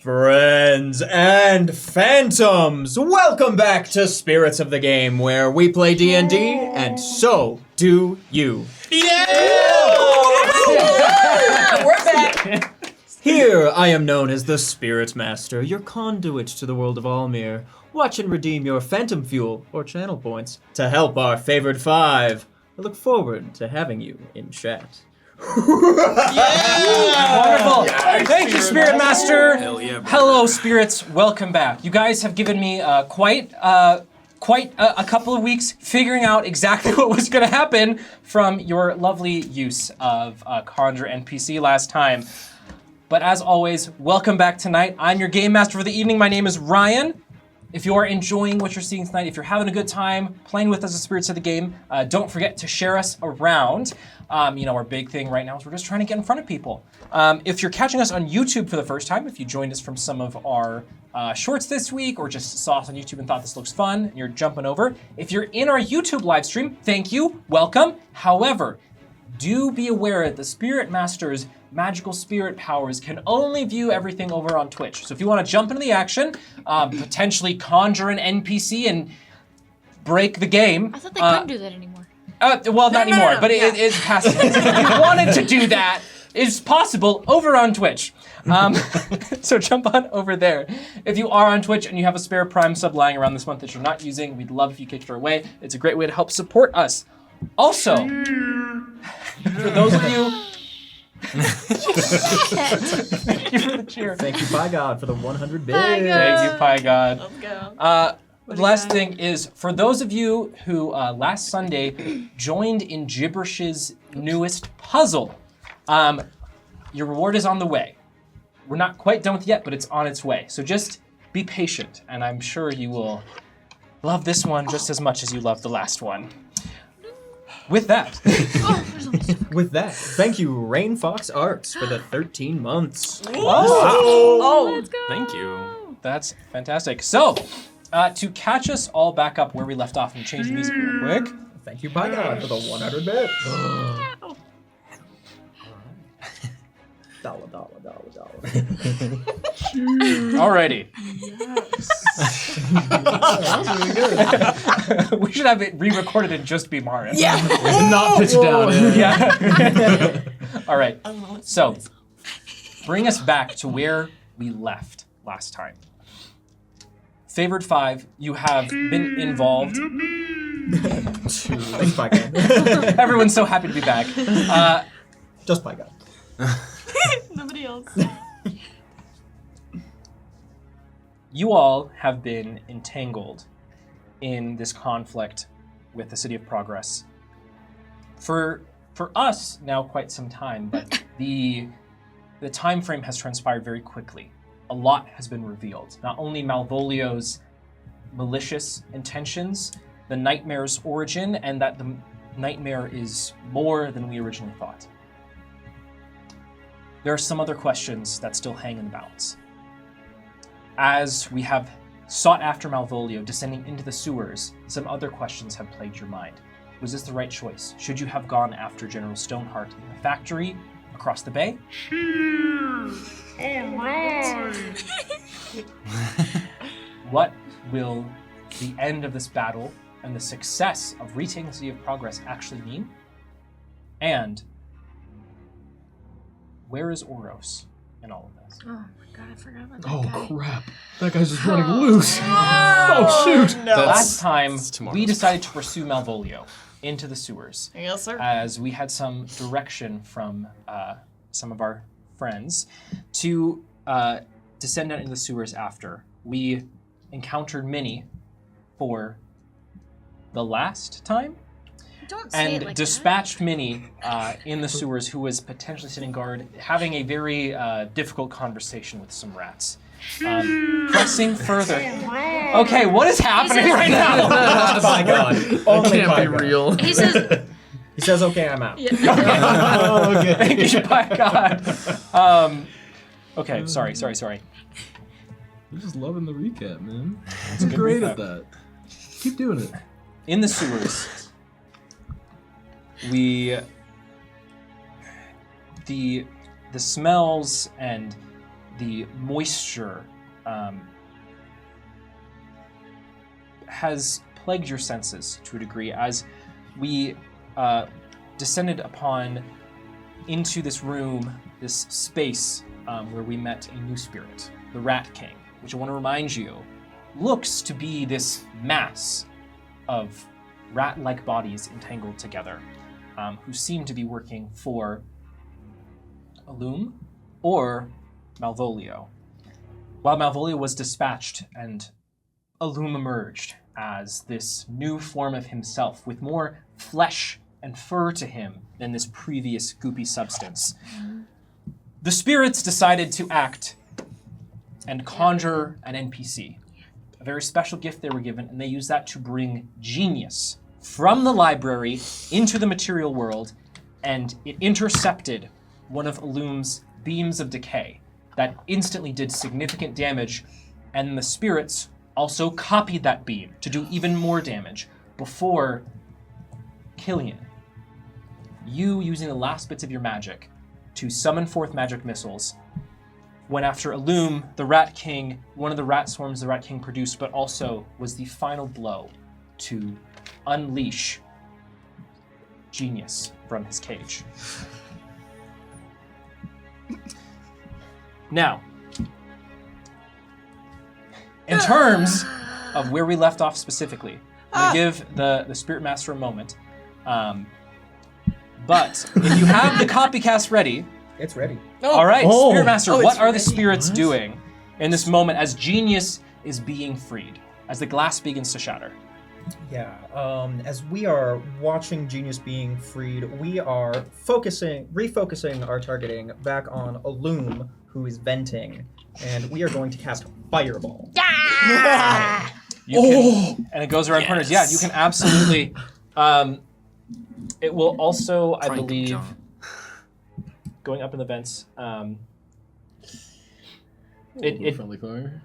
Friends and phantoms, welcome back to Spirits of the Game, where we play D&D, and so do you. Yeah! We're back. Here, I am known as the Spirit Master, your conduit to the world of Almir. Watch and redeem your phantom fuel, or channel points, to help our favored five. I look forward to having you in chat. Wonderful. Yes, Thank you, Spirit Master. Hell yeah, brother. Hello, spirits. Welcome back. You guys have given me quite a couple of weeks figuring out exactly what was going to happen from your lovely use of Conjure NPC last time. But as always, welcome back tonight. I'm your game master for the evening. My name is Ryan. If you are enjoying what you're seeing tonight, if you're having a good time playing with us as Spirits of the Game, don't forget to share us around. Our big thing right now is we're just trying to get in front of people. If you're catching us on YouTube for the first time, if you joined us from some of our shorts this week or just saw us on YouTube and thought this looks fun and you're jumping over, if you're in our YouTube live stream, thank you, welcome. However, do be aware that the Spirit Master's magical spirit powers can only view everything over on Twitch. So if you want to jump into the action, potentially conjure an NPC and break the game. I thought they couldn't do that anymore. Not anymore, no, but yeah. it is past tense. If you wanted to do that, it's possible over on Twitch. So jump on over there. If you are on Twitch and you have a spare Prime sub lying around this month that you're not using, we'd love if you kicked it our way. It's a great way to help support us. Also, for those of you... Thank you for the cheer. Thank you, by God, for the 100 bits. By God. Thank you, Pie God. Let's go. The last thing is, for those of you who last Sunday joined in Gibberish's newest puzzle, your reward is on the way. We're not quite done with it yet, but it's on its way. So just be patient, and I'm sure you will love this one just as much as you loved the last one. With that, With that, thank you, Rain Fox Arts, for the 13 months. Oh, let's go. Thank you. that's fantastic. So, to catch us all back up where we left off and change the music real quick, Thank you, by God, for the 100 bits. Dollar. alrighty. We should have it re-recorded and just be Marin. Yeah. Not pitched down. Yeah. All right. So, bring us back to where we left last time. Favored five, you have been involved. Thanks, by God. Everyone's so happy to be back. Just by God. Nobody else. You all have been entangled in this conflict with the City of Progress for us now quite some time, but the time frame has transpired very quickly. A lot has been revealed. Not only Malvolio's malicious intentions, the nightmare's origin, and that the nightmare is more than we originally thought. There are some other questions that still hang in the balance. As we have sought after Malvolio descending into the sewers, some other questions have plagued your mind. Was this the right choice? Should you have gone after General Stoneheart in the factory across the bay? What will the end of this battle and the success of retaking the City of Progress actually mean? And where is Oros in all of this? Oh my god, I forgot about that guy. Crap. That guy's just running loose. Oh, shoot. Last time, that's tomorrow. we decided to pursue Malvolio into the sewers, Yes, sir. as we had some direction from some of our friends to descend down into the sewers after. We encountered Minnie for the last time, Don't say it and like dispatched Minnie in the sewers, who was potentially sitting guard, having a very difficult conversation with some rats. Pressing further. Okay, what is happening right now? By God. That Only can't by be God. real. that. He says, He says, okay, I'm out. Oh, okay. Thank you, by God. Okay, sorry. You're just loving the recap, man. You're great at that. Keep doing it. In the sewers, the smells and the moisture has plagued your senses to a degree as we descended into this room, this space where we met a new spirit, the Rat King, which I want to remind you looks to be this mass of rat-like bodies entangled together, who seem to be working for Illum or Malvolio. While Malvolio was dispatched and Illum emerged as this new form of himself with more flesh and fur to him than this previous goopy substance, the spirits decided to act and conjure an NPC. A very special gift they were given, and they used that to bring genius from the library into the material world, and it intercepted one of Illum's beams of decay that instantly did significant damage, and the spirits also copied that beam to do even more damage before Killian, you using the last bits of your magic to summon forth magic missiles, went after Illum, the Rat King, one of the rat swarms the Rat King produced, but also was the final blow to unleash genius from his cage. Now, in terms of where we left off specifically, I'm going to give the Spirit Master a moment. But if you have the copycast ready... It's ready. All right, Spirit Master, what are the ready. spirits doing in this moment as genius is being freed, as the glass begins to shatter? Yeah, as we are watching Genius being freed, we are refocusing our targeting back on Illum, who is venting, and we are going to cast Fireball. You can, and it goes around corners. Yeah, you can absolutely. It will also, I believe, going up in the vents. Friendly fire?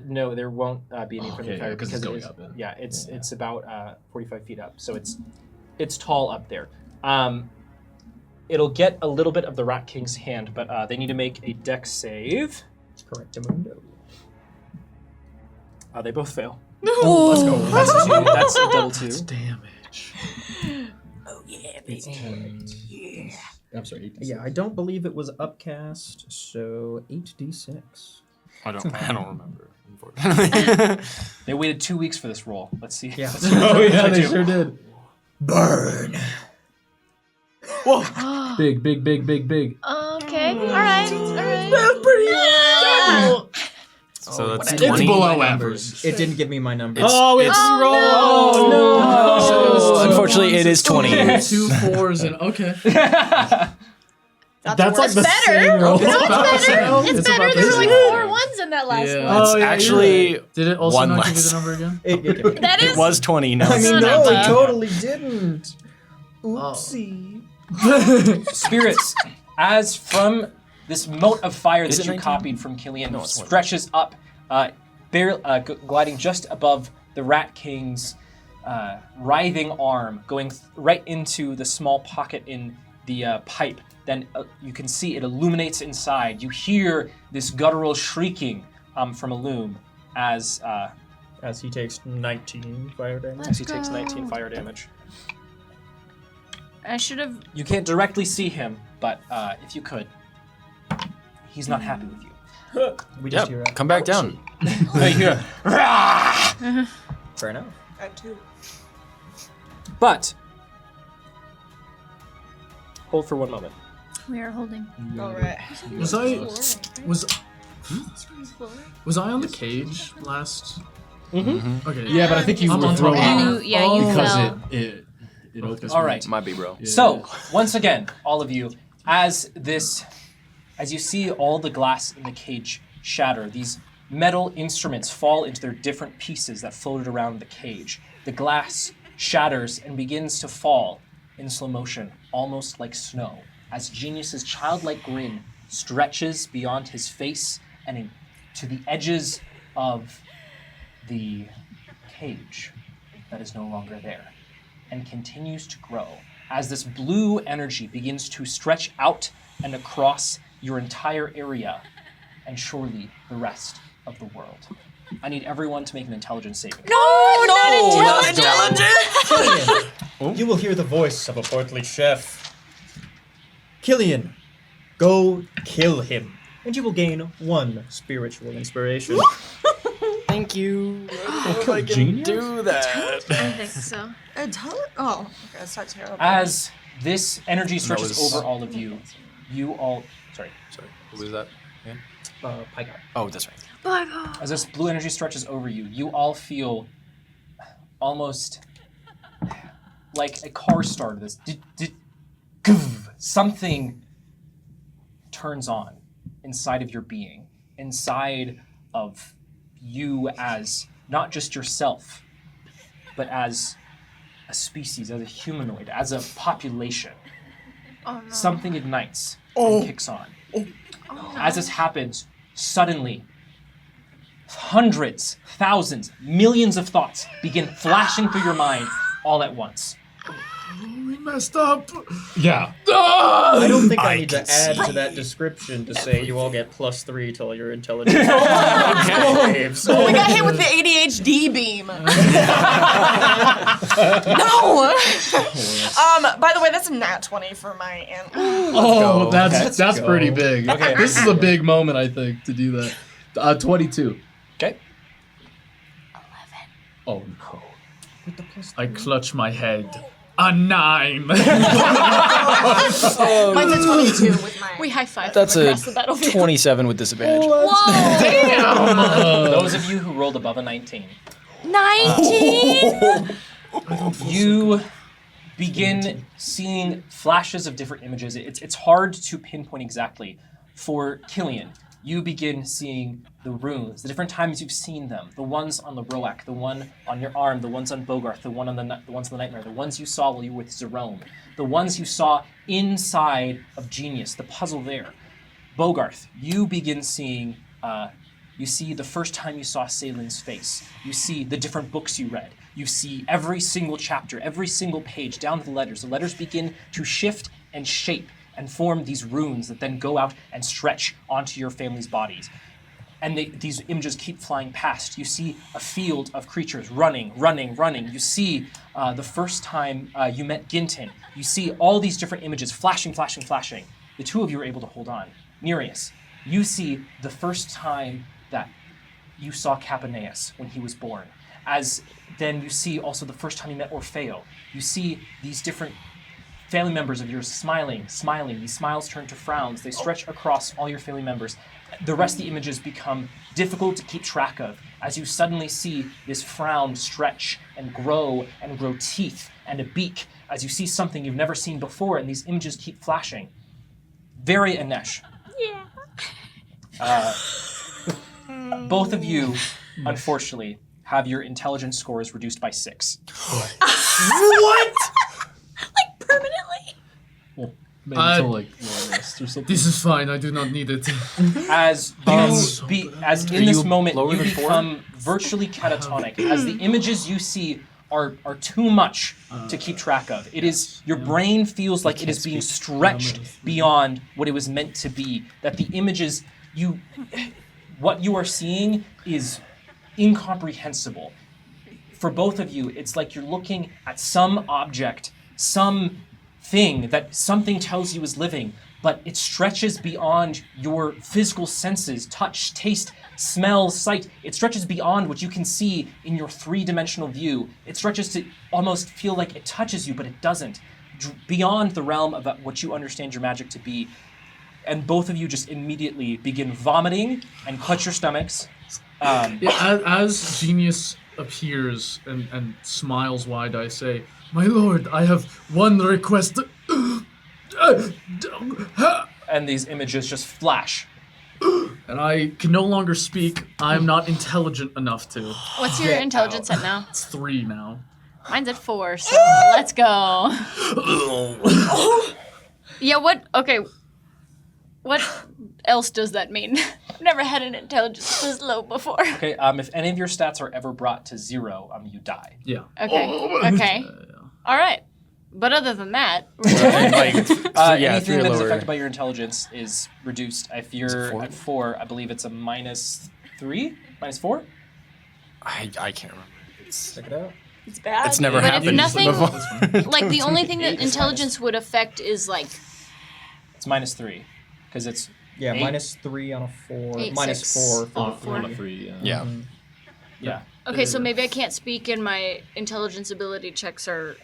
No, there won't be any friendly fire because it's going up. Yeah, it's about 45 feet up, so it's tall up there. It'll get a little bit of the Rat King's hand, but they need to make a dex save. Correct, Amundo. They both fail. Oh, let's go. That's two. That's a double two. That's damage. Oh yeah, baby. Yeah. I'm sorry, 8d6. Yeah, I don't believe it was upcast, so 8d6. I don't remember, unfortunately. They waited 2 weeks for this roll. Let's see. Yeah. Oh yeah, they sure did. Burn. Oh, Big. okay. All right. That's pretty So that's It's 20. below average. It didn't give me my numbers. It's Oh, no. Unfortunately, it is 20. 2 4s and okay. That's like the better. same roll. No, it's better. It's better. about There were the like same. 4 1s in that last Yeah. one. It's you're actually right. Did it also one not give you less. the number again? It That is. It was 20. Now I it's mean, not no, bad. it totally didn't. Oopsie. Spirits, as from this mote of fire Is that it you 19? copied from Killian No, it's 20. stretches up, gliding just above the Rat King's writhing arm, going right into the small pocket in the pipe. Then you can see it illuminates inside. You hear this guttural shrieking from Illum as As he takes 19 fire damage. he takes 19 fire damage. I should have. You can't directly see him, but if you could, he's not happy with you. We just hear Yep, come back down. Right here. Fair enough. I too. But hold for 1 moment. We are holding. All right. Was I on the cage last? Mm-hmm. Okay. Yeah, but I think you I'm were on thrown top. out You fell. because it opened. All right. Might be, bro. Yeah. So once again, all of you, as you see all the glass in the cage shatter, these metal instruments fall into their different pieces that floated around the cage. The glass shatters and begins to fall in slow motion, almost like snow, as Genius's childlike grin stretches beyond his face and to the edges of the cage that is no longer there, and continues to grow as this blue energy begins to stretch out and across your entire area. and surely the rest of the world. I need everyone to make an intelligence saving. No, not intelligent. You will hear the voice of a portly chef. Killian, go kill him, and you will gain 1 spiritual inspiration. Thank you. Kill Genius? Do that. I think so. Oh, okay, that's not terrible. As this energy stretches was- over all of you, you all... Sorry. Sorry, who was that? again? Pygar. Oh, that's right. As this blue energy stretches over you, you all feel almost like a car starter. This something turns on inside of your being, inside of you as not just yourself, but as a species, as a humanoid, as a population. Oh no. Something ignites and kicks on. As this happens, suddenly, hundreds, thousands, millions of thoughts begin flashing through your mind all at once. We messed up. Yeah. I don't think I I need to can add see. to that description to say you all get +3 to all your intelligence saves. Oh, we got hit with the ADHD beam. No. By the way, that's a nat 20 for my aunt. Oh, go. that's Let's go. pretty big. Okay. This is a big moment, I think, to do that. 22. Okay? Oh no. With the +3. I clutch my head. A 9. Mine's a 22 with my... We high five That's a across the battlefield. 27 with disadvantage. Whoa! Those of you who rolled above a 19, 19. you begin seeing flashes of different images. It's hard to pinpoint exactly. For Killian, you begin seeing the runes, the different times you've seen them, the ones on the Roak, the one on your arm, the ones on Bogarth, the ones on the Nightmare, the ones you saw while you were with Zerome, the ones you saw inside of Genius, the puzzle there. Bogarth, you begin seeing, you see the first time you saw Salin's face. You see the different books you read. You see every single chapter, every single page, down to the letters. The letters begin to shift and shape and form these runes that then go out and stretch onto your family's bodies. And these images keep flying past. You see a field of creatures running. You see the first time you met Ginton. You see all these different images flashing. The two of you are able to hold on. Nereus, you see the first time that you saw Capaneus when he was born. As then you see also the first time you met Orfeo. You see these different family members of yours smiling. These smiles turn to frowns. They stretch across all your family members. The rest of the images become difficult to keep track of as you suddenly see this frown stretch and grow teeth and a beak as you see something you've never seen before, and these images keep flashing. Very Anesh. Yeah. Both of you, unfortunately, have your intelligence scores reduced by 6. What? Permanently. Well, maybe until like long rest or something. This is fine. I do not need it. As in this moment lower you than 4? become virtually catatonic, as the images you see are too much to keep track of. It is your brain feels like it is being stretched beyond what it was meant to be. That the images what you are seeing is incomprehensible. For both of you, it's like you're looking at some object, some thing that something tells you is living, but it stretches beyond your physical senses, touch, taste, smell, sight. It stretches beyond what you can see in your 3-dimensional view. It stretches to almost feel like it touches you, but it doesn't. Beyond the realm of what you understand your magic to be. And both of you just immediately begin vomiting and clutch your stomachs. As Genius appears and smiles wide, I say, "My lord, I have one request." And these images just flash. And I can no longer speak. I am not intelligent enough to. What's your intelligence at now? It's 3 now. Mine's at 4, so let's go. Yeah, what else does that mean? I've never had an intelligence this low before. Okay, if any of your stats are ever brought to 0, you die. Yeah. Okay. Okay. All right. But other than that, Anything that is lower. affected by your intelligence is reduced. If you're four? at 4, I believe it's a -3, -4. I can't remember. It's Check it out. It's bad. it's never But if happened nothing- before. like the only thing that 8 is intelligence would affect is like It's -3 because it's Yeah, 8. -3 on a 4. Eight, -4 6. for Oh, the four. 3. Yeah. Yeah. okay. So maybe I can't speak, and my intelligence ability checks are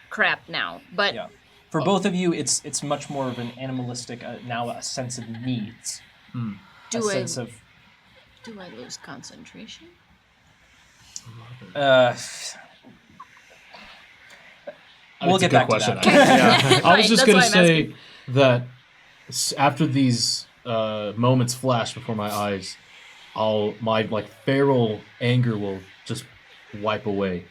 crap now. But Yeah. For both of you, it's much more of an animalistic now a sense of needs. A do I sense of lose concentration? We'll It's a get good back question, to that. actually. I was just That's gonna why I'm say asking. that after these moments flash before my eyes, my feral anger will just wipe away,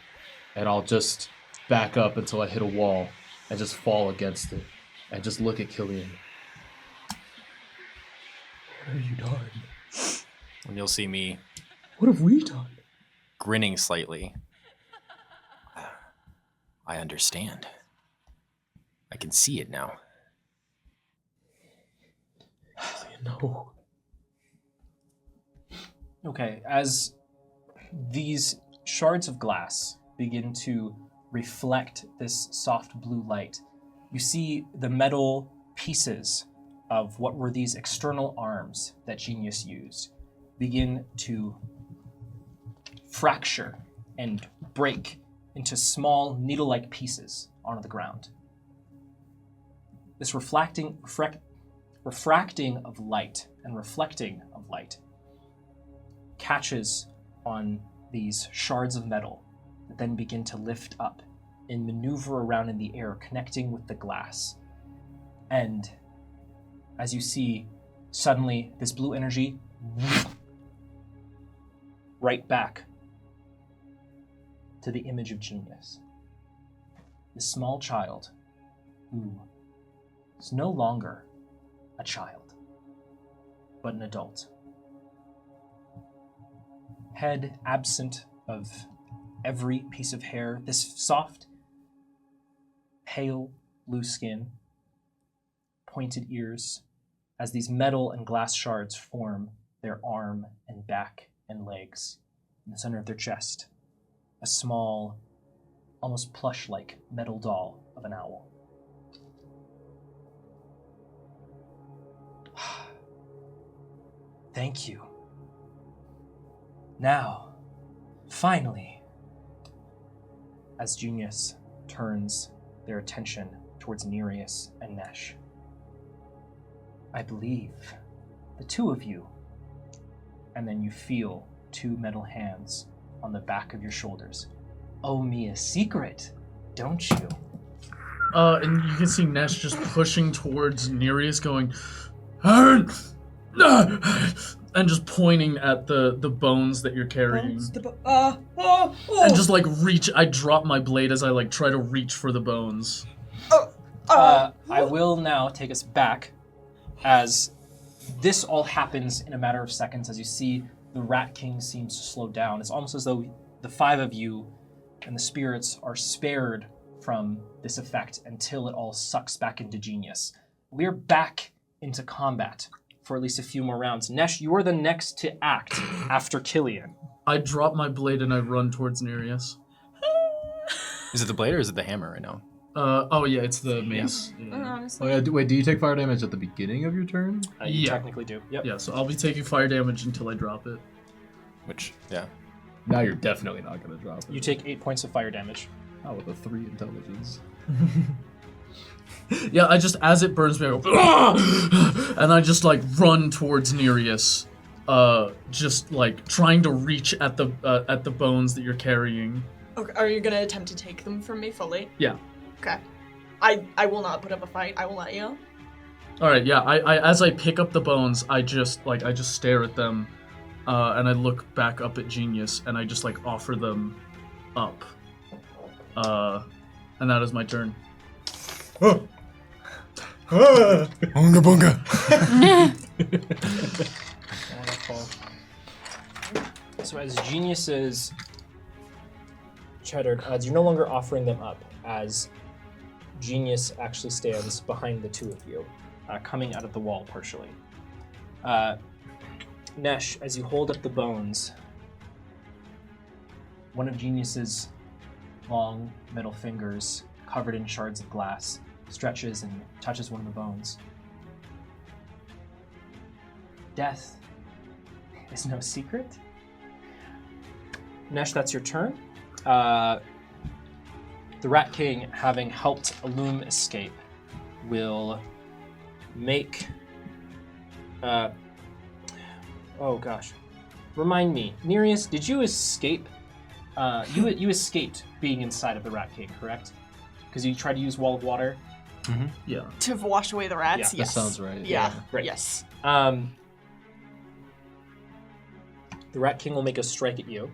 and I'll just back up until I hit a wall and just fall against it and just look at Killian. What have you done? And you'll see me What have we done? grinning slightly. I understand. I can see it now. No. Okay, as these shards of glass begin to reflect this soft blue light, you see the metal pieces of what were these external arms that Genius used begin to fracture and break into small needle-like pieces onto the ground. This refracting of light and reflecting of light catches on these shards of metal that then begin to lift up and maneuver around in the air, connecting with the glass. And as you see, suddenly this blue energy right back to the image of Genius. This small child who is no longer a child, but an adult. Head absent of every piece of hair, this soft, pale blue skin, pointed ears, as these metal and glass shards form their arm and back and legs in the center of their chest. A small, almost plush-like metal doll of an owl. Thank you. Now, finally, as Genius turns their attention towards Nereus and Nesh, I believe the two of you, and then you feel two metal hands on the back of your shoulders, owe me a secret, don't you? And you can see Nesh just pushing towards Nereus, going, and just pointing at the bones that you're carrying. And just like reach, I drop my blade as I like try to reach for the bones. I will now take us back as this all happens in a matter of seconds as you see the Rat King seems to slow down. It's almost as though the five of you and the spirits are spared from this effect until it all sucks back into Genius. We're back into combat for at least a few more rounds. Nesh, you are the next to act after Killian. I drop my blade and I run towards Nereus. Is it the blade or is it the hammer right now? Oh yeah, it's the mace. Yeah. Honestly. Oh yeah, wait, do you take fire damage at the beginning of your turn? You Yeah. technically do. Yep. Yeah, so I'll be taking fire damage until I drop it. Which, yeah. Now you're definitely not gonna drop it. You take 8 points of fire damage. Oh, with a 3 intelligence. Yeah, I just, as it burns me, I go, "Ah!" And I just like run towards Nereus, just like trying to reach at the bones that you're carrying. Okay, are you gonna attempt to take them from me fully? Yeah. Okay. I will not put up a fight. I will let you. All right, yeah. I as I pick up the bones, I just stare at them, and I look back up at Genius, and I just like offer them up. And that is my turn. Bunga bunga. Wonderful. So as Genius's Cheddar, as you're no longer offering them up, as Genius actually stands behind the two of you, coming out of the wall partially. Nesh, as you hold up the bones, one of Genius's long middle fingers, covered in shards of glass, stretches and touches one of the bones. Death is no secret. Nesh, that's your turn. The Rat King, having helped Illum escape, will make... oh gosh. Remind me, Nereus, did you escape? You escaped being inside of the Rat King, correct? Because you tried to use Wall of Water? Yeah. To wash away the rats. Yeah, Yes. That sounds right. Yeah. Great. Yes. The Rat King will make a strike at you.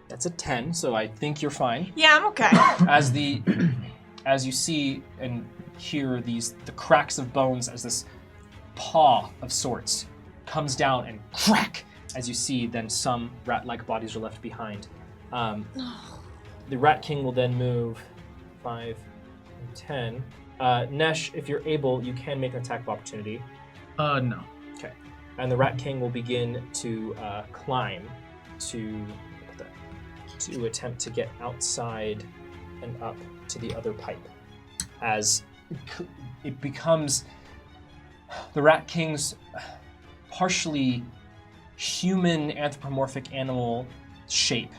That's a 10, so I think you're fine. Yeah, I'm okay. As you see and hear the cracks of bones as this paw of sorts comes down and crack, as you see then some rat-like bodies are left behind. The Rat King will then move 5 and 10. Nesh, if you're able, you can make an attack of opportunity. No. Okay. And the Rat King will begin to climb to attempt to get outside and up to the other pipe. As it becomes the Rat King's partially human anthropomorphic animal shape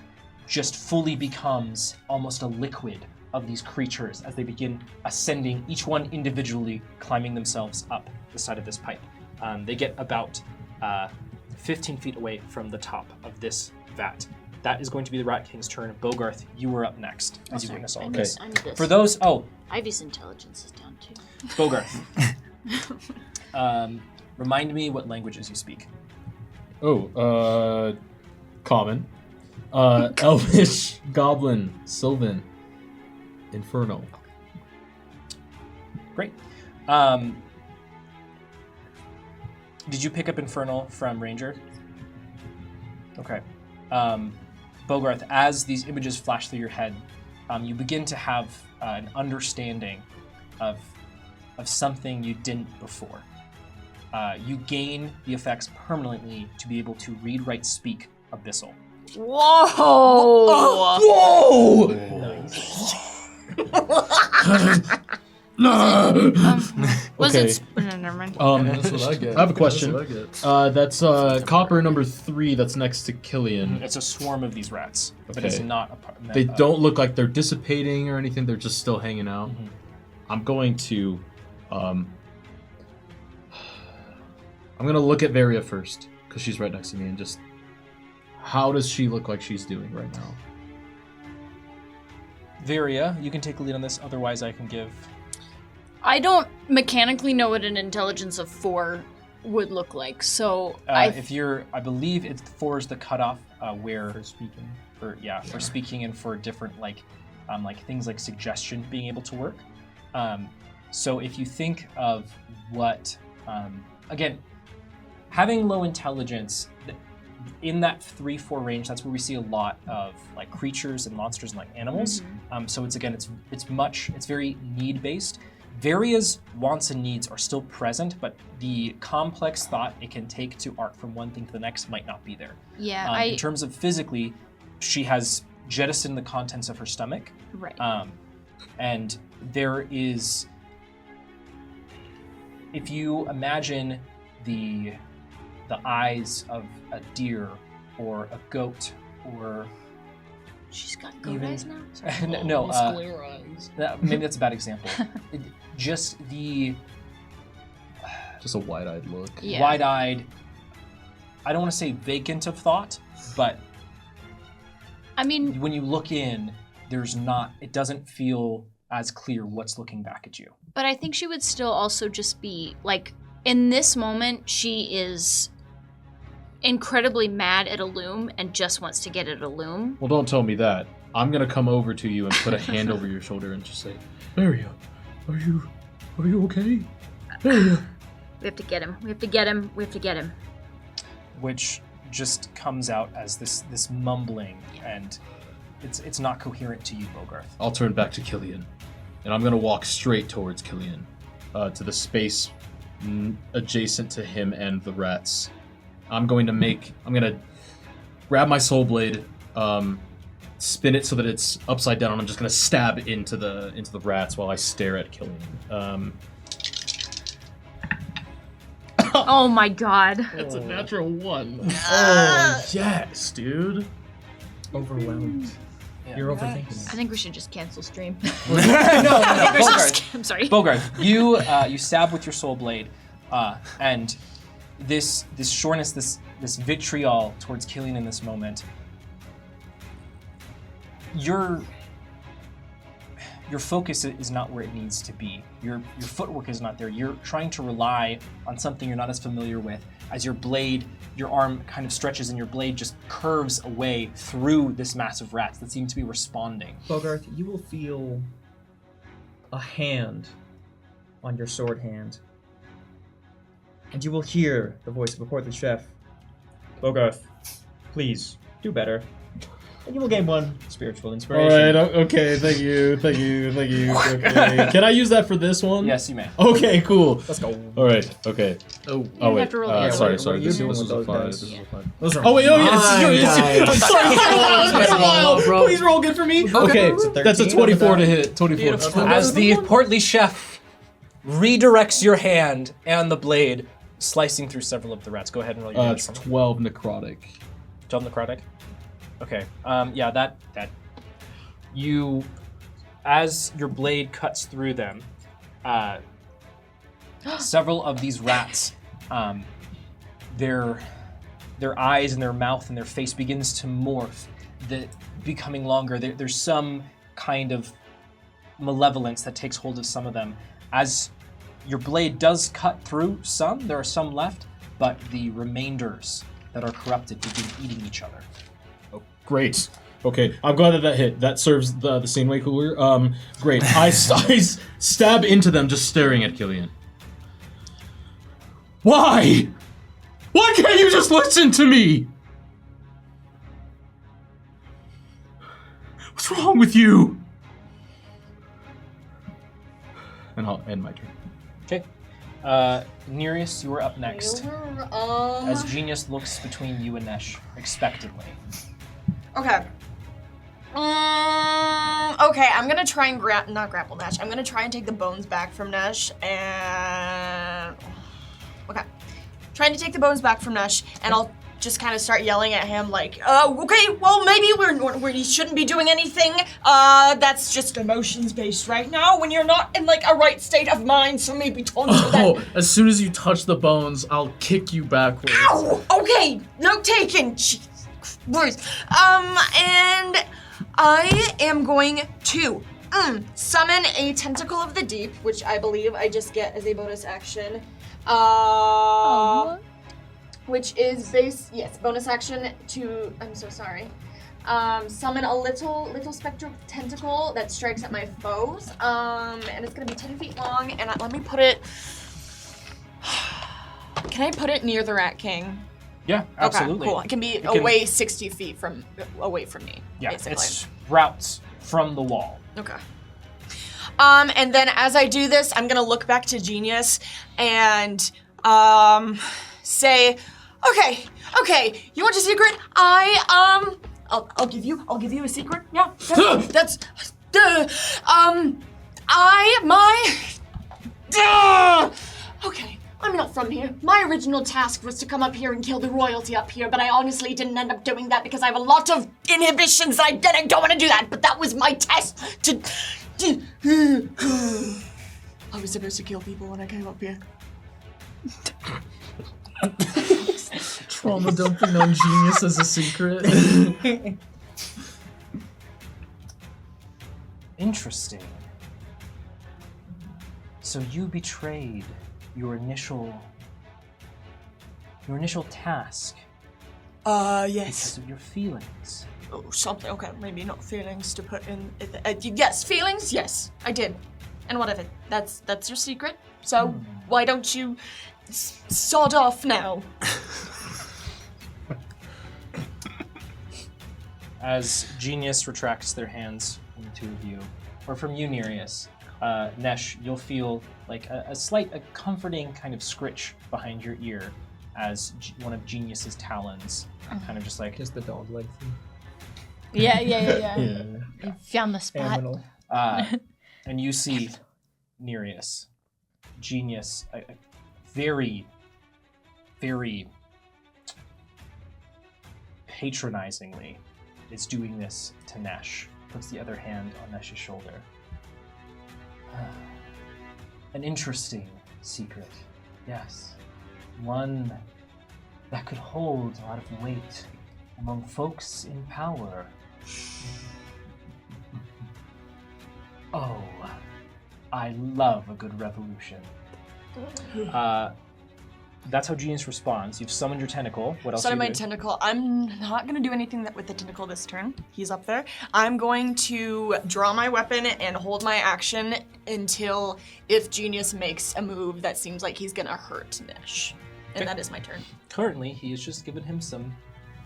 just fully becomes almost a liquid of these creatures as they begin ascending, each one individually climbing themselves up the side of this pipe. They get about 15 feet away from the top of this vat. That is going to be the Rat King's turn. Bogarth, you are up next as you witness all of this. I need this. For those, Ivy's intelligence is down too. Bogarth, remind me what languages you speak. Common. Elvish, Goblin, Sylvan, Infernal. Great. Did you pick up Infernal from Ranger? Okay. Bogarth, as these images flash through your head, you begin to have an understanding of something you didn't before. You gain the effects permanently to be able to read, write, speak Abyssal. Whoa! Was Okay. it? No, never mind. That's what I get. I have a question. That's what I get. That's copper number 3 that's next to Killian. It's a swarm of these rats, but Okay. it's not a part. They don't look like they're dissipating or anything, they're just still hanging out. I'm going to I'm gonna look at Varia first, because she's right next to me, and just how does she look like she's doing right now? Varia, you can take a lead on this, otherwise I can give... I don't mechanically know what an intelligence of 4 would look like, so I believe it's 4 is the cutoff where... For speaking. For speaking and for different like things like suggestion being able to work. So if you think of what, again, having low intelligence, in that 3-4 range, that's where we see a lot of like creatures and monsters and like animals. So it's very need based. Varia's wants and needs are still present, but the complex thought it can take to arc from one thing to the next might not be there. yeah, In terms of physically, she has jettisoned the contents of her stomach. right. And there is, if you imagine the eyes of a deer or a goat or She's got goat even- eyes now. maybe that's a bad example. Just the Just a wide-eyed look. Yeah. wide-eyed, I don't want to say vacant of thought, but I mean, when you look in, it doesn't feel as clear what's looking back at you. but I think she would still also just be like, in this moment, she is incredibly mad at Illum and just wants to get at Illum. Well, don't tell me that. I'm gonna come over to you and put a hand over your shoulder and just say, Varia, are you okay? Varia. We have to get him. We have to get him. We have to get him. Which just comes out as this mumbling, and it's not coherent to you, Bogarth. I'll turn back to Killian, and I'm gonna walk straight towards Killian, to the space adjacent to him and the rats. I'm gonna grab my soul blade, spin it so that it's upside down, and I'm just gonna stab into the rats while I stare at Killian. Oh my god. That's a natural 1. Oh, yes, dude. Overwhelmed. Yeah. You're overthinking. I think we should just cancel stream. no, Bogarth. I'm sorry. Bogarth, you stab with your soul blade, and this sureness, this vitriol towards Killian in this moment. Your focus is not where it needs to be. Your footwork is not there. You're trying to rely on something you're not as familiar with. As your blade, your arm kind of stretches and your blade just curves away through this mass of rats that seem to be responding. Bogarth, you will feel a hand on your sword hand. And you will hear the voice of a portly chef. Bogarth, please, do better. And you will gain 1 spiritual inspiration. Alright, okay, thank you. Okay. Can I use that for this one? Yes, you may. Okay, cool. Let's go. Alright, okay. Oh, Oh, wait. have to roll the Sorry, other sorry. one. This What are you was doing a with 5. those This is a 5. Those are Oh, wait, mine. I'm sorry. It's been a while, bro. Please roll good for me. Okay, It's a that's a 13. 24 to hit. 24. Beautiful. As the portly chef redirects your hand and the blade, slicing through several of the rats. Go ahead and roll your damage It's for me. 12 necrotic. 12 necrotic. Okay. Yeah, that you, as your blade cuts through them, several of these rats, their eyes and their mouth and their face begins to morph, becoming longer. There's some kind of malevolence that takes hold of some of them. As your blade does cut through some, there are some left, but the remainders that are corrupted begin eating each other. Great. Okay, I'm glad that hit. That serves the scene way cooler. Great. I stab into them, just staring at Killian. Why? Why can't you just listen to me? What's wrong with you? And I'll end my turn. Okay. Nereus, you are up next. As Genius looks between you and Nesh, expectantly. Okay. Okay, I'm gonna try and not grapple Nesh. I'm gonna try and take the bones back from Nesh and... Okay. Trying to take the bones back from Nesh, and I'll just kind of start yelling at him like, okay, well, maybe we shouldn't be doing anything. That's just emotions-based right now when you're not in, like, a right state of mind, so maybe don't do that. Oh, as soon as you touch the bones, I'll kick you backwards. Ow! Okay, note taken. Jesus Christ. And I am going to summon a tentacle of the deep, which I believe I just get as a bonus action. Which is bonus action to, I'm so sorry. Summon a little spectral tentacle that strikes at my foes. And it's gonna be 10 feet long, and let me put it, can I put it near the Rat King? Yeah, absolutely. Okay, cool. It can be can- away 60 feet away from me, Yeah, basically. it's routes from the wall. Okay. And then as I do this, I'm gonna look back to Genius and say, okay, you want a secret? I'll give you a secret. Yeah, okay. I'm not from here. My original task was to come up here and kill the royalty up here, but I honestly didn't end up doing that because I have a lot of inhibitions that I don't want to do that, but that was my test to... I was supposed to kill people when I came up here. Trauma dumping on Genius as a secret. Interesting. So you betrayed your initial task because Yes. of your feelings. Oh, something. Okay, maybe not feelings to put in. Yes, feelings. Yes, I did. And what of it? That's your secret. So why don't you sod off now? as Genius retracts their hands from the two of you, or from you, Nereus, Nesh, you'll feel like a comforting kind of scritch behind your ear as one of Genius's talons kind of just like... Just the dog leg thing. Yeah. You found the spot. Aminal. And you see Nereus, Genius, very, very patronizingly is doing this to Nesh. Puts the other hand on Nesh's shoulder. An interesting secret, yes. One that could hold a lot of weight among folks in power. Oh, I love a good revolution. That's how Genius responds. You've summoned your tentacle. What else? Summoned are my you doing? tentacle. I'm not gonna do anything with the tentacle this turn. He's up there. I'm going to draw my weapon and hold my action until if Genius makes a move that seems like he's gonna hurt Nesh. And that is my turn. Currently, he has just given him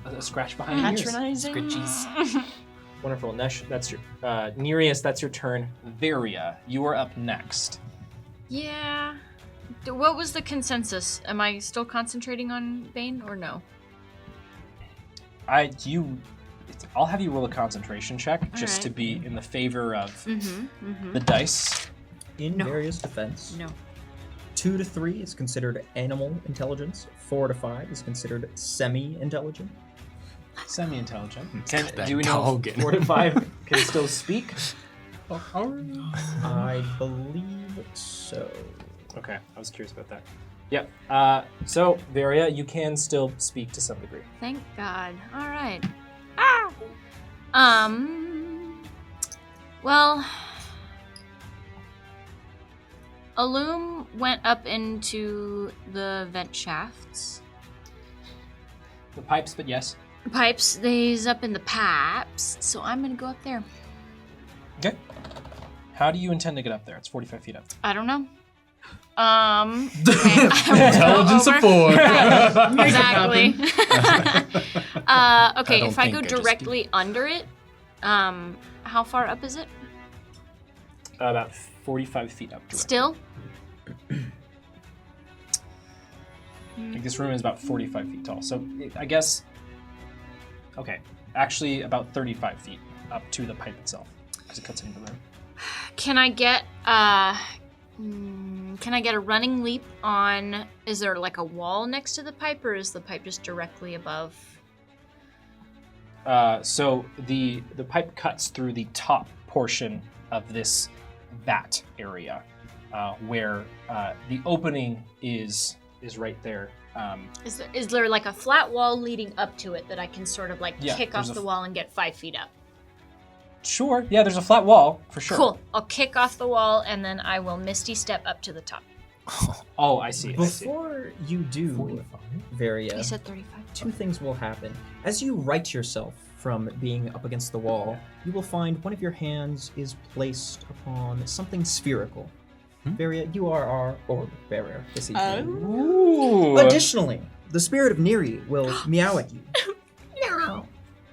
a scratch behind the ears. Patronizing. Scritchies. Wonderful. Nesh, that's your... Nereus, that's your turn. Varia, you are up next. Yeah. What was the consensus? Am I still concentrating on Bane or no? I'll have you roll a concentration check just right. to be in the favor of Mm-hmm. the dice. In Various defense, No. 2 to 3 is considered animal intelligence. 4 to 5 is considered semi-intelligent. Semi-intelligent. got that Do we know dog if in 4 to 5 can still speak? I believe so. Okay, I was curious about that. Yep. So, Varia, you can still speak to some degree. Thank God. All right. Well, Illum went up into the vent shafts. The pipes, but yes. Pipes, he's up in the pipes, so I'm gonna go up there. Okay. How do you intend to get up there? It's 45 feet up. I don't know. Okay, Intelligence of 4. Exactly. Okay, if I think go I just directly under it, how far up is it? About 45 feet up. Directly. Still? I think this room is about 45 feet tall. So I guess, okay, actually about 35 feet up to the pipe itself because it cuts into the room. Can I get a running leap on? Is there like a wall next to the pipe, or is the pipe just directly above? So the pipe cuts through the top portion of this vat area, where the opening is right there. Is there like a flat wall leading up to it that I can sort of like Yeah, kick off there's the wall and get 5 feet up? Sure. Yeah, there's a flat wall for sure. Cool. I'll kick off the wall and then I will misty step up to the top. Oh, I see. Before you do, Varia, You said 35. 2 things will happen. As you right yourself from being up against the wall, you will find one of your hands is placed upon something spherical. Varia, you are our orb bearer this evening. Ooh. Additionally, the spirit of Neri will meow at you.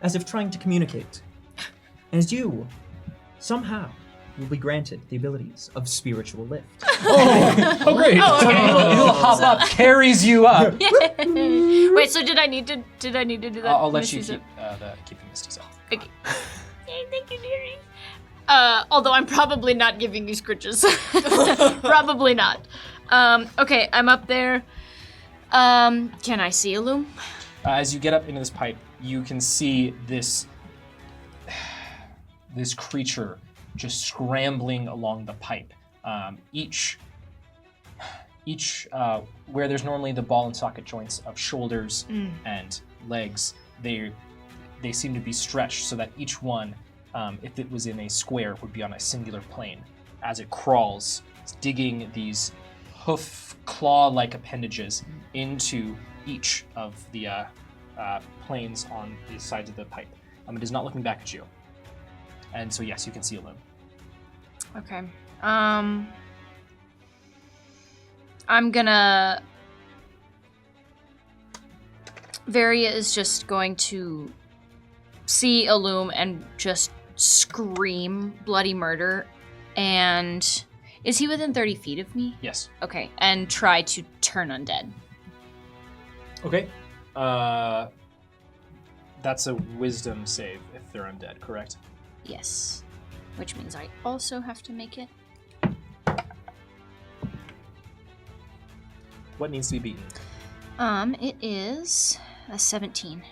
As if trying to communicate. As you, somehow, will be granted the abilities of spiritual lift. Oh, great. Oh, So okay. it'll hop up, carries you up. Wait, so did I need to do that? I'll let you Misty keep keeping Misty's off. Okay. Thank you, dearie. Although I'm probably not giving you scritches. Probably not. Okay, I'm up there. Can I see Illum? As you get up into this pipe, you can see this creature just scrambling along the pipe. Each where there's normally the ball and socket joints of shoulders and legs, they seem to be stretched so that each one, if it was in a square, would be on a singular plane. As it crawls, it's digging these hoof claw-like appendages into each of the planes on the sides of the pipe. It is not looking back at you. And so yes, you can see Illum. Okay. I'm gonna... Varia is just going to see Illum and just scream bloody murder. And is he within 30 feet of me? Yes. Okay, and try to turn undead. Okay. That's a wisdom save if they're undead, correct? Yes. Which means I also have to make it. What needs to be beaten? It is a 17.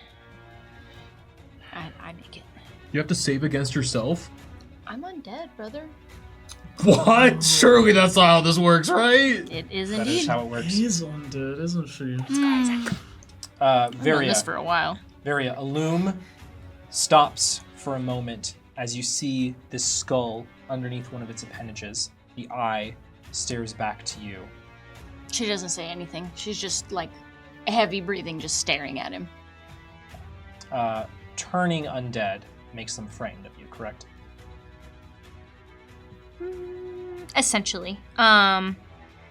I make it. You have to save against yourself? I'm undead, brother. What? Surely that's not how this works, right? It is That indeed. is how it works. He's undead, isn't she? I've known Varia. this for a while. Varia, Illum stops for a moment as you see this skull underneath one of its appendages. The eye stares back to you. She doesn't say anything. She's just like heavy breathing, just staring at him. Turning undead makes them frightened of you, correct? Essentially.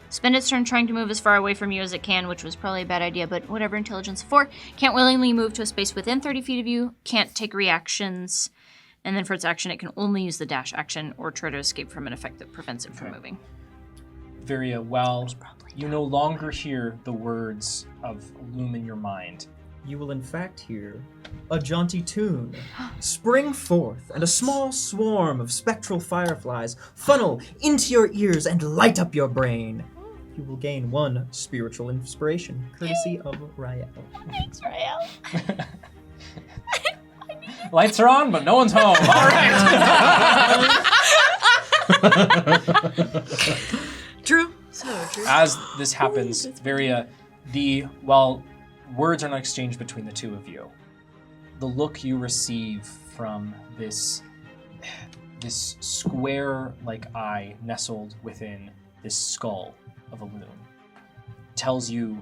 Spend its turn trying to move as far away from you as it can, which was probably a bad idea, but whatever, intelligence 4. Can't willingly move to a space within 30 feet of you. Can't take reactions. And then for its action, it can only use the dash action or try to escape from an effect that prevents it from moving. Varia, well, you no longer hear the words of Illum in your mind. You will in fact hear a jaunty tune spring forth, and a small swarm of spectral fireflies funnel into your ears and light up your brain. You will gain 1 spiritual inspiration, courtesy of Rael. Thanks, Rael. Lights are on, but no one's home. All right. True. So true. As this happens, Varia, while words are not exchanged between the two of you, the look you receive from this square-like eye nestled within this skull of Illum tells you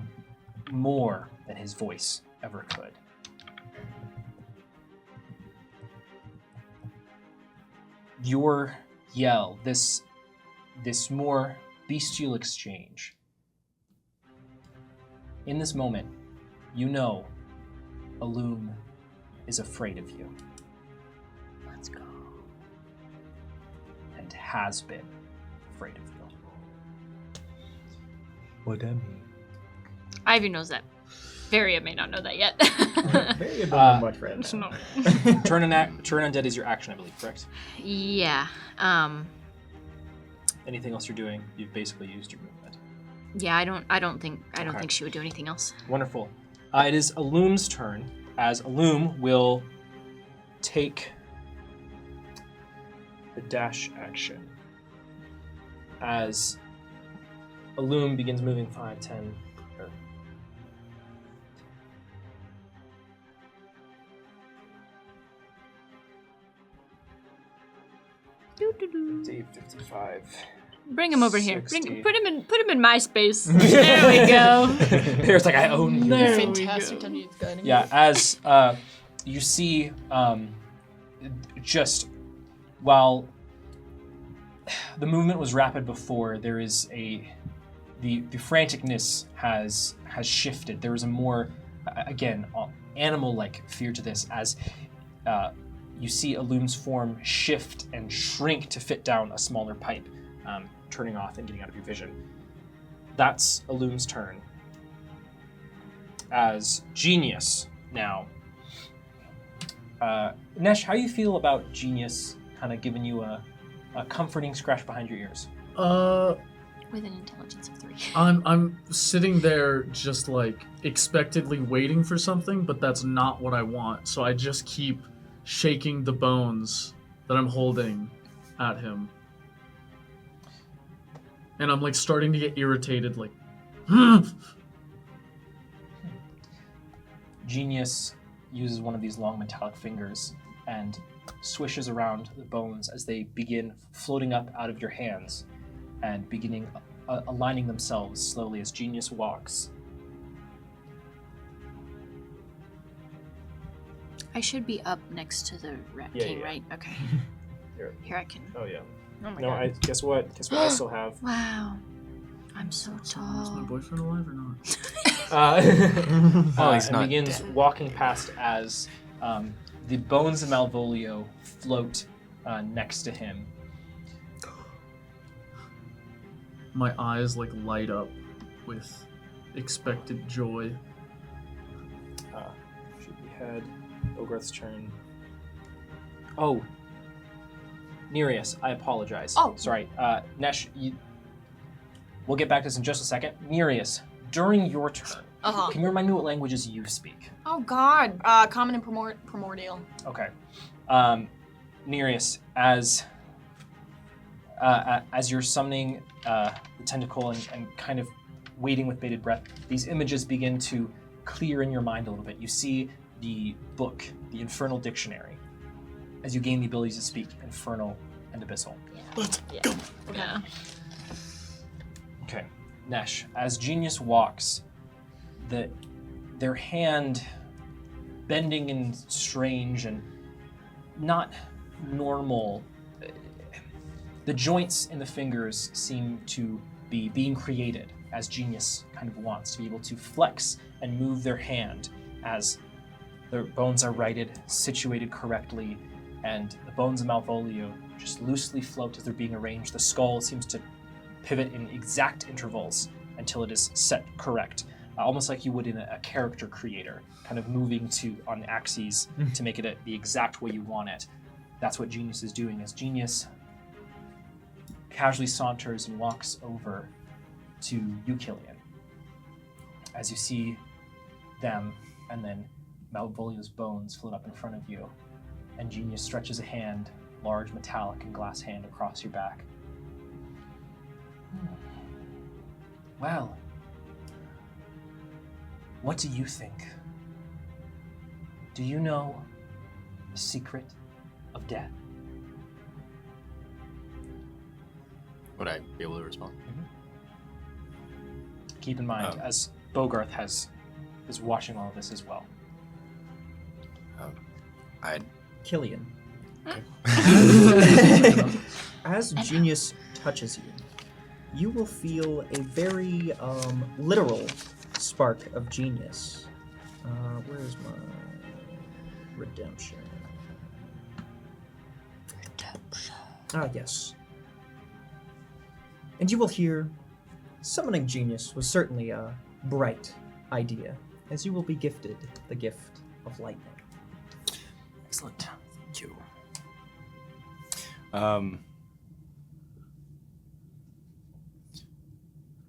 more than his voice ever could. Your yell, this more bestial exchange. In this moment, you know Illum is afraid of you. Let's go. And has been afraid of you. What that mean? Ivy knows that. Varia may not know that yet. Very abundant much right now. No. Turn undead is your action, I believe, correct? Yeah. Anything else you're doing, you've basically used your movement. Yeah, I don't think she would do anything else. Wonderful. It is Illum's turn, as Illum will take the dash action. As Illum begins moving 5, 10, or Doo-doo-doo. 55. Bring him over here. 60. Put him in my space. There we go. There's like, I own you. There we Fantastic go. Dungeons guiding. Yeah, as you see, just while the movement was rapid before, there is the franticness has shifted. There is a more, again, animal-like fear to this, as you see Illum's form shift and shrink to fit down a smaller pipe, turning off and getting out of your vision. That's Illum's turn. As Genius now. Nesh, how do you feel about Genius kind of giving you a comforting scratch behind your ears? With an intelligence of 3. I'm sitting there just like expectedly waiting for something, but that's not what I want. So I just keep shaking the bones that I'm holding at him. And I'm like starting to get irritated, like, Genius uses one of these long metallic fingers and swishes around the bones as they begin floating up out of your hands and beginning aligning themselves slowly as Genius walks. I should be up next to the Rat Yeah, King, yeah. right? Okay. Here I can. Oh yeah. Oh my No, god. guess what? Guess what I still have? Wow. I'm so is my tall. boyfriend alive or not? Oh, he's and not begins dead. walking past as the bones of Malvolio float next to him. My eyes like light up with expected joy. Should we head Ogre's turn? Oh, Nereus, I apologize. Oh. Sorry. Nesh, we'll get back to this in just a second. Nereus, during your turn, can you remind me what languages you speak? Oh God, common and primordial. Okay. Nereus, as you're summoning the tentacle and kind of waiting with bated breath, these images begin to clear in your mind a little bit. You see the book, the Infernal Dictionary, as you gain the ability to speak Infernal and Abyssal. Yeah. Okay. Nesh, as Genius walks, their hand bending and strange and not normal. The joints in the fingers seem to be being created as Genius kind of wants to be able to flex and move their hand as their bones are righted, situated correctly, and the bones of Malvolio just loosely float as they're being arranged. The skull seems to pivot in exact intervals until it is set correct, almost like you would in a character creator, kind of moving on axes to make it the exact way you want it. That's what Genius is doing. As Genius casually saunters and walks over to you, Killian, as you see them, and then Malvolio's bones float up in front of you, and Genius stretches a hand, large metallic and glass hand, across your back. Well, what do you think? Do you know the secret of death? Would I be able to respond? Keep in mind, as Bogarth is watching all of this as well. Killian. As Genius touches you, you will feel a very literal spark of genius. Where's my redemption? Ah, yes. And you will hear, summoning genius was certainly a bright idea, as you will be gifted the gift of lightning. Excellent. Thank you.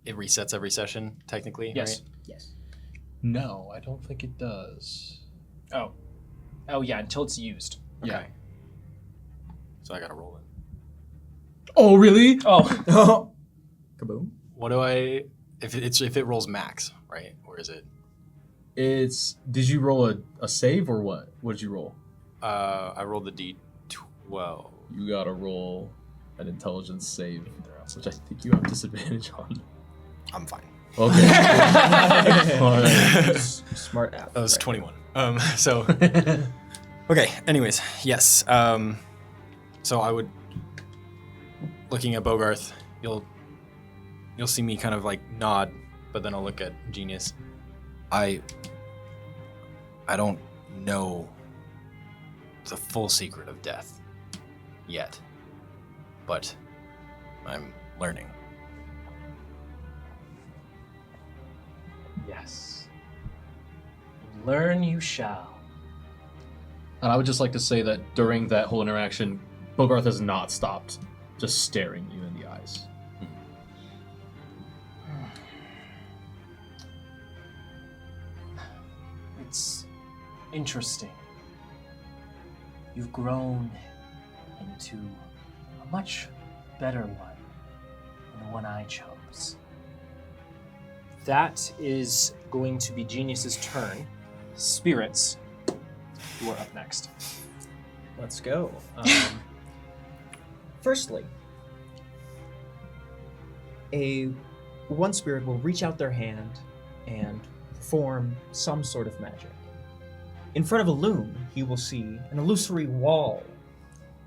It resets every session, technically, Yes. right? Yes. No, I don't think it does. Oh yeah, until it's used. Yeah. So I gotta roll it. Oh, really? Oh, Kaboom. What do I... If it rolls max, right? Or is it... Did you roll a save or what? What did you roll? I rolled the D12. You gotta roll an intelligence save, which I think you have disadvantage on. I'm fine. Okay. All right. Smart app. That was right. 21. So... Okay, anyways, yes. So I would... Looking at Bogarth, you'll see me kind of like nod, but then I'll look at Genius. I don't know the full secret of death yet, but I'm learning. yes. Learn you shall. And I would just like to say that during that whole interaction, Bogarth has not stopped just staring you in the eyes. It's interesting. You've grown into a much better one than the one I chose. That is going to be Genius's turn. Spirits, you are up next. Let's go. Firstly, one spirit will reach out their hand and perform some sort of magic. In front of a loom, he will see an illusory wall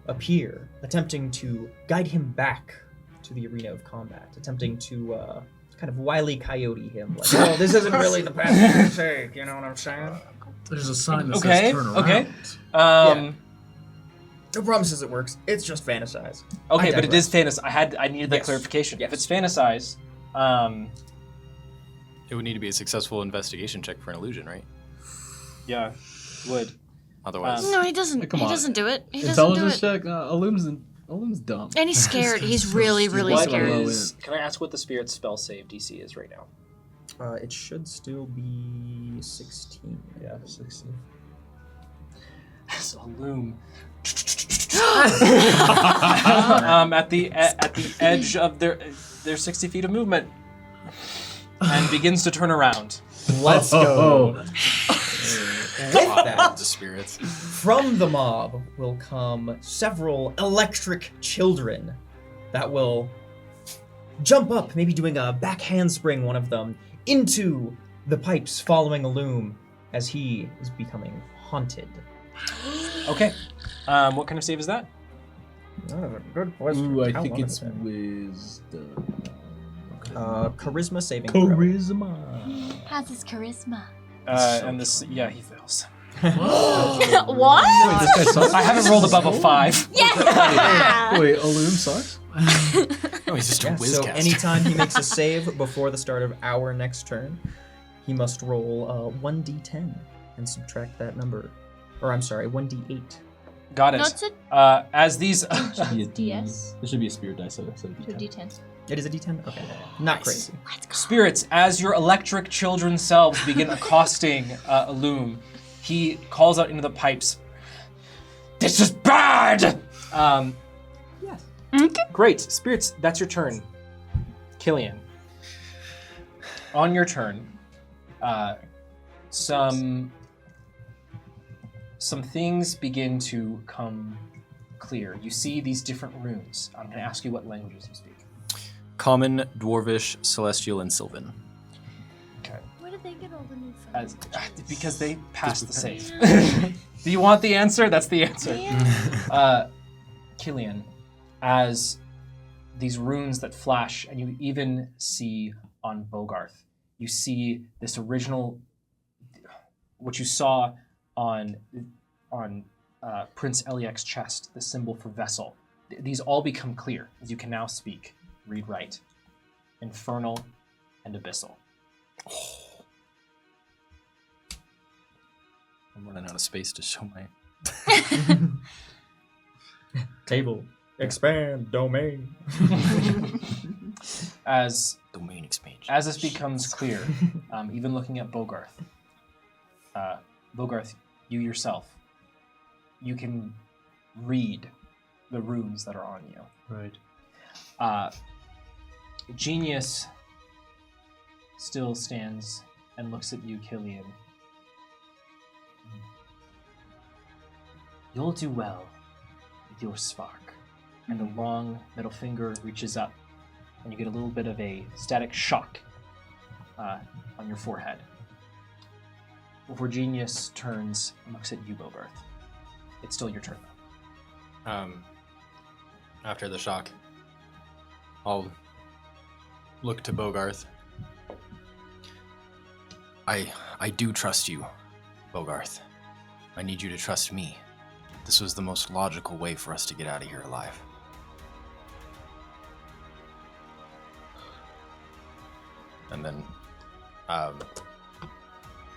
appear, attempting to guide him back to the arena of combat, attempting to kind of Wile E. Coyote him, like, oh, this isn't really the path you take, you know what I'm saying? There's a sign that Okay, says turn around. okay. No promises it works. It's just fantasize. Okay, I but it digress. is fantasize. I needed that Yes. clarification. Yes. If it's fantasize, It would need to be a successful investigation check for an illusion, right? yeah, would. Otherwise, No, he doesn't. Come He on. doesn't do it. He doesn't do Intelligence it. check? Illumin's dumb. And he's scared. He's really, really What scared. is? Can I ask what the spirit spell save DC is right now? It should still be 16. Yeah, 16. It's a loom. At the edge of their 60 feet of movement, and begins to turn around. Let's go. With that, the spirits. from the mob will come several electric children that will jump up, maybe doing a back handspring, one of them, into the pipes following a loom as he is becoming haunted. Okay. What kind of save is that? Good question. Ooh, I How think long it's is it? wisdom. Charisma saving throw. Charisma. Has his charisma. And this, yeah, he fails. What? Wait, this guy sucks? I haven't rolled above a 5. Yeah. Wait, Illum sucks? No, he's just a Yeah, whiz so caster. anytime he makes a save before the start of our next turn, he must roll 1d10 and subtract that number. Or I'm sorry, 1d8. Got it. No, it's a As these, Should be a DS. There should be a spirit dice, so it's a to D10. D10. It is a d10? Okay. Not Nice. crazy. spirits, as your electric children selves begin accosting Illum, he calls out into the pipes, "This is bad!" Yes. Great. Spirits, that's your turn. Killian. On your turn, some things begin to come clear. You see these different runes. I'm going to ask you what languages you speak. Common, Dwarvish, Celestial, and Sylvan. Okay. Where did they get all the new As, phones? because they passed the save. Do you want the answer? That's the answer. Killian, as these runes that flash, and you even see on Bogarth, you see this original, what you saw on Prince Eliak's chest, the symbol for vessel. These all become clear as you can now speak, read, write, infernal, and abyssal. I'm running out of space to show my. Table. Expand. Domain. Domain expansion. As this becomes clear, even looking at Bogarth, you yourself, you can read the runes that are on you. Right. Genius still stands and looks at you, Killian. You'll do well with your spark. And the long middle finger reaches up, and you get a little bit of a static shock on your forehead. Before Genius turns and looks at you, Bogarth. It's still your turn, though. After the shock, I'll look to Bogarth. I do trust you, Bogarth. I need you to trust me. This was the most logical way for us to get out of here alive. And then,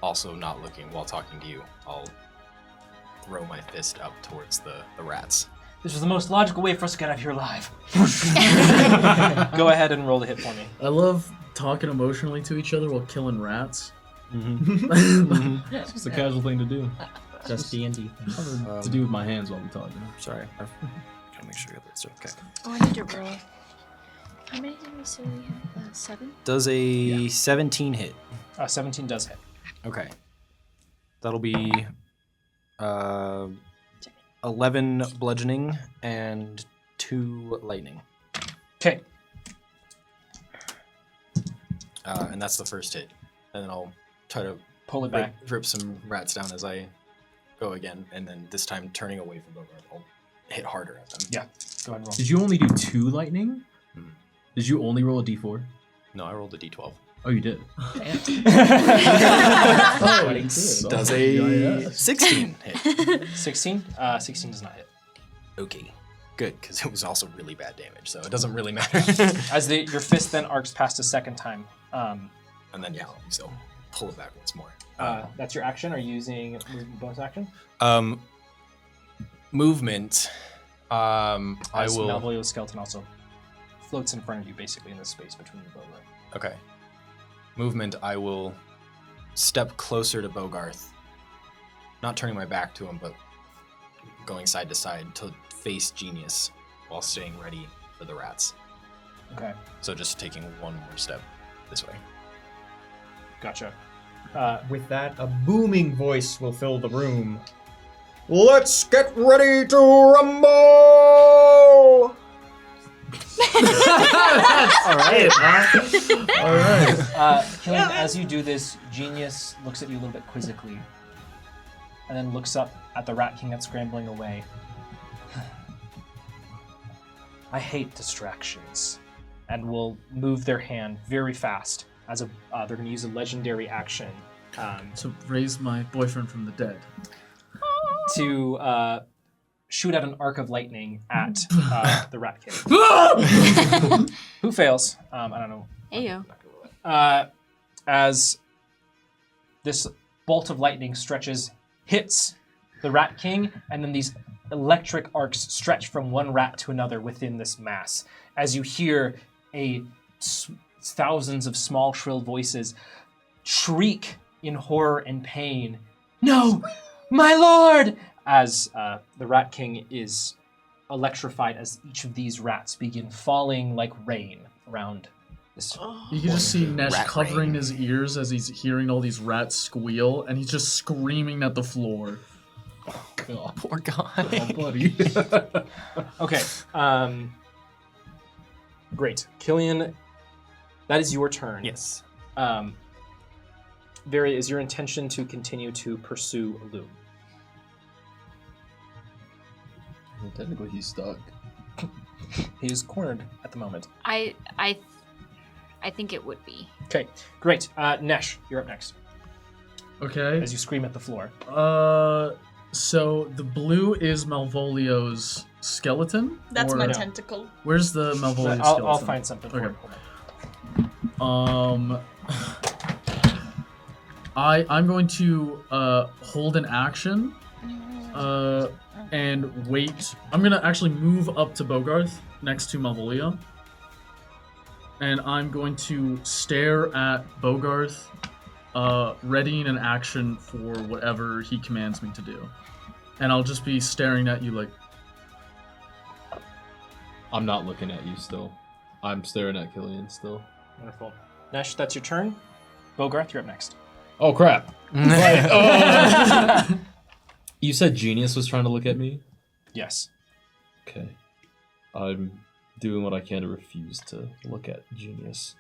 also not looking while talking to you, I'll throw my fist up towards the rats. This was the most logical way for us to get out of here alive. Go ahead and roll the hit for me. I love talking emotionally to each other while killing rats. It's just a casual thing to do. Just D&D. To do with my hands while we talk. You know? Sorry, I've gotta make sure you got that stuff. Okay. Oh, I need to roll. How many did we say we had? 7? Does a 17 hit? 17 does hit. Okay. That'll be 11 bludgeoning and 2 lightning. Okay. And that's the first hit. And then I'll try to Pull it back. rip some rats down as I go again. And then this time turning away from Bogart, I'll hit harder at them. Yeah. Go ahead and roll. Did you only do 2 lightning? Mhm. Did you only roll a d4? No, I rolled a d12. Oh, you did. Oh, Does a 16 hit? 16? 16 does not hit. Okay, good, because it was also really bad damage, so it doesn't really matter. As your fist then arcs past a second time. And then, yeah, so pull it back once more. That's your action. Are you using bonus action? Movement. I As will. Malvolio's skeleton also floats in front of you, basically in the space between the bow. Okay. Movement. I will step closer to Bogarth, not turning my back to him, but going side to side to face Genius while staying ready for the rats. Okay. So just taking one more step this way. Gotcha. With that, a booming voice will fill the room. Let's get ready to rumble! All right. All right. Killian, as you do this, Genius looks at you a little bit quizzically, and then looks up at the Rat King that's scrambling away. I hate distractions, and will move their hand very fast. They're going to use a legendary action To raise my boyfriend from the dead. to shoot out an arc of lightning at the Rat King. Who fails? I don't know. Heyo. As this bolt of lightning hits the Rat King, and then these electric arcs stretch from one rat to another within this mass. As you hear thousands of small, shrill voices shriek in horror and pain, "No, my lord!" As the Rat King is electrified as each of these rats begin falling like rain around this. You can just see Nesh Rat covering rain. his ears as he's hearing all these rats squeal, and he's just screaming at the floor. Oh, Poor guy. buddy. Okay. Great. Killian, that is your turn. Yes. Very, is your intention to continue to pursue Loom? Well, technically, he's stuck. He is cornered at the moment. I think it would be. Okay, great. Nesh, you're up next. Okay. As you scream at the floor. So the blue is Malvolio's skeleton? That's Or- my No. tentacle. Where's the Malvolio I'll skeleton? find something for Okay. you. Hold on. I'm going to hold an action and wait. I'm gonna actually move up to Bogarth next to Malvolio, and I'm going to stare at Bogarth, readying an action for whatever he commands me to do. And I'll just be staring at you like, I'm not looking at you still. I'm staring at Killian still. Wonderful. Nesh, that's your turn. Bogarth, you're up next. Oh, crap. You said Genius was trying to look at me? Yes. Okay. I'm doing what I can to refuse to look at Genius.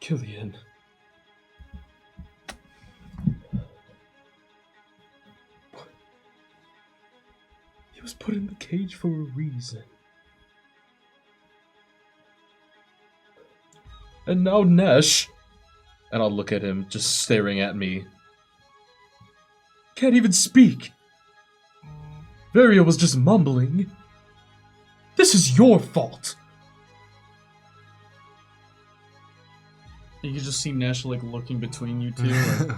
Killian. He was put in the cage for a reason. And now Nesh. And I'll look at him, just staring at me. Can't even speak. Varia was just mumbling. This is your fault. you can just see Nesh like looking between you two. Like,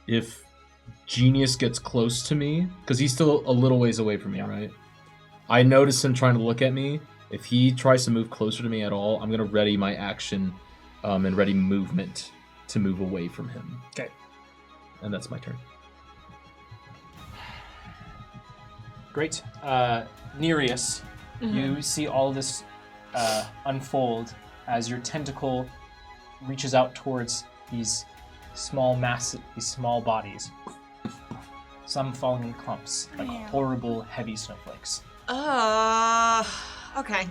If Genius gets close to me, because he's still a little ways away from me, right? I notice him trying to look at me. If he tries to move closer to me at all, I'm going to ready my action and ready movement to move away from him. Okay. And that's my turn. Great. Nereus, you see all this unfold as your tentacle reaches out towards these small bodies. Some falling in clumps, like Yeah. horrible, heavy snowflakes. Okay.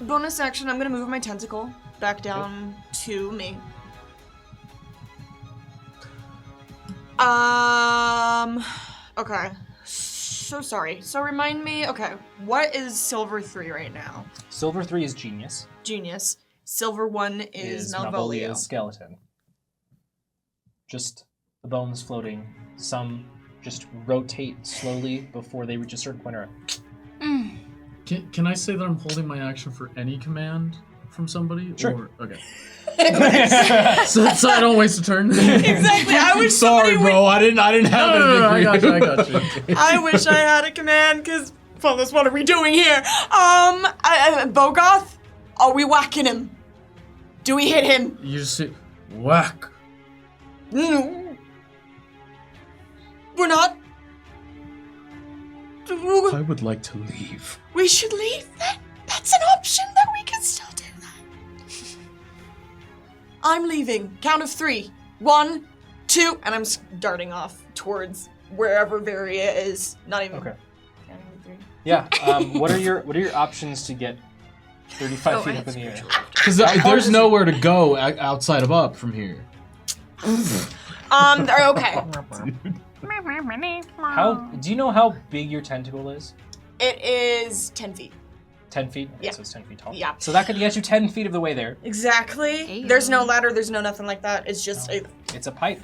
Bonus action, I'm gonna move my tentacle back down to me. Okay. So sorry. So remind me, okay, what is Silver 3 right now? Silver 3 is Genius. Genius. Silver 1 is Malvolio. Malvolia's skeleton. Just the bones floating. Some just rotate slowly before they reach a certain point. Can I say that I'm holding my action for any command from somebody? Sure. Or, okay. so I don't waste a turn. Exactly. I wish Sorry, bro. I didn't have No, anything I for you. got you. I wish I had a command, because, fellas, what are we doing here? Bogoth? Are we whacking him? Do we hit him? You just see, whack. No. We're not. I would like to leave. We should leave then. That's an option that we can still do that. I'm leaving. Count of 3. 1, 2, and I'm darting off towards wherever Varia is. Not even. Okay. Counting to 3. Yeah. What are your options to get 35 feet up in the air? Because there's nowhere to go outside of up from here. Okay. Do you know how big your tentacle is? It is 10 feet. 10 feet? Okay, Yeah. so it's 10 feet tall. Yeah. So that could get you 10 feet of the way there. Exactly. Hey. There's no ladder, there's no nothing like that. It's just, It's a pipe.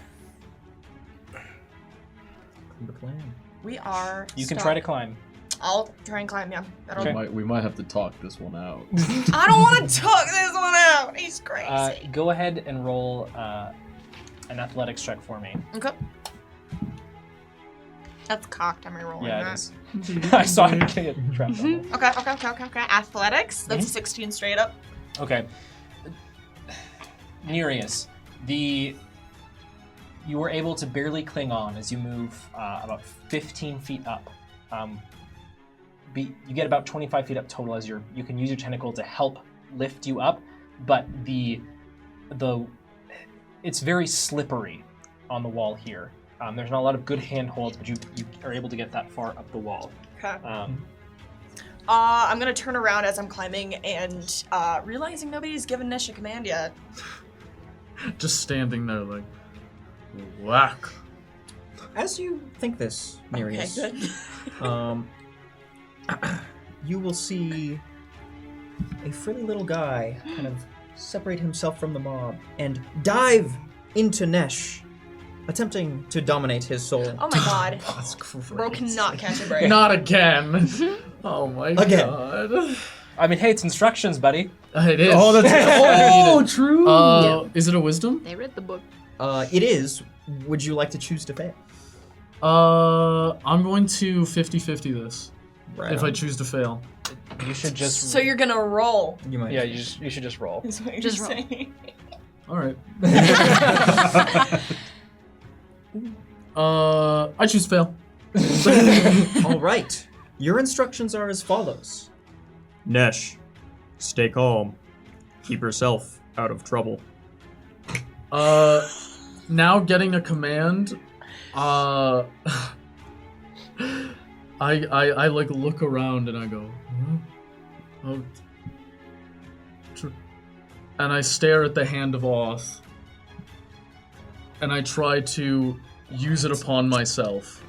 The plan. we are You can stuck. try to climb. I'll try and climb, yeah. Okay. We might have to talk this one out. I don't want to tuck this one out. He's crazy. Go ahead and roll an athletics check for me. Okay. That's cocked. I'm re-rolling Yeah, that. it is. I saw it get trapped on it. Okay. Athletics. That's 16 straight up. Okay. Nereus, you were able to barely cling on as you move about 15 feet up. You get about 25 feet up total as you can use your tentacle to help lift you up, but it's very slippery on the wall here. There's not a lot of good handholds, but you are able to get that far up the wall. Okay. I'm gonna turn around as I'm climbing and realizing nobody's given Nish a command yet. Just standing there like, whack. As you think this, Nereus, Okay, good. you will see a frilly little guy kind of separate himself from the mob and dive into Nesh, attempting to dominate his soul. Oh my god. That's crazy. Bro cannot catch a break. Not again. Oh my Again. god. I mean, hey, it's instructions, buddy. It is. Oh, that's true. Is it a wisdom? They read the book. It is. Would you like to choose to fail? I'm going to 50-50 this. Right If I choose to fail. You should just. So you're gonna roll. You might. Yeah, you should just roll. Is what you're Just roll. saying. All right. I choose fail. All right. Your instructions are as follows. Nesh, stay calm. Keep yourself out of trouble. Now getting a command, I like look around and I go, oh, and I stare at the hand of Oth, and I try to use it upon myself.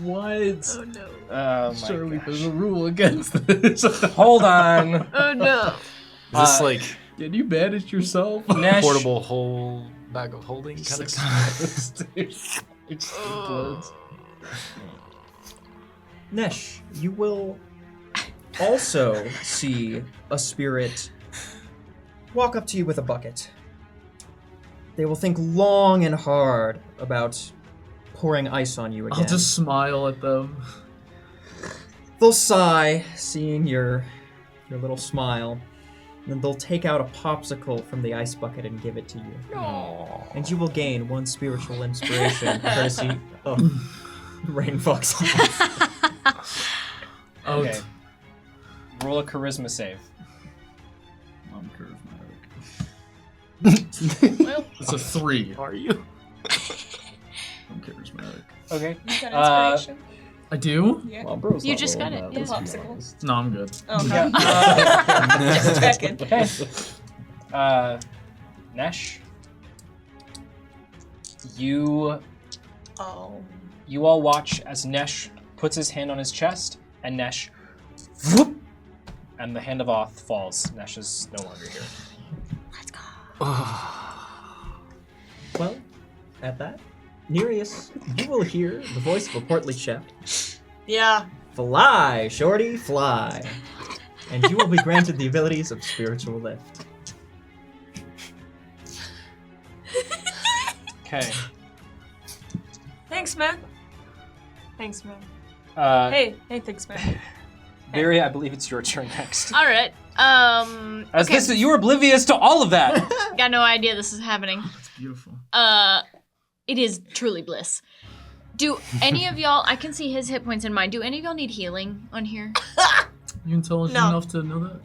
What? Oh no. Oh my Surely gosh. there's a rule against this. Hold on. Oh no. Is this like Can you manage yourself? Nash, portable whole bag of holding kind of stuff? Nesh, you will also see a spirit walk up to you with a bucket. They will think long and hard about pouring ice on you again. I'll just smile at them. They'll sigh, seeing your little smile. And then they'll take out a popsicle from the ice bucket and give it to you. And you will gain 1 spiritual inspiration, courtesy of Rain Fox. Okay. Roll a charisma save. I'm charismatic. Well, It's a 3. Are you? I'm charismatic. Okay. You got inspiration? I do? Yeah. Well, bro's You not just rolling got it, that, yeah. let's be Popsicle. honest. No, I'm good. Okay. Yeah. Just checking. Okay. Nash, you Oh. You all watch as Nesh puts his hand on his chest, and Nesh, whoop, and the hand of Oth falls. Nesh is no longer here. Well, at that, Nereus, you will hear the voice of a portly chef. Yeah. Fly, shorty, fly. And you will be granted the abilities of spiritual lift. Okay. Thanks, man. Thanks, man. Hey, Thanks, man. Barry, I believe it's your turn next. All right. As okay. you were oblivious to all of that. Got no idea this is happening. It's beautiful. It is truly bliss. Do any of y'all? I can see his hit points in mine. Do any of y'all need healing on here? You intelligent No. enough to know that?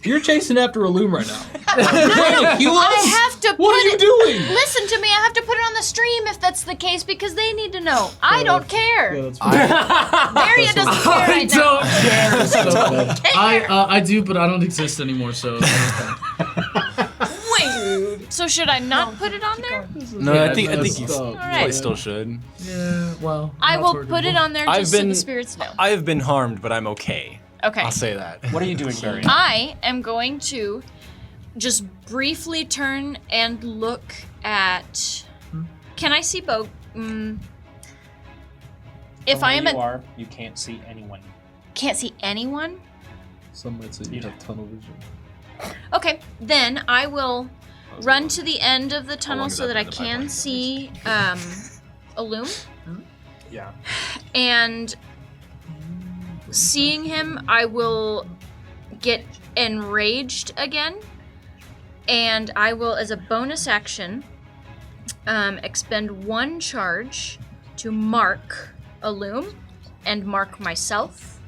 You're chasing after a loom right now. I have to. What are you doing? Listen to me. I have to put it on the stream if that's the case because they need to know. I don't care. Yeah, that's fine. Maria doesn't care I right now. don't care. So, I do, but I don't exist anymore. So. Wait. So should I not put it on there? No, I think you All right. probably still should. Yeah. Well. I not will toward put it evil. on there I've just so been- the spirits know. I have been harmed, but I'm okay. Okay. I'll say that. What are you doing, Barry? I am going to just briefly turn and look at. Can I see Bo? If From I where am you at, are, you can't see anyone. can't see anyone. Some might say you have tunnel vision. Okay, then I will run to the end of the tunnel long has so that that I been in the can pipeline? see a loom. Yeah. And seeing him, I will get enraged again. And I will, as a bonus action, expend one charge to mark a loom and mark myself.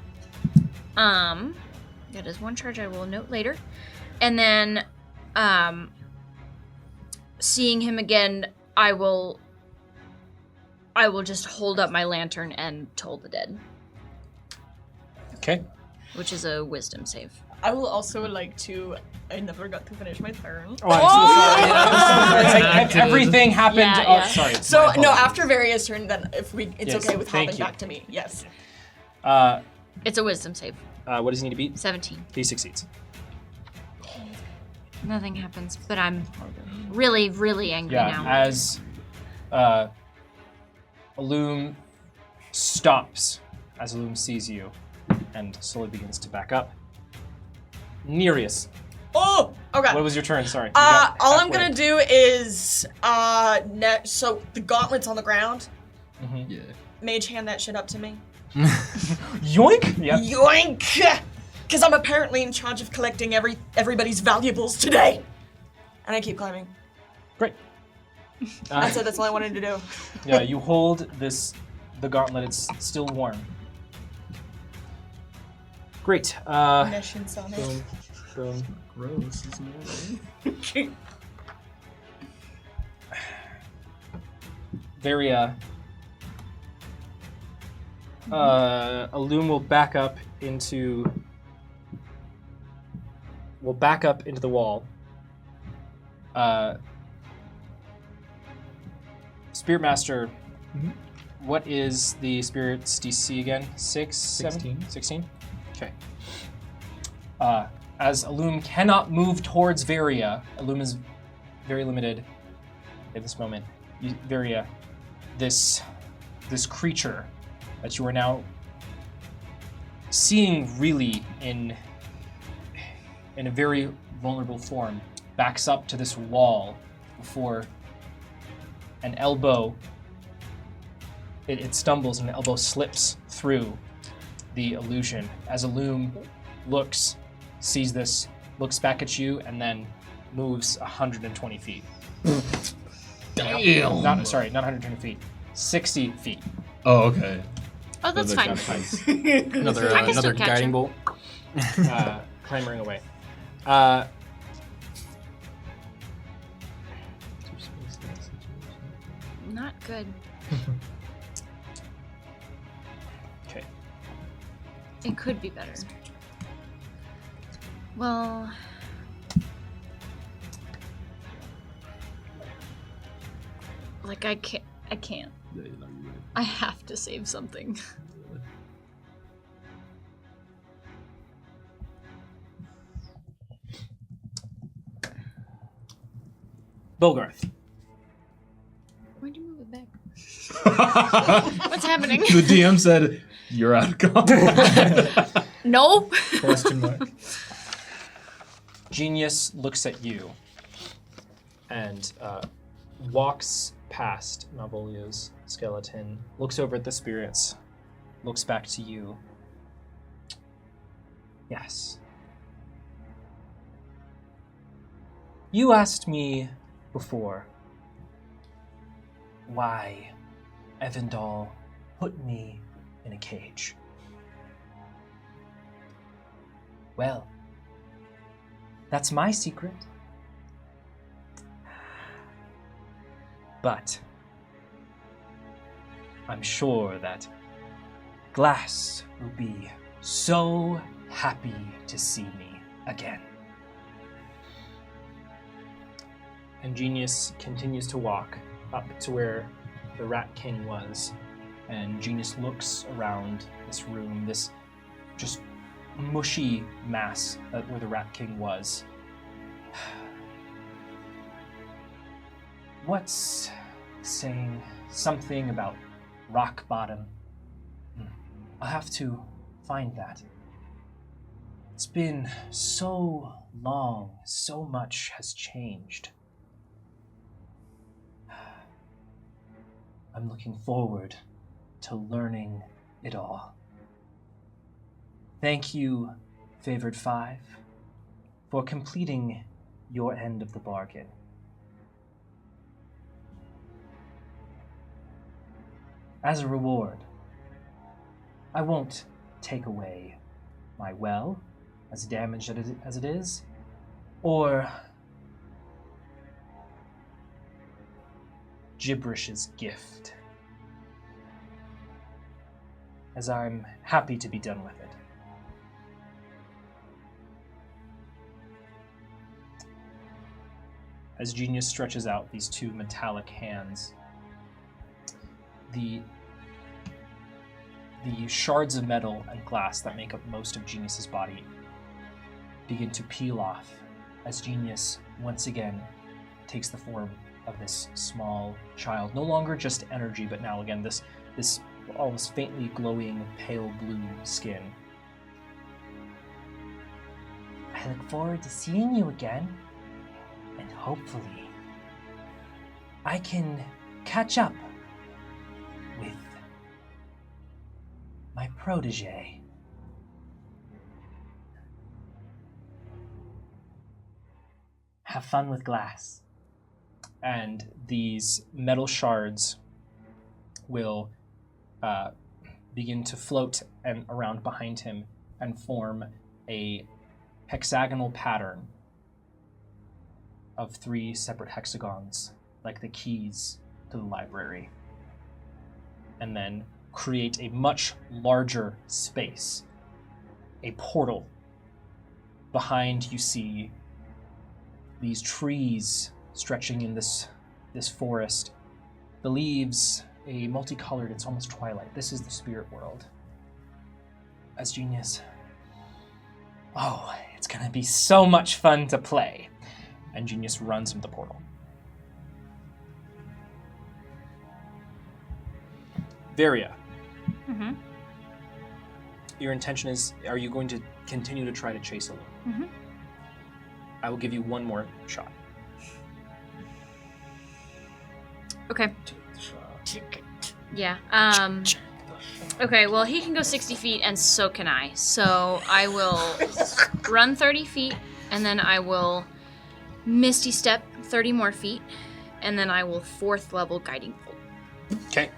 That is one charge I will note later. And then, seeing him again, I will just hold up my lantern and toll the dead, Okay. which is a wisdom save. I will also like to. I never got to finish my turn. Oh, I'm so sorry. Acted. Everything happened. Yeah, Oh, yeah. sorry. it's So my no, fault. after Varia's turn, then if it's Yes, okay with thank hopping you. back to me. Yes. It's a wisdom save. What does he need to beat? 17. He succeeds. Nothing happens, but I'm really, really angry Yeah. now. As a loom stops, as a loom sees you, and slowly begins to back up. Nereus, Oh. Okay. what was your turn? Sorry. You got All I'm halfway. gonna do is so the gauntlet's on the ground. Yeah. Mage hand that shit up to me. Yoink! Yep. Yoink! Because I'm apparently in charge of collecting everybody's valuables today. And I keep climbing. Great. That's it. That's all I wanted to do. Yeah, you hold the gauntlet. It's still warm. Great. Mission Sonic. Boom. Gross, isn't it? Varia. A loom will back up into. Will back up into the wall. Spirit Master. What is the spirit's DC again? 6, 16. 16? Okay. As a loom cannot move towards Varia, a loom is very limited at this moment. Varia, this creature that you are now seeing really in a very vulnerable form backs up to this wall before an elbow. It stumbles and an elbow slips through the illusion as a loom looks, sees this, looks back at you, and then moves 120 feet. Damn. Not 120 feet. 60 feet. Oh, okay. Oh, that's Then fine. there's that Another I can still another catch guiding him. bolt. Clambering away. Not good. Okay. It could be better. Well, like I can't. Yeah, you know, I have to save something. Bogarth. Why'd you move it back? What's happening? The DM said, "You're out of combat." No. Question mark. Genius looks at you and walks past Malvolio's skeleton, looks over at the spirits, looks back to you. Yes. You asked me before why Evandal put me in a cage. Well, that's my secret. But I'm sure that Glass will be so happy to see me again. And Genius continues to walk up to where the Rat King was, and Genius looks around this room, this just mushy mass where the Rat King was. What's saying something about rock bottom? I'll have to find that. It's been so long, so much has changed. I'm looking forward to learning it all. Thank you, Favored Five, for completing your end of the bargain. As a reward, I won't take away my well, as damaged as it is, or Gibberish's gift, as I'm happy to be done with it. As Genius stretches out these two metallic hands, the shards of metal and glass that make up most of Genius's body begin to peel off as Genius once again takes the form of this small child. No longer just energy, but now again this almost faintly glowing pale blue skin. I look forward to seeing you again, and hopefully I can catch up with my protege. Have fun with Glass. And these metal shards will begin to float and around behind him and form a hexagonal pattern of 3 separate hexagons, like the keys to the library, and then create a much larger space, a portal. Behind you see these trees stretching in this forest. The leaves, a multicolored, it's almost twilight. This is the spirit world. As Genius, oh, it's gonna be so much fun to play. And Genius runs into the portal. Varia. Mm-hmm. Your intention is, are you going to continue to try to chase Alu? Mm-hmm. I will give you one more shot. Okay. Yeah. Okay, well, he can go 60 feet, and so can I. So I will run 30 feet, and then I will Misty Step 30 more feet, and then I will 4th level Guiding Bolt. Okay.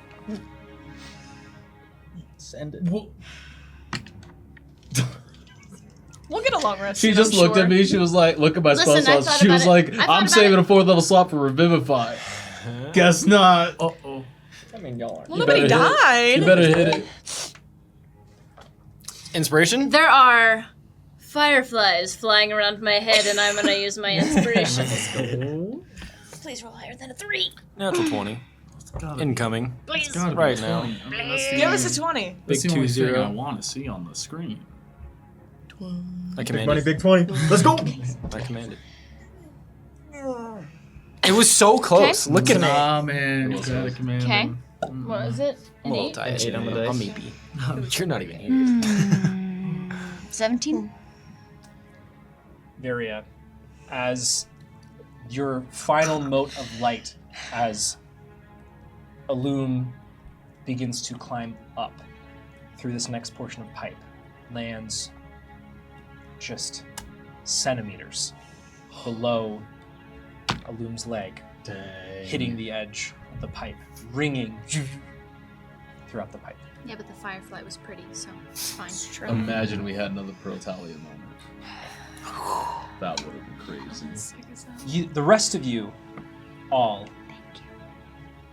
Send it. We'll get a long rest. She soon, just I'm looked sure. at me. She was like, "Look at my spell Listen, I slots." thought She about was it. like, I thought "I'm about saving it. a 4th level slot for Revivify." Guess not. Uh-oh. I mean, y'all are. Well, nobody better hit it. died. You better hit it. Inspiration? There are fireflies flying around my head, and I'm gonna use my inspiration. Please roll higher than a 3. Natural 20. incoming. Please. Gotta be Right 20. now. I mean, that's the Give only- us a 20. That's Big the only thing 2-0. I want to see on the screen. I command it. big 20. Let's go. I command it. It was so close. Look at me. Nah, man. You gotta command Okay. him. What is it? I'm a little An tired. Eight on the dice. I'm EP. You're not even here. 8? 17? Varia, as your final mote of light, as a loom begins to climb up through this next portion of pipe, lands just centimeters below a loom's leg, hitting the edge of the pipe, ringing throughout the pipe. Yeah, but the firefly was pretty, so it's fine. Imagine we had another Protalia moment. That would have been crazy. The rest of you all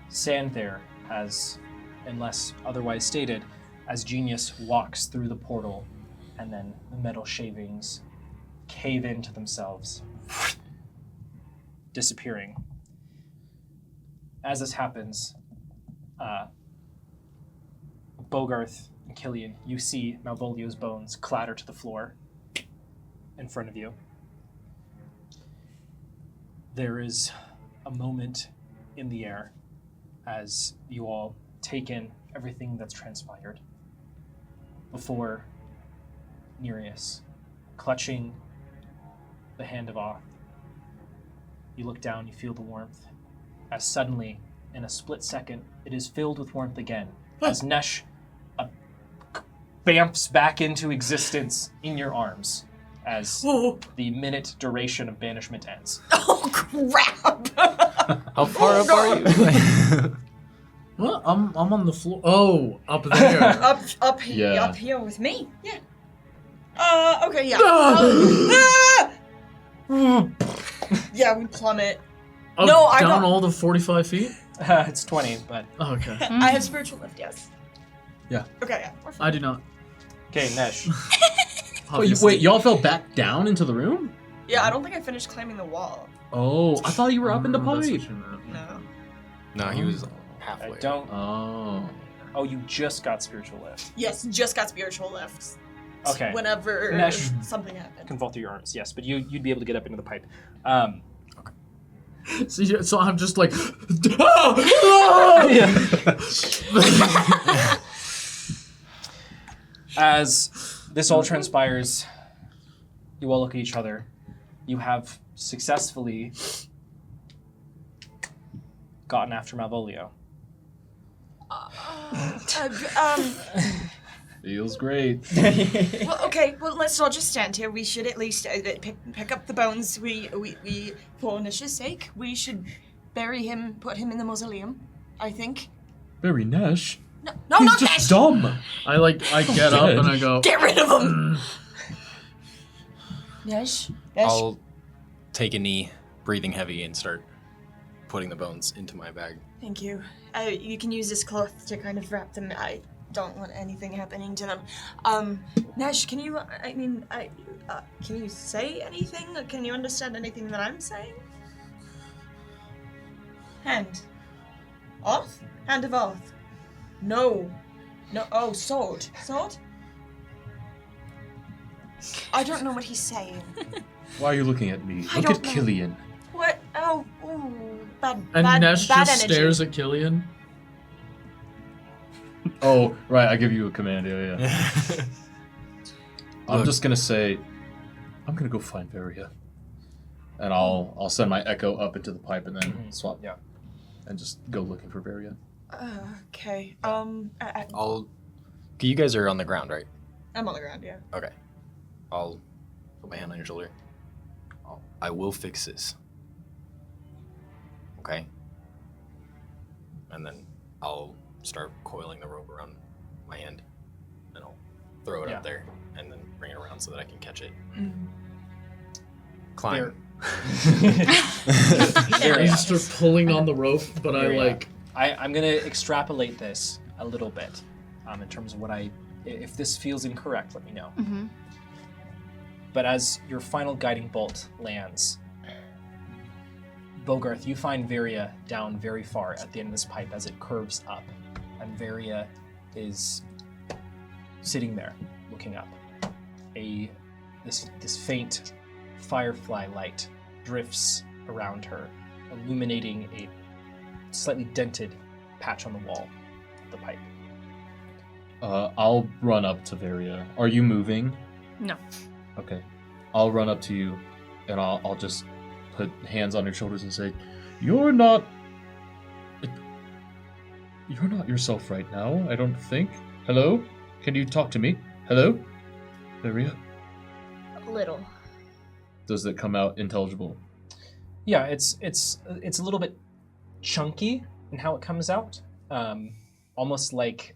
stand there as, unless otherwise stated, as Genius walks through the portal and then the metal shavings cave into themselves, disappearing. As this happens, Bogarth and Killian, you see Malvolio's bones clatter to the floor in front of you. There is a moment in the air as you all take in everything that's transpired before Nereus, clutching the hand of Oth. You look down, you feel the warmth, as suddenly, in a split second, it is filled with warmth again, as Nesh bamps back into existence in your arms as the minute duration of banishment ends. Oh, crap! How far up are you? What? I'm on the floor. Oh, up there. up Yeah. here with me? Yeah. Okay, yeah. Yeah, we plummet. Up, No, I down don't- all the 45 feet? It's 20, but... Oh, okay. I have spiritual lift, yes. Yeah. Okay, yeah. We're fine. I do not. Okay, Nesh. Obviously. Wait, y'all fell back down into the room? Yeah, I don't think I finished climbing the wall. Oh, I thought you were up in the Oh, that's pipe. what you meant. No. No, he was I halfway. don't... Oh. Oh, you just got spiritual lift. Yes, just got spiritual lifts. Okay. Whenever Nesh. something happened. Can fall through your arms, yes, but you'd be able to get up into the pipe. So I'm just like, As this all transpires, you all look at each other. You have successfully gotten after Malvolio. Feels great. Well, okay. Well, let's not just stand here. We should at least pick up the bones. We for Nish's sake, we should bury him, put him in the mausoleum. I think. Very Nesh. No, He's not just that. dumb. I get up and I go, Get rid of him. Nesh. I'll take a knee, breathing heavy, and start putting the bones into my bag. Thank you. You can use this cloth to kind of wrap them. I don't want anything happening to them. Nesh, can you? Can you say anything? Can you understand anything that I'm saying? Hand. Oath? Hand of oath. No. No. Oh, sword. Sword? I don't know what he's saying. Why are you looking at me? I Look don't at know. Killian. What? Oh, ooh, bad. and bad, Nesh bad just energy. stares at Killian. Oh, right, I give you a command, yeah. I'm Look. just gonna say, I'm gonna go find Varia. And I'll send my echo up into the pipe and then swap. Yeah. And just go looking for Varia. Okay. I'll. Okay, you guys are on the ground, right? I'm on the ground. Yeah. Okay. I'll put my hand on your shoulder. I will fix this. Okay? And then I'll start coiling the rope around my hand. And I'll throw it Yeah. up there and then bring it around so that I can catch it. Mm. Climb. I just start pulling on the rope, but I Yeah. like. I'm gonna extrapolate this a little bit, in terms of what if this feels incorrect, let me know. Mm-hmm. But as your final guiding bolt lands, Bogarth, you find Varia down very far at the end of this pipe as it curves up. And Varia is sitting there, looking up. This faint firefly light drifts around her, illuminating a slightly dented patch on the wall of the pipe. I'll run up to Varia. Are you moving? No. Okay. I'll run up to you, and I'll just put hands on your shoulders and say, You're not yourself right now, I don't think. Hello? Can you talk to me? Hello? Varia? A little. Does it come out intelligible? Yeah, it's a little bit chunky in how it comes out, almost like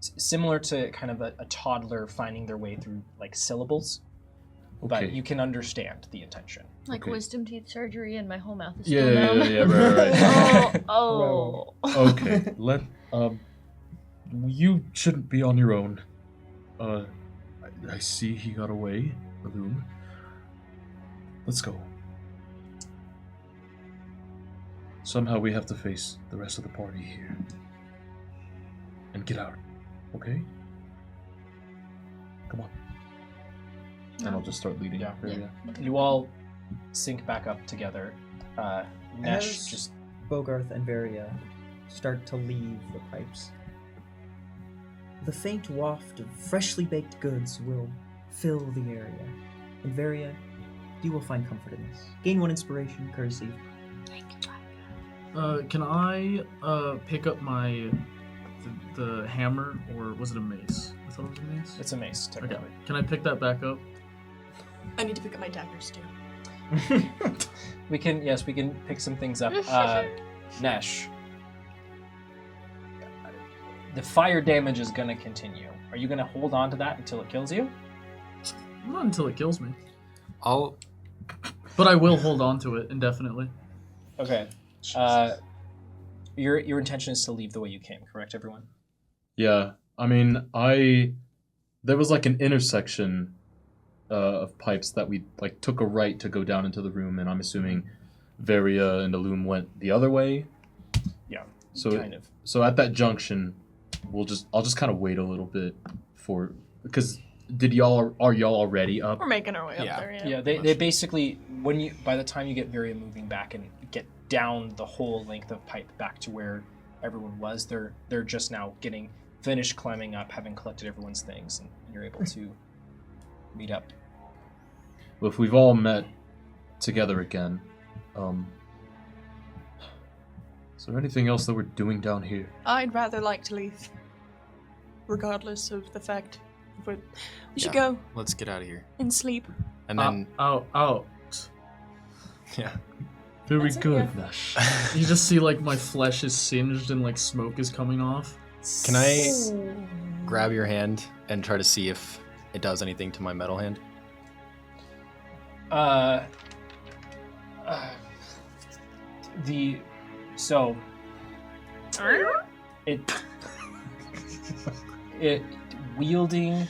similar to kind of a toddler finding their way through like syllables, but Okay. you can understand the intention. Like Okay. wisdom teeth surgery and my whole mouth is Yeah, still numb. right. Oh. Okay, you shouldn't be on your own. I see he got away, the loom. Let's go. Somehow we have to face the rest of the party here. And get out, okay? Come on. And I'll just start leading. Yeah. Varia. You all sync back up together. Nesh As just Bogarth and Varia start to leave the pipes, the faint waft of freshly baked goods will fill the area. And Varia, you will find comfort in this. Gain 1 inspiration, courtesy. Can I pick up the hammer, or was it a mace? I thought it was a mace. it's a mace Okay. technically. Can I pick that back up? I need to pick up my daggers too. We can pick some things up. Nesh, the fire damage is gonna continue. Are you gonna hold on to that until it kills you? Not until it kills me. I'll But I will hold on to it indefinitely. Okay. Your intention is to leave the way you came, correct, everyone? Yeah, I mean, there was like an intersection of pipes that we like took a right to go down into the room, and I'm assuming Varia and the loom went the other way. Yeah. So kind of. So at that junction, I'll just kind of wait a little bit because are y'all already up? We're making our way up Yeah. there, yeah. Yeah, they basically by the time you get Varia moving back and get down the whole length of pipe back to where everyone was, they're just now getting finished climbing up, having collected everyone's things, and you're able to meet up. Well, if we've all met together again, is there anything else that we're doing down here? I'd rather like to leave, regardless of the fact. But we should Yeah. go Let's get out of here. and sleep. And then Out. yeah. Very That's it, good, yeah. Nash. You just see like my flesh is singed and like smoke is coming off. Can I grab your hand and try to see if it does anything to my metal hand? It wielding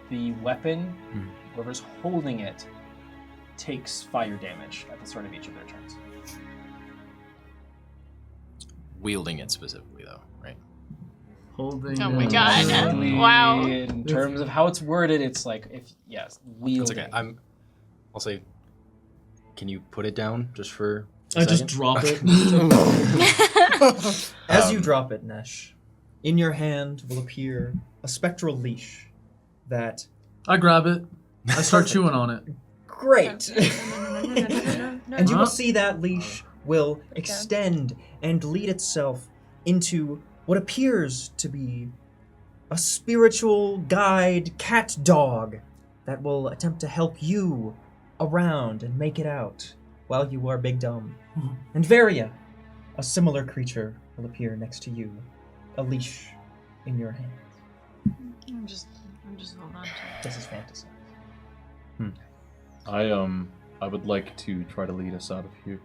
the weapon, Hmm. whoever's holding it takes fire damage at the start of each of their turns. Wielding it specifically, though, right? Holding. Oh my it. God. Basically, Wow. In terms of how it's worded, it's like wielding. It's okay. I'll say. Can you put it down just for? I just drop it. As you drop it, Nesh, in your hand will appear a spectral leash that... I grab it. I start chewing on it. Great! No. And you will Huh? see that leash will extend and lead itself into what appears to be a spiritual guide cat dog that will attempt to help you around and make it out while you are big dumb. And Varia, a similar creature, will appear next to you, a leash in your hand. I'm just holding on to it. This is fantasy. I would like to try to lead us out of here.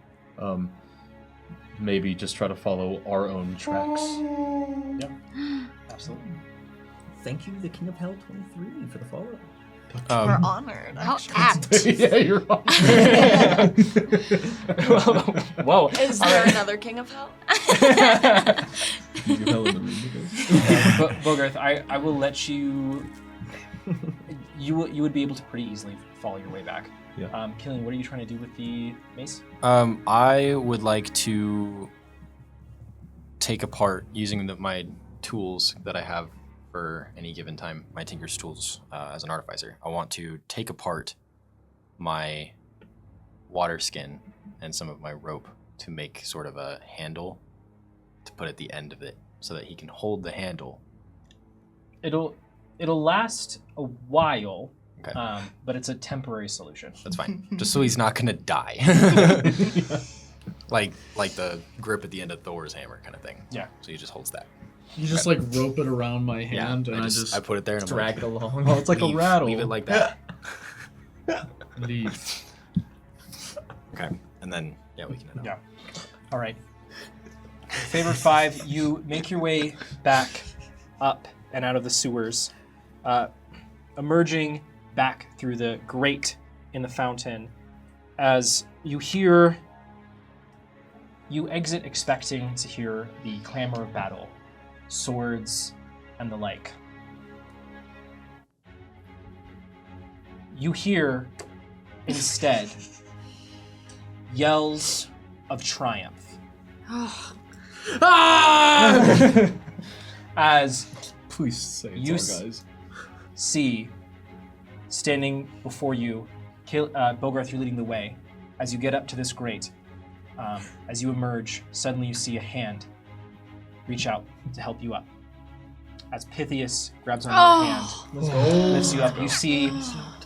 Maybe just try to follow our own tracks. Absolutely. Thank you, the King of Hell 23, for the follow. We're honored. How Actually. apt. Yeah, you're wrong. Whoa. Is there another King of Hell? Bogarth, I will let you. You would be able to pretty easily follow your way back. Yeah. Killian, what are you trying to do with the mace? I would like to take apart using my tools that I have for any given time, my Tinker's tools as an artificer. I want to take apart my water skin and some of my rope to make sort of a handle to put at the end of it so that he can hold the handle. It'll last a while, Okay. but it's a temporary solution. That's fine. Just so he's not gonna die. Like the grip at the end of Thor's hammer kind of thing. Yeah. So he just holds that. You just like rope it around my hand, and I just I put it there and I'm Drag like, it along. Oh, it's like leave, a rattle. leave it like that. leave. Okay. And then we can end up. Yeah. All right. Favored 5, you make your way back up and out of the sewers, emerging back through the grate in the fountain as you exit expecting to hear the clamor of battle, swords, and the like. You hear, instead, yells of triumph. As Please say You it's all guys. see, standing before you, Bogarth, you're leading the way. As you get up to this grate, as you emerge, suddenly you see a hand reach out to help you up. As Pythias grabs onto your hand, lifts you up, you see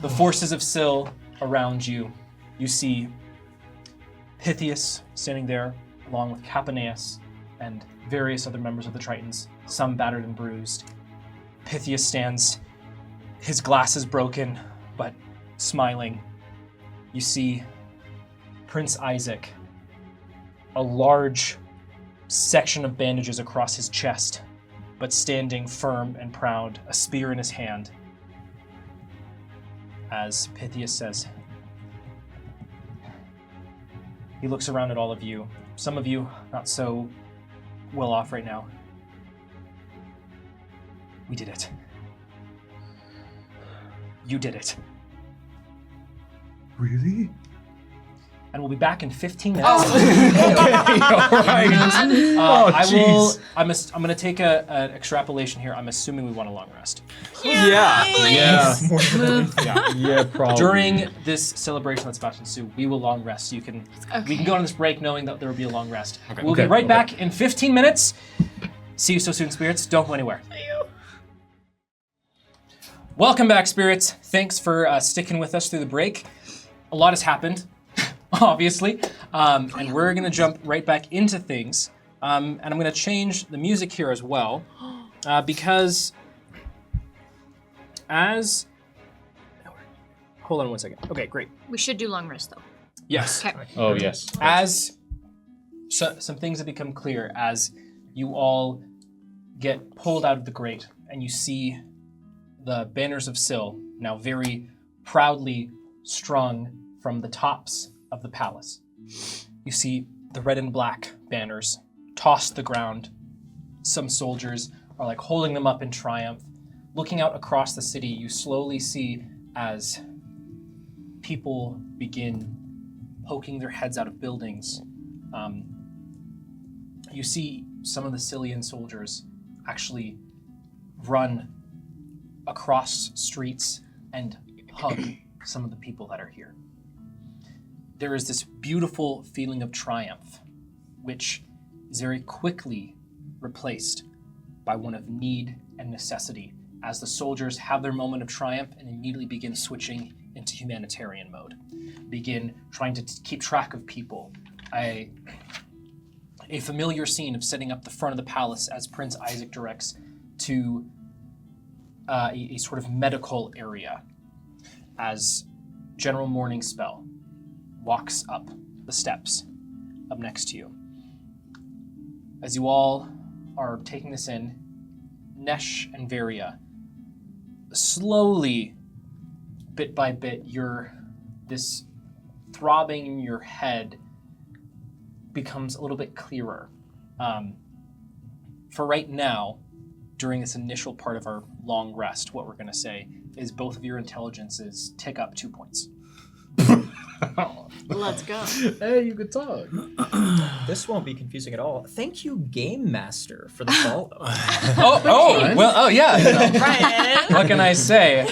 the forces of Syl around you. You see Pythias standing there, along with Capaneus and various other members of the Tritons, some battered and bruised. Pythias stands, his glasses broken, but smiling. You see Prince Isaac, a large section of bandages across his chest, but standing firm and proud, a spear in his hand. As Pythias says, he looks around at all of you. Some of you not so well off right now. We did it. You did it. Really? And we'll be back in 15 minutes. I'm going to take an extrapolation here. I'm assuming we want a long rest. Yeah. Yeah, probably. During this celebration that's about to ensue, we will long rest. So we can go on this break knowing that there will be a long rest. Okay. We'll be right back in 15 minutes. See you so soon, spirits. Don't go anywhere. Welcome back, spirits. Thanks for sticking with us through the break. A lot has happened, obviously, and we're gonna jump right back into things. And I'm gonna change the music here as well, because as hold on one second. Okay, great. We should do long rest though. Yes. Okay. Oh, yes. As some things have become clear, as you all get pulled out of the grate and you see the banners of Syl now very proudly strung from the tops of the palace. You see the red and black banners tossed to the ground. Some soldiers are like holding them up in triumph. Looking out across the city, you slowly see as people begin poking their heads out of buildings. You see some of the Sylian soldiers actually run across streets and hug some of the people that are here. There is this beautiful feeling of triumph, which is very quickly replaced by one of need and necessity, as the soldiers have their moment of triumph and immediately begin switching into humanitarian mode, begin trying to keep track of people. A familiar scene of setting up the front of the palace as Prince Isaac directs to a sort of medical area, as General Morningspell walks up the steps up next to you. As you all are taking this in, Nesh and Varia slowly bit by bit, this throbbing in your head becomes a little bit clearer. For right now, during this initial part of our long rest, what we're going to say is both of your intelligences tick up 2 points. Let's go. Hey, you could talk. This won't be confusing at all. Thank you, Game Master, for the follow. Yeah. Right. What can I say?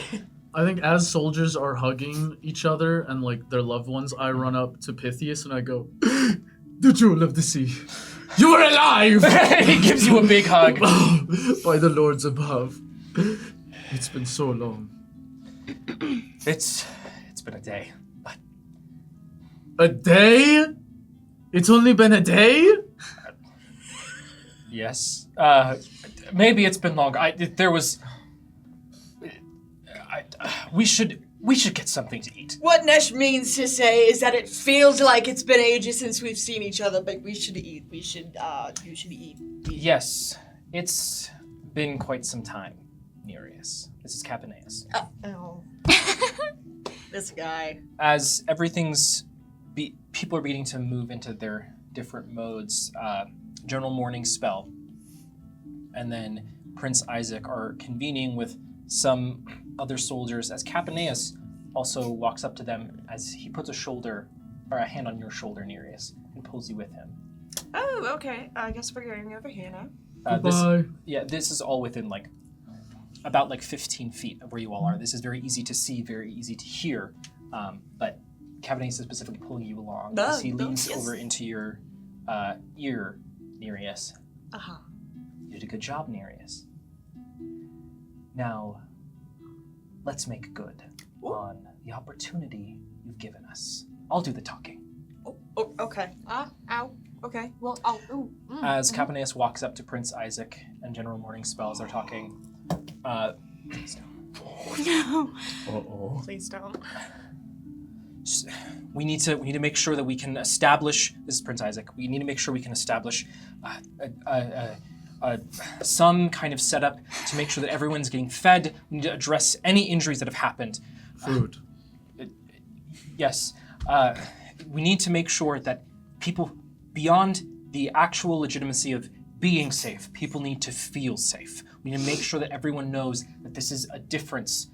I think as soldiers are hugging each other and like their loved ones, I run up to Pythias and I go, "The jewel of the sea, you are alive!" He gives you a big hug. By the lords above. It's been so long. It's been a day. A day? It's only been a day? Yes. Maybe it's been longer. We should get something to eat. What Nesh means to say is that it feels like it's been ages since we've seen each other, but we should eat. You should eat. Yes, it's been quite some time, Nereus. This is Capaneus. Oh. This guy. As people are beginning to move into their different modes, General Mourning spell, and then Prince Isaac are convening with some other soldiers as Capaneus also walks up to them as he puts a hand on your shoulder, Nereus, and pulls you with him. Oh, okay. I guess we're going over here now. Goodbye. This is all within about 15 feet of where you all are. This is very easy to see, very easy to hear, but Capaneus is specifically pulling you along as he leans over into your ear, Nereus. Uh-huh. You did a good job, Nereus. Now, let's make good on the opportunity you've given us. I'll do the talking. Oh, okay. Ow. Okay. Well, ooh. As Capaneus walks up to Prince Isaac and General Mourning spells are talking, please don't. No. Uh-oh. Please don't. We need to make sure that we can establish. This is Prince Isaac. We need to make sure we can establish some kind of setup to make sure that everyone's getting fed. We need to address any injuries that have happened. Food. Yes. We need to make sure that people, beyond the actual legitimacy of being safe, people need to feel safe. We need to make sure that everyone knows that this is a difference.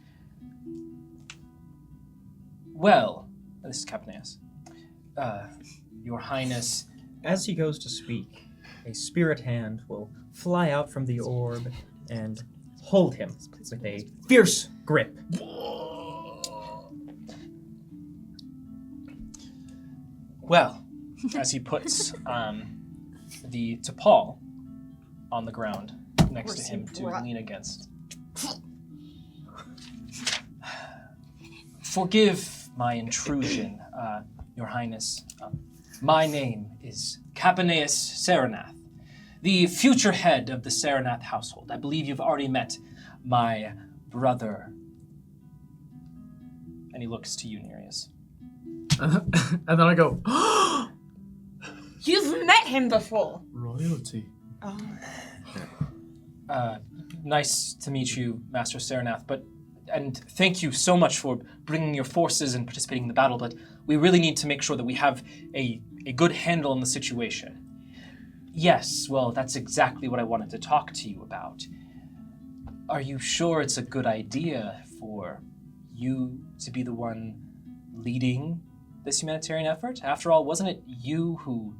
Well, this is Capaneus. Your Highness. As he goes to speak, a spirit hand will fly out from the orb and hold him with a fierce grip. Well, as he puts the T'Pol on the ground next to him to lean against. Forgive my intrusion, Your Highness. My name is Capaneus Saranath, the future head of the Saranath household. I believe you've already met my brother. And he looks to you, Nereus. And then I go, You've met him before. royalty. Oh. Nice to meet you, Master Saranath, and thank you so much for bringing your forces and participating in the battle, but we really need to make sure that we have a good handle on the situation. Yes, well, that's exactly what I wanted to talk to you about. Are you sure it's a good idea for you to be the one leading this humanitarian effort? After all, wasn't it you who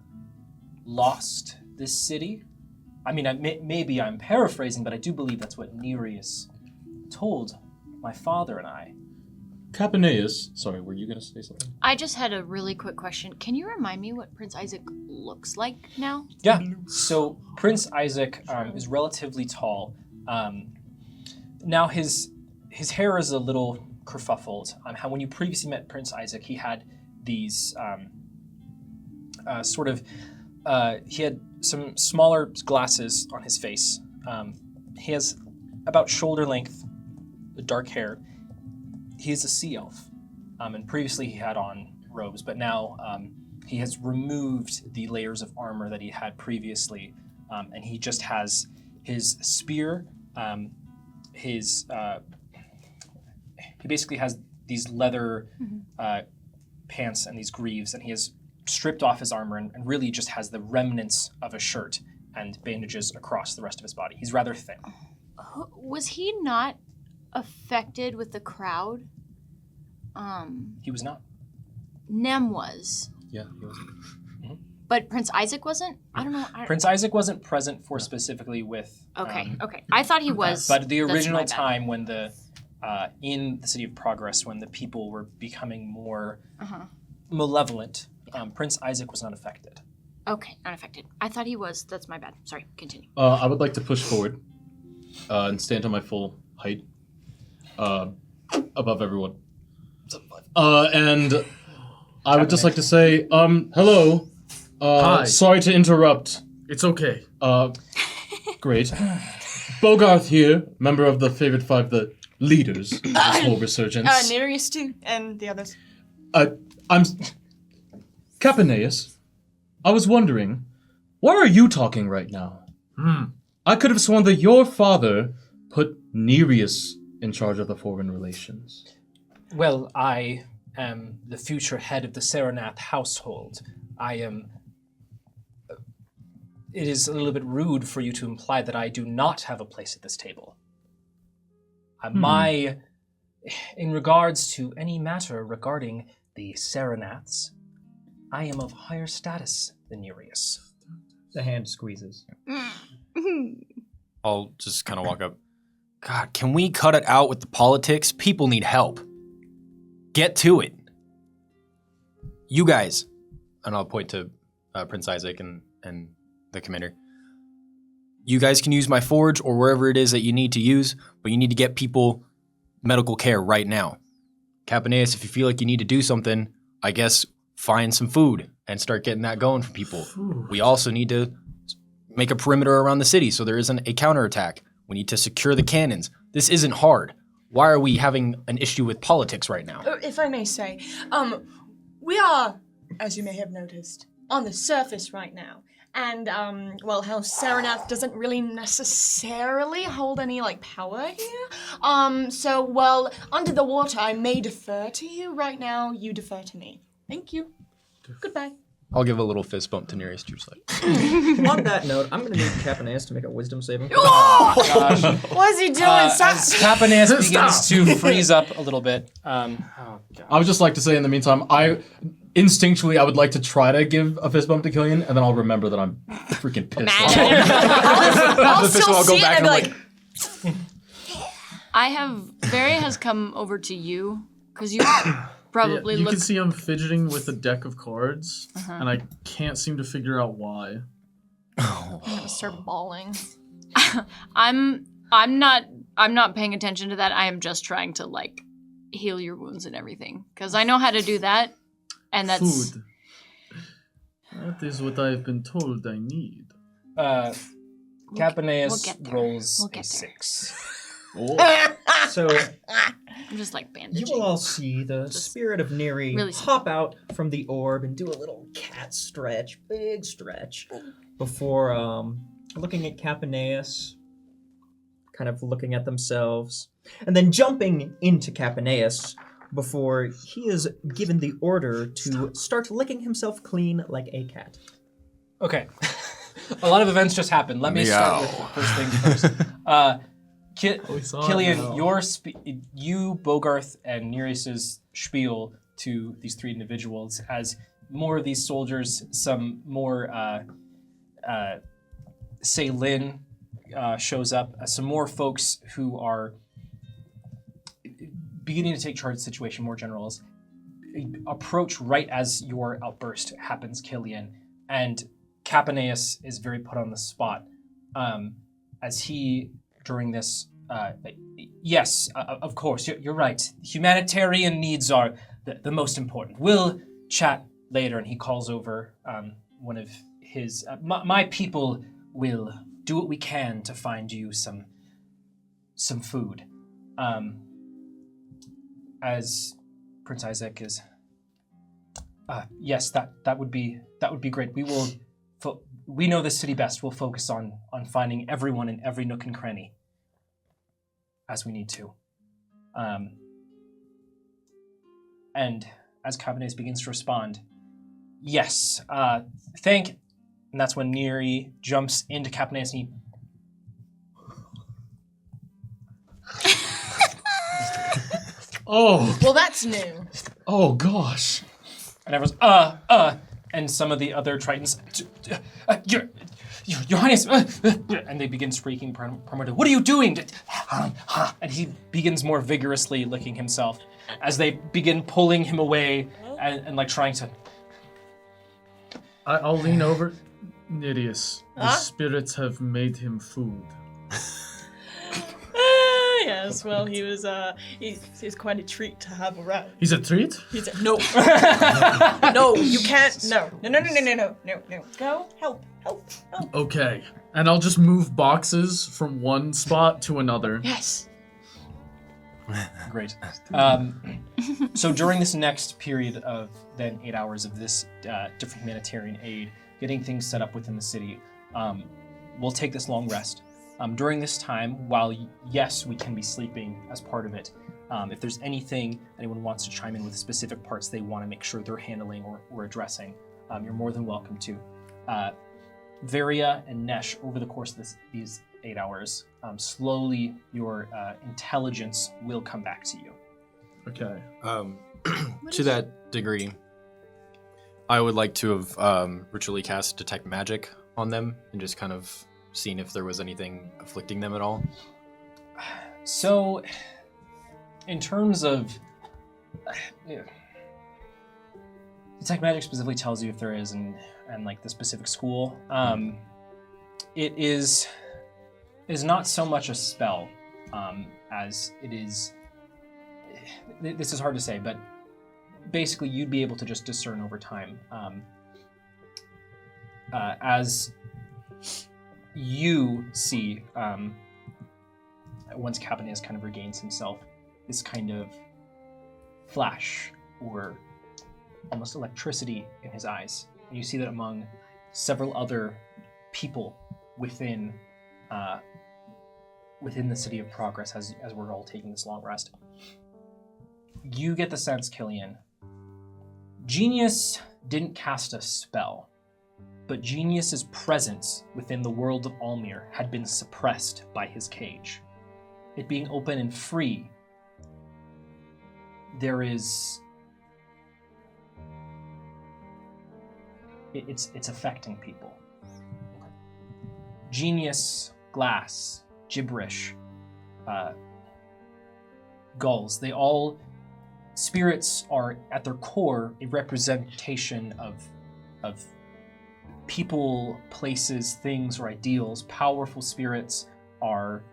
lost this city? I mean, maybe I'm paraphrasing, but I do believe that's what Nereus told my father and I. Capaneus, sorry, were you going to say something? I just had a really quick question. Can you remind me what Prince Isaac looks like now? Yeah, so Prince Isaac is relatively tall. Now his hair is a little kerfuffled. How when you previously met Prince Isaac, he had these he had some smaller glasses on his face. He has about shoulder length dark hair. He is a sea elf, and previously he had on robes, but now he has removed the layers of armor that he had previously, and he just has his spear. He basically has these leather pants and these greaves, and he has stripped off his armor and really just has the remnants of a shirt and bandages across the rest of his body. He's rather thin. Was he not affected with the crowd? He was not. Nem was. Yeah, he was. But Prince Isaac wasn't? I don't know. Prince Isaac wasn't present for specifically with... Okay. I thought he was. But the That's original my bad. time when in the City of Progress, when the people were becoming more malevolent, Prince Isaac was not affected. Okay, unaffected. I thought he was. That's my bad. Sorry, continue. I would like to push forward and stand on my full height above everyone. And I would just like to say, hello. Hi. Sorry to interrupt. It's okay. Great. Bogarth here, member of the Favorite Five, the leaders of this whole resurgence. Nereus too, and the others. I'm Capaneus. I was wondering, why are you talking right now? I could have sworn that your father put Nereus in charge of the foreign relations. Well, I am the future head of the Saranath household. It is a little bit rude for you to imply that I do not have a place at this table. In regards to any matter regarding the Saranaths, I am of higher status than Nereus. The hand squeezes. I'll just kind of walk up. God, can we cut it out with the politics? People need help. Get to it. You guys, and I'll point to Prince Isaac and the commander. You guys can use my forge or wherever it is that you need to use, but you need to get people medical care right now. Capaneus, if you feel like you need to do something, I guess find some food and start getting that going for people. We also need to make a perimeter around the city so there isn't a counterattack. We need to secure the cannons. This isn't hard. Why are we having an issue with politics right now? If I may say, we are, as you may have noticed, on the surface right now. And, House Saranath doesn't really necessarily hold any, power here. So, under the water, I may defer to you. Right now, you defer to me. Thank you. Goodbye. I'll give a little fist bump to Nereus too. On that note, I'm going to need Capaneus to make a wisdom saving. Gosh. What is he doing? As Capaneus begins to freeze up a little bit. I would just like to say in the meantime, instinctually, I would like to try to give a fist bump to Killian, and then I'll remember that I'm freaking pissed off. I'll still see it and be like, Barry has come over to you, because you probably you look... can see him fidgeting with a deck of cards, and I can't seem to figure out why. I'm gonna start bawling. I'm not paying attention to that. I am just trying to, heal your wounds and everything, because I know how to do that. And that's food. That is what I've been told I need. Capaneus rolls We'll a get there. 6. So I'm just bandaging. you will all see the spirit of Neri really hop out from the orb and do a little cat stretch, big stretch, before looking at Capaneus, kind of looking at themselves, and then jumping into Capaneus before he is given the order to start licking himself clean like a cat. Okay. A lot of events just happened. Let me start with the first things first. Killian, you, Bogarth, and Nereus's spiel to these 3 individuals as more of these soldiers, some more, say Lynn shows up, some more folks who are beginning to take charge of the situation, more generals, approach right as your outburst happens, Killian, and Capaneus is very put on the spot as he, during this, yes, of course, you're right. Humanitarian needs are the most important. We'll chat later, and he calls over one of his, my people will do what we can to find you some food. As Prince Isaac is, yes, that would be great. We will, we know the city best. We'll focus on finding everyone in every nook and cranny, as we need to. And as Cabernet begins to respond, yes, and that's when Neri jumps into Cabernet and he Oh, Well, that's new. oh gosh. and everyone's and some of the other Tritons, Your Highness, and they begin shrieking. What are you doing? And he begins more vigorously licking himself as they begin pulling him away and like trying to. I'll lean over. Nidius, the Huh? spirits have made him food. Yes, well, he was, he's quite a treat to have around. He's a treat? He's a, no. No, you can't, no. No. Go, help. Okay. And I'll just move boxes from one spot to another. Yes. Great. So during this next period of then 8 hours of this different humanitarian aid, getting things set up within the city, we'll take this long rest. During this time, while yes, we can be sleeping as part of it, if there's anything anyone wants to chime in with specific parts they want to make sure they're handling or addressing, you're more than welcome to. Varia and Nesh, over the course of these 8 hours, slowly your intelligence will come back to you. Okay. To that degree, I would like to have ritually cast Detect Magic on them and just kind of seen if there was anything afflicting them at all. So, in terms of Detect Magic specifically tells you if there is, and like the specific school, it is not so much a spell as it is. This is hard to say, but basically you'd be able to just discern over time as you see, once Cabanez kind of regains himself, this kind of flash or almost electricity in his eyes. And you see that among several other people within the City of Progress as we're all taking this long rest. You get the sense, Killian, Genius didn't cast a spell, but Genius's presence within the world of Almir had been suppressed by his cage. It being open and free, there is... It's affecting people. Genius, glass, gibberish, gulls, they all... Spirits are, at their core, a representation of people, places, things, or ideals. Powerful spirits are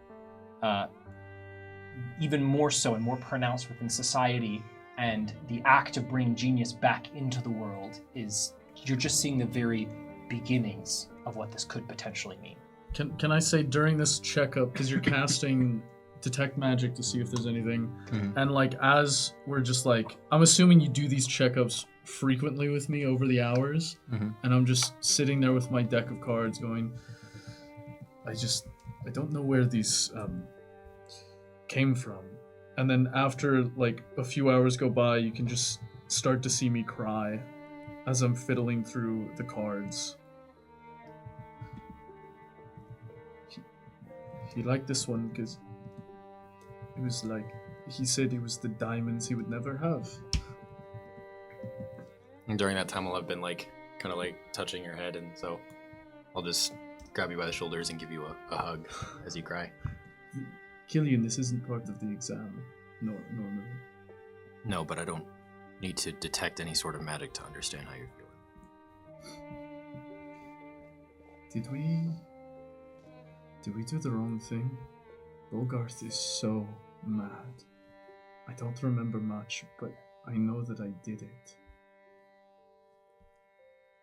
even more so and more pronounced within society, and the act of bringing Genius back into the world is, you're just seeing the very beginnings of what this could potentially mean. Can I say during this checkup, because you're casting Detect Magic to see if there's anything, and like as we're just like, I'm assuming you do these checkups frequently with me over the hours, and I'm just sitting there with my deck of cards going, I don't know where these came from. And then after like a few hours go by, you can just start to see me cry as I'm fiddling through the cards. He liked this one because it was like, he said it was the diamonds he would never have. And during that time, I'll have been like, kind of like touching your head, and so I'll just grab you by the shoulders and give you a hug as you cry. Killian, this isn't part of the exam. No. No, but I don't need to detect any sort of magic to understand how you're feeling. Did we do the wrong thing? Bogart is so mad. I don't remember much, but I know that I did it.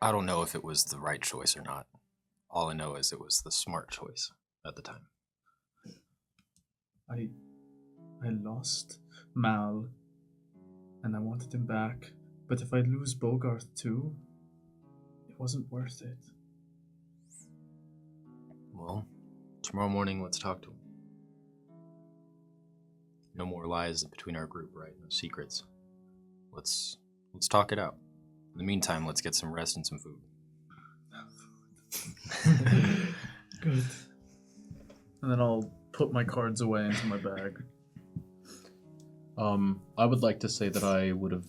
I don't know if it was the right choice or not. All I know is it was the smart choice at the time. I lost Mal, and I wanted him back, but if I lose Bogart too, it wasn't worth it. Well, tomorrow morning, let's talk to him. No more lies between our group, right? No secrets. let's talk it out. In the meantime, let's get some rest and some food. Good. And then I'll put my cards away into my bag. I would like to say that I would have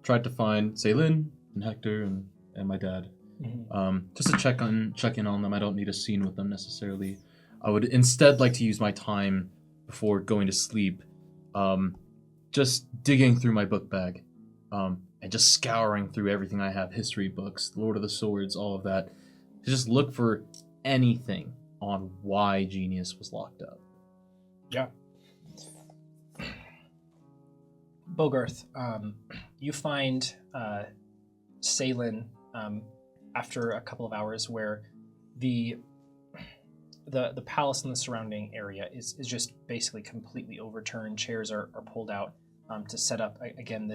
tried to find Ceylin and Hector and my dad. Just to check in on them. I don't need a scene with them necessarily. I would instead like to use my time before going to sleep, just digging through my book bag, and just scouring through everything I have, history books, Lord of the Swords, all of that, to just look for anything on why Genius was locked up. Yeah. Bogarth, you find Ceylin after a couple of hours where the palace and the surrounding area is just basically completely overturned. Chairs are pulled out to set up, again,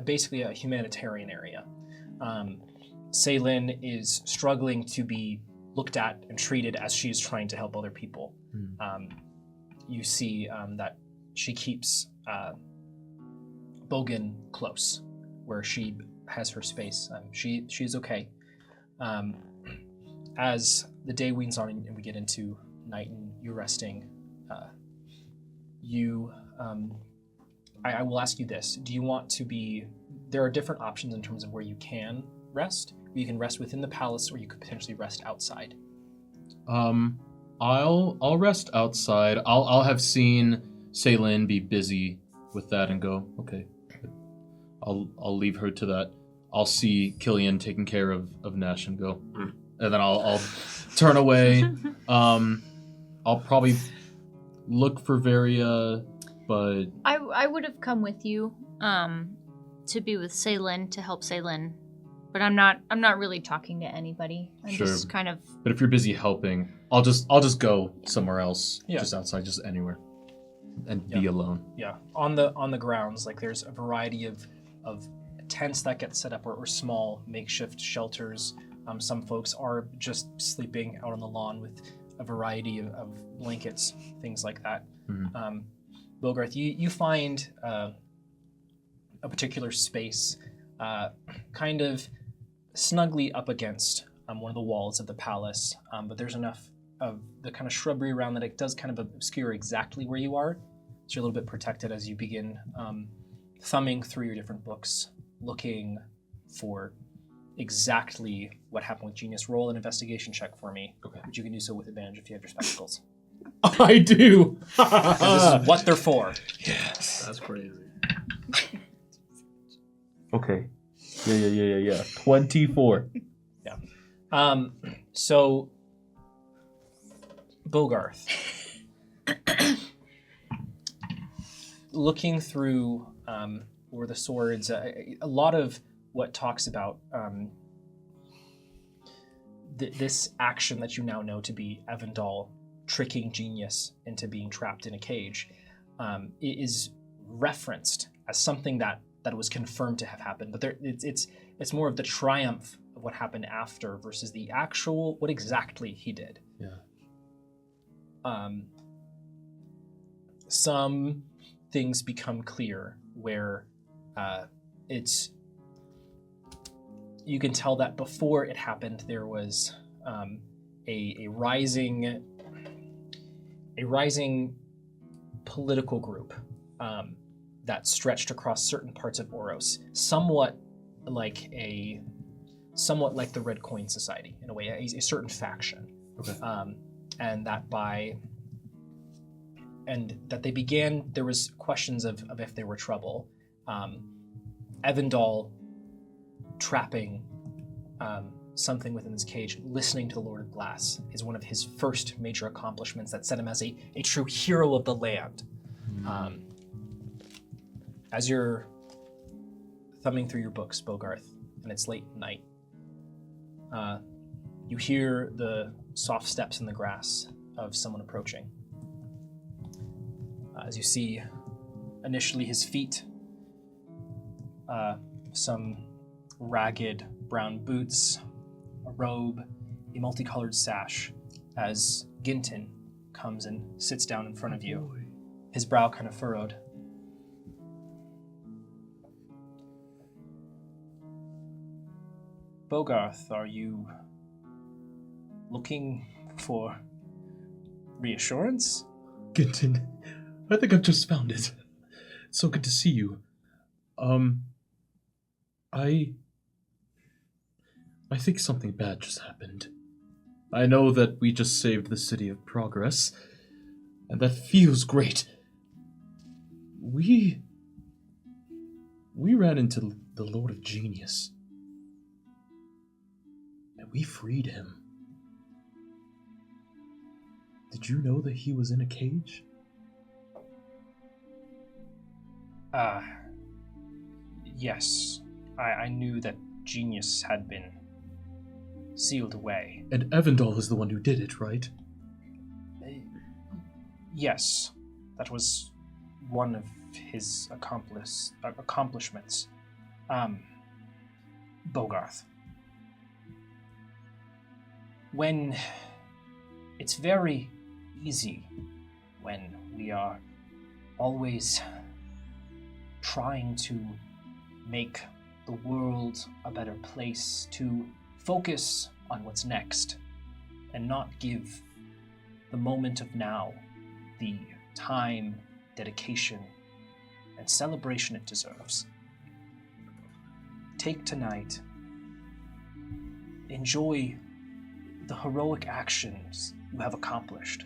basically a humanitarian area. Ceylin is struggling to be looked at and treated as she is trying to help other people. You see that she keeps Bogan close, where she has her space. She's okay. As the day weans on and we get into night and you're resting, I will ask you this. Do you want to be... There are different options in terms of where you can rest. You can rest within the palace, or you could potentially rest outside. I'll rest outside. I'll have seen Ceylin be busy with that and go, okay. I'll leave her to that. I'll see Killian taking care of Nesh and go. And then I'll turn away. I'll probably look for Varia, but I would have come with you to be with Ceylin, to help Ceylin. But I'm not really talking to anybody. I'm Sure. just kind of... But if you're busy helping, I'll just go somewhere else, just outside, just anywhere, and be alone. Yeah, on the grounds, like there's a variety of tents that get set up, or small makeshift shelters. Some folks are just sleeping out on the lawn with a variety of blankets, things like that. Mm-hmm. Bogarth, you find a particular space, kind of snugly up against one of the walls of the palace, but there's enough of the kind of shrubbery around that it does kind of obscure exactly where you are. So you're a little bit protected as you begin thumbing through your different books, looking for exactly what happened with Genius. Roll an investigation check for me, but you can do so with advantage if you have your spectacles. I do! This is what they're for. Yes. That's crazy. Okay. Yeah. 24. So, Bogarth, looking through Lord of the Swords, a lot of what talks about this action that you now know to be Evandal tricking Genius into being trapped in a cage is referenced as something that was confirmed to have happened, but it's more of the triumph of what happened after versus the actual what exactly he did. Yeah. Some things become clear where you can tell that before it happened there was a rising political group that stretched across certain parts of Oros, somewhat like the Red Coin Society in a way, a certain faction. Okay. And that they began, there was questions of if there were trouble. Evandal trapping something within his cage, listening to the Lord of Glass, is one of his first major accomplishments that set him as a true hero of the land. As you're thumbing through your books, Bogarth, and it's late night, you hear the soft steps in the grass of someone approaching. As you see, initially his feet, some ragged brown boots, a robe, a multicolored sash, as Ginton comes and sits down in front of you, his brow kind of furrowed. Bogarth, are you looking for reassurance? Ginton, I think I've just found it. It's so good to see you. I think something bad just happened. I know that we just saved the City of Progress, and that feels great. We ran into the Lord of Genius, and we freed him. Did you know that he was in a cage? Yes. I knew that Genius had been sealed away. And Evandal is the one who did it, right? Yes. That was one of his accomplishments. Bogarth. When it's very easy when we are always trying to make the world a better place, to focus on what's next and not give the moment of now the time, dedication, and celebration it deserves. Take tonight, enjoy the heroic actions you have accomplished,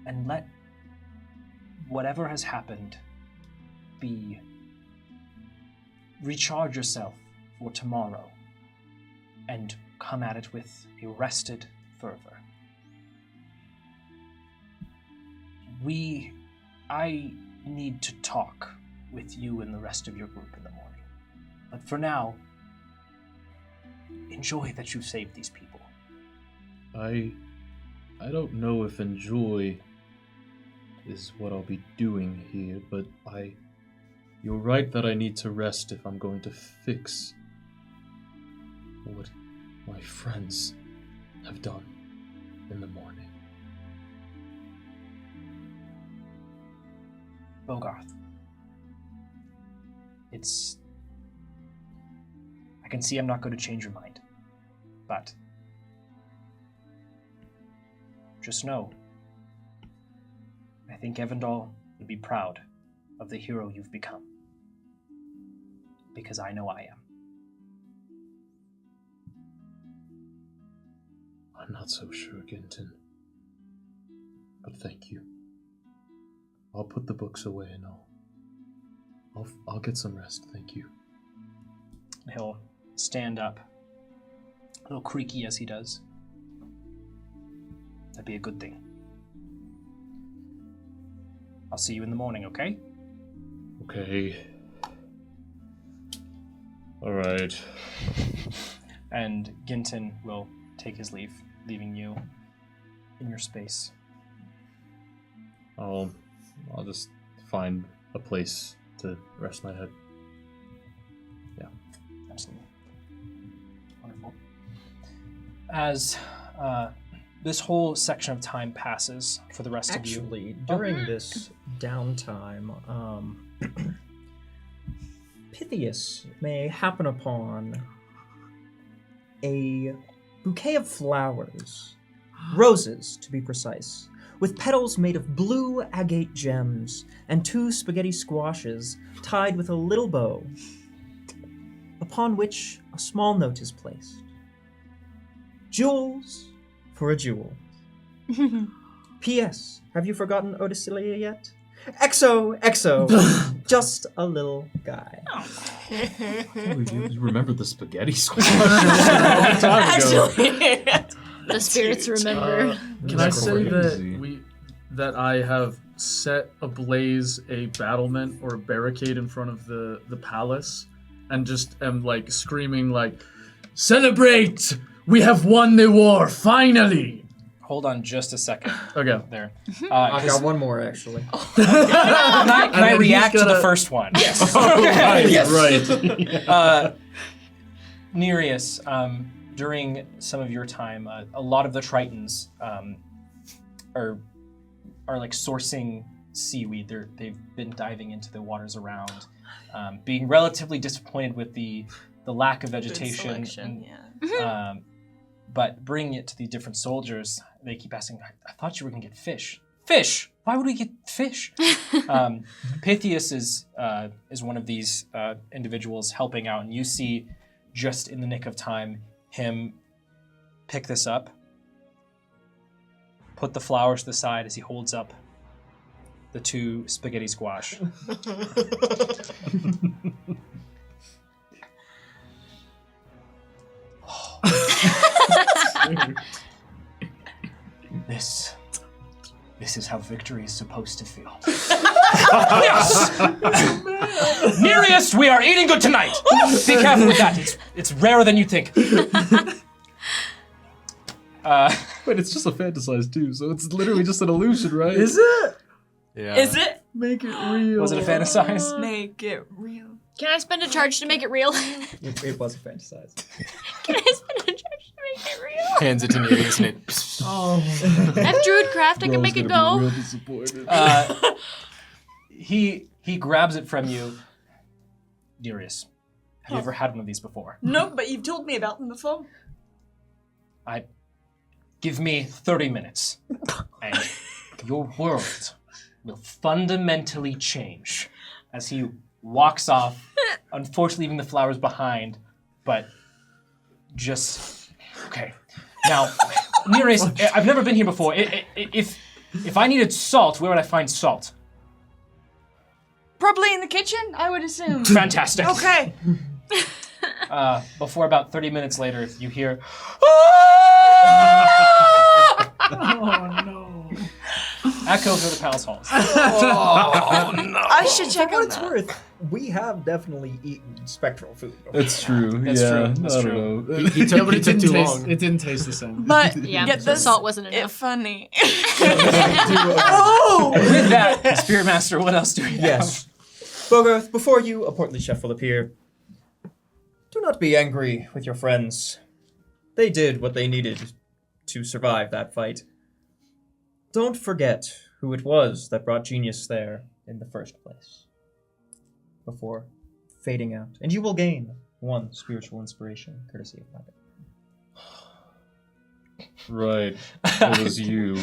and let whatever has happened be recharge yourself for tomorrow and come at it with a rested fervor. I need to talk with you and the rest of your group in the morning. But for now, enjoy that you've saved these people. I don't know if enjoy is what I'll be doing here, but you're right that I need to rest if I'm going to fix what my friends have done in the morning. Bogarth. I can see I'm not going to change your mind, but just know, I think Evandal would be proud of the hero you've become, because I know I am. I'm not so sure, Ginton. But thank you. I'll put the books away and I'll get some rest, thank you. He'll stand up, a little creaky as he does. That'd be a good thing. I'll see you in the morning, okay? Okay. Alright. And Ginton will take his leave, leaving you in your space. I'll just find a place to rest my head. Yeah. Absolutely. Wonderful. As this whole section of time passes for the rest of you. Actually, during this downtime, Pythias may happen upon a bouquet of flowers, roses to be precise, with petals made of blue agate gems and 2 spaghetti squashes tied with a little bow, upon which a small note is placed. Jewels for a jewel. P.S. Have you forgotten Odysselia yet? XO, just a little guy. You remember the spaghetti squash? Actually, The spirits remember. Can I say Crazy. that I have set ablaze a battlement or a barricade in front of the palace, and just am like screaming like, "Celebrate! We have won the war finally!" Hold on just a second Okay. there. I've got one more, actually. Can I then react he's to the gotta- first one? Yes. Right. Nereus, during some of your time, a lot of the Tritons are like sourcing seaweed. They've been diving into the waters around, being relatively disappointed with the the lack of Food vegetation. selection, yeah. But bringing it to the different soldiers, they keep asking, I thought you were going to get fish. Fish? Why would we get fish? Pythias is one of these individuals helping out, and you see just in the nick of time him pick this up, put the flowers to the side as he holds up the 2 spaghetti squash. This is how victory is supposed to feel. Yes! Nearest, we are eating good tonight. Be careful with that. It's rarer than you think. Wait, it's just a fantasized too, so it's literally just an illusion, right? Is it? Yeah. Is it? Make it real. Was it a fantasize? Make it real. Can I spend a charge to make it real? It was a fantasize. Can I spend a charge to make it real? Hands it to Nereus and it. I have Druidcraft, I can make it go. Real disappointed. He grabs it from you. Nereus, have you ever had one of these before? No, but you've told me about them before. Give me 30 minutes, and your world will fundamentally change. As he walks off, unfortunately leaving the flowers behind, but just... Okay. Now, Nereus, I've never been here before. If I needed salt, where would I find salt? Probably in the kitchen, I would assume. Fantastic. Okay. Before about 30 minutes later, you hear... Oh no. Echoes of the palace halls. Oh no! I should check For what on it's that. worth, we have definitely eaten spectral food before. It's true. That's yeah, true, that's I true. don't know. Yeah, but It took too long. It didn't taste the same. But Yeah, get the this, salt wasn't it's enough. funny. With that, Spirit Master, what else do we have? Yes. Bogarth, before you, a portly chef will appear. Do not be angry with your friends. They did what they needed to survive that fight. Don't forget who it was that brought genius there in the first place. Before fading out. And you will gain 1 spiritual inspiration, courtesy of Habit. Right. It was you.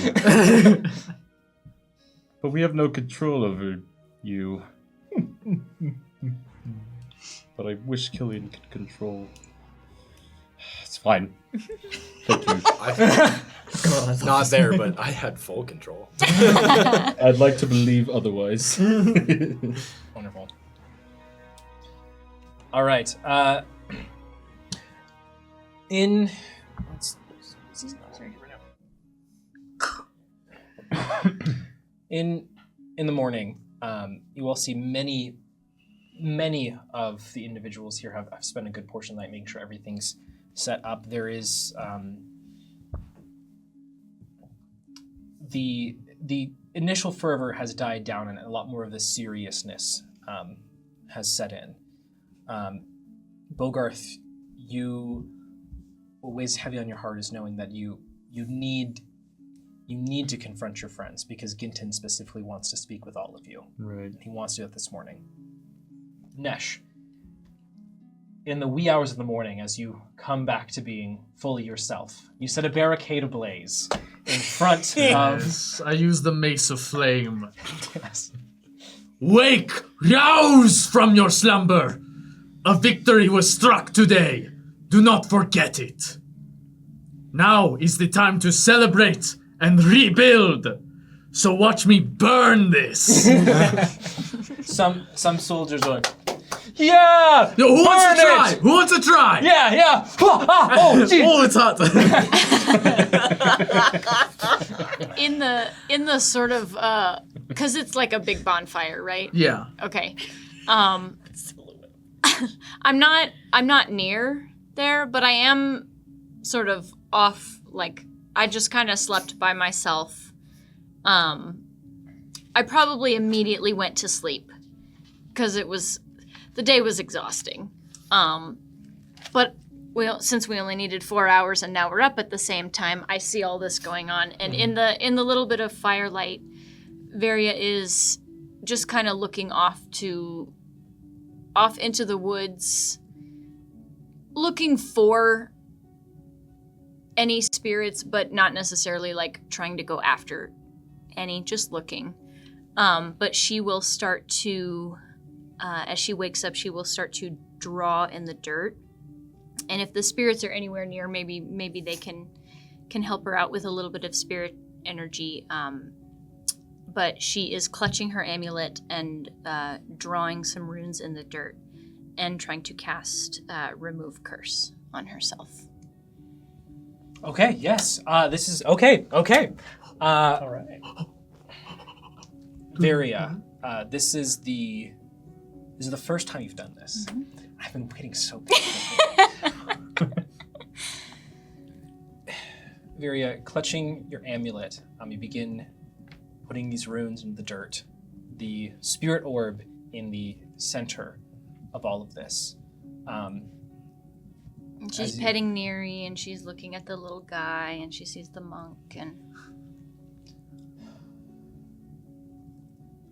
But we have no control over you. But I wish Killian could control. It's fine. Thank you. Not there, but I had full control. I'd like to believe otherwise. Wonderful. All right. In the morning, you will see many of the individuals here have spent a good portion of the night making sure everything's set up. There is the initial fervor has died down, and a lot more of the seriousness has set in. Bogarth, you what weighs heavy on your heart is knowing that you need to confront your friends, because Ginton specifically wants to speak with all of you. Right. He wants to do it this morning. Nesh, in the wee hours of the morning, as you come back to being fully yourself, you set a barricade ablaze in front of... Yes, I use the mace of flame. Yes. Wake! Rouse from your slumber! A victory was struck today. Do not forget it. Now is the time to celebrate and rebuild. So watch me burn this. Some soldiers are like, yeah! Yo, who wants burn to try? it! Who wants to try? Yeah! Oh, gee! Oh, it's hot. In the sort of because it's like a big bonfire, right? Yeah. Okay. I'm not near there, but I am sort of off, like I just kind of slept by myself. I probably immediately went to sleep because the day was exhausting. But since we only needed 4 hours and now we're up at the same time, I see all this going on. And in the little bit of firelight, Varia is just kind of looking off into the woods, looking for any spirits, but not necessarily like trying to go after any, just looking. But she will start to, as she wakes up, she will start to draw in the dirt. And if the spirits are anywhere near, maybe they can help her out with a little bit of spirit energy. But she is clutching her amulet and drawing some runes in the dirt and trying to cast Remove Curse on herself. Okay, yes. This is okay. All right. Varia, this is the first time you've done this. I've been waiting so patiently. Varia, clutching your amulet, you begin putting these runes in the dirt. The spirit orb in the center of all of this. She's petting Neri, and she's looking at the little guy, and she sees the monk, and...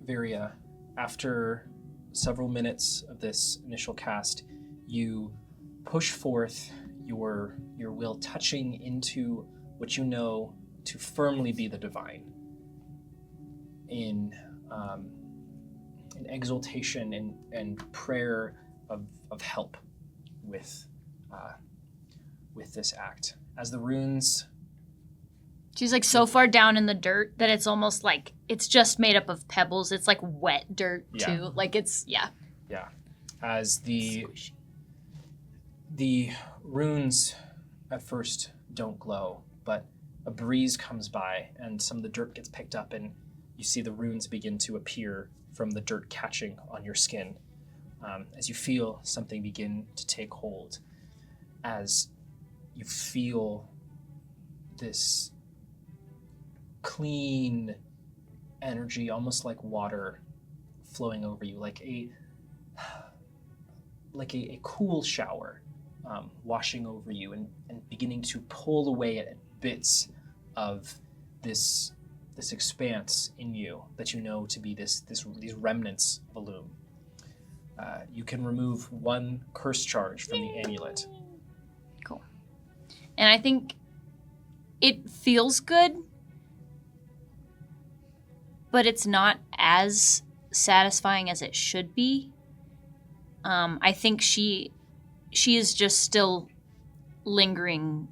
Varia, after several minutes of this initial cast, you push forth your will, touching into what you know to firmly be the divine. In exaltation and prayer of help with this act. As the runes... She's like so far down in the dirt that it's almost like it's just made up of pebbles. It's like wet dirt too. Like it's, yeah. As the runes at first don't glow, but a breeze comes by and some of the dirt gets picked up and you see the runes begin to appear from the dirt catching on your skin. As you feel something begin to take hold, as you feel this clean energy, almost like water flowing over you, like a cool shower washing over you and beginning to pull away at bits of this expanse in you that you know to be these remnants of a loom. You can remove one curse charge from the amulet. Cool. And I think it feels good, but it's not as satisfying as it should be. I think she is just still lingering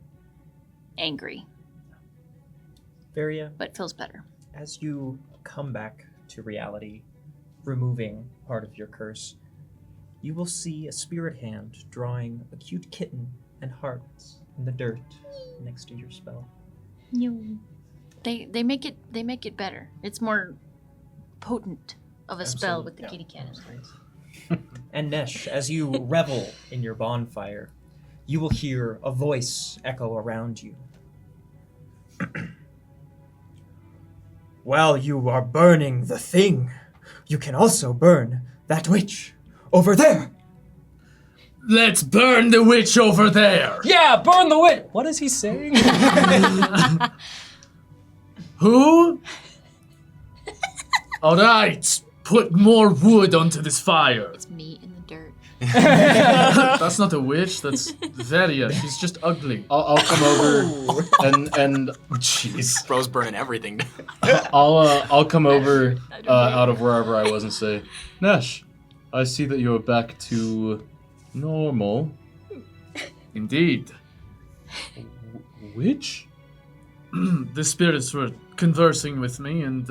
angry. Varia, But feels better. as you come back to reality, removing part of your curse, you will see a spirit hand drawing a cute kitten and hearts in the dirt next to your spell. They make it better. It's more potent of a spell with the kitty cat. And Nesh, as you revel in your bonfire, you will hear a voice echo around you. While you are burning the thing, you can also burn that witch over there. Let's burn the witch over there. Yeah, burn the witch! What is he saying? Who? All right, put more wood onto this fire. It's me in the dirt. That's not a witch. That's Varia. She's just ugly. I'll come over and jeez. Bro's burning everything. I'll come over out of wherever I was and say, Nesh, I see that you're back to normal. Indeed. Which? The spirits were conversing with me, and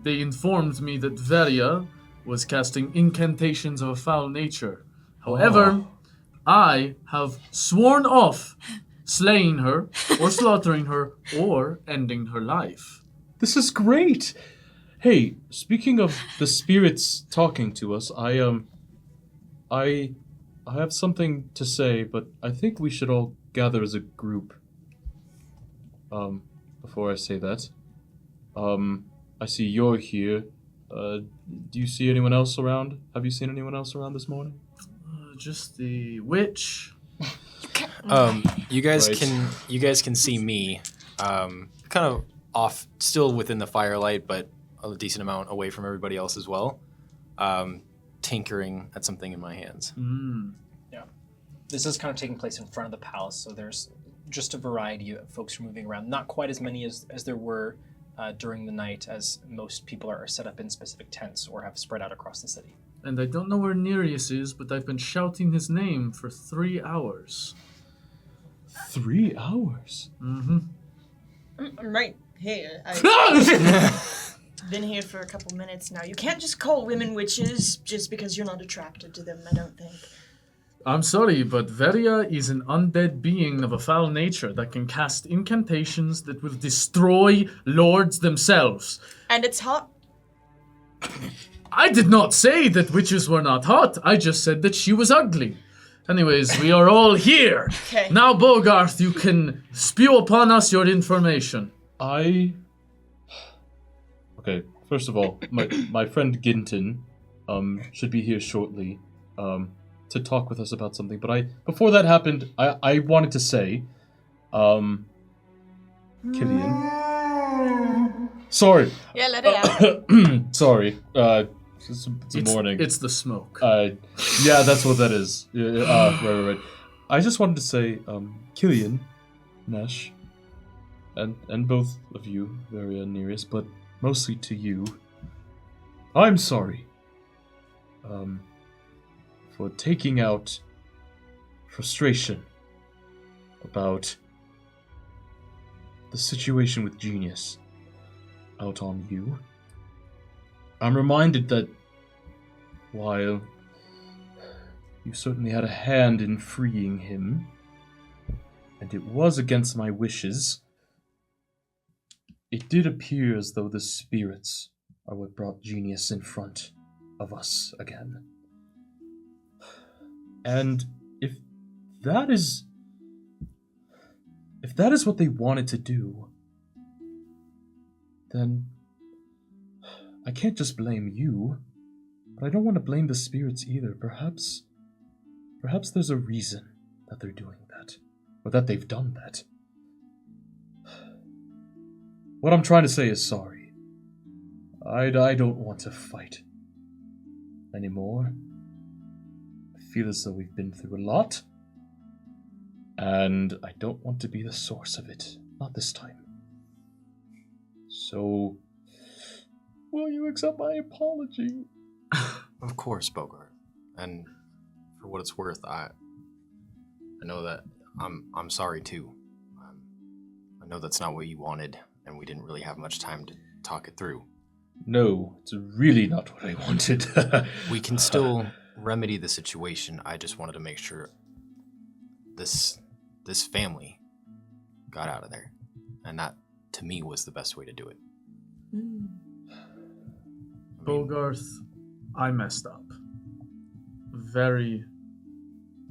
they informed me that Varia was casting incantations of a foul nature. However, I have sworn off slaying her, or slaughtering her, or ending her life. This is great. Hey, speaking of the spirits talking to us, I have something to say, but I think we should all gather as a group. Before I say that, I see you're here. Do you see anyone else around? Have you seen anyone else around this morning? Just the witch. You guys Right. can see me, kind of off, still within the firelight, but a decent amount away from everybody else as well, tinkering at something in my hands. This is kind of taking place in front of the palace, so there's just a variety of folks who are moving around. Not quite as many as there were during the night, as most people are set up in specific tents or have spread out across the city. And I don't know where Nereus is, but I've been shouting his name for 3 hours. 3 hours? Mm-hmm. I'm right here. I've been here for a couple minutes now. You can't just call women witches just because you're not attracted to them, I don't think. I'm sorry, but Veria is an undead being of a foul nature that can cast incantations that will destroy lords themselves. And it's hot. I did not say that witches were not hot. I just said that she was ugly. Anyways, we are all here. Okay. Now, Bogarth, you can spew upon us your information. Okay, first of all, my friend Ginton should be here shortly to talk with us about something. But before that happened, I wanted to say, Killian. Sorry. Yeah, let it out. Sorry. It's the morning. It's the smoke. Yeah, that's what that is. Right. I just wanted to say, Killian, Nesh, and both of you, Varia and Nereus, but mostly to you, I'm sorry. For taking out frustration about the situation with Genius out on you. I'm reminded that while you certainly had a hand in freeing him, and it was against my wishes, it did appear as though the spirits are what brought Genius in front of us again. And if that is what they wanted to do, then I can't just blame you, but I don't want to blame the spirits either. Perhaps there's a reason that they're doing that, or that they've done that. What I'm trying to say is sorry. I don't want to fight anymore. I feel as though we've been through a lot, and I don't want to be the source of it. Not this time. So, will you accept my apology? Of course, Bogart. And for what it's worth, I know that I'm sorry too. I know that's not what you wanted, and we didn't really have much time to talk it through. No, it's really not what I wanted. We can still remedy the situation. I just wanted to make sure this family got out of there, and that, to me, was the best way to do it. Bogarth, I messed up. Very,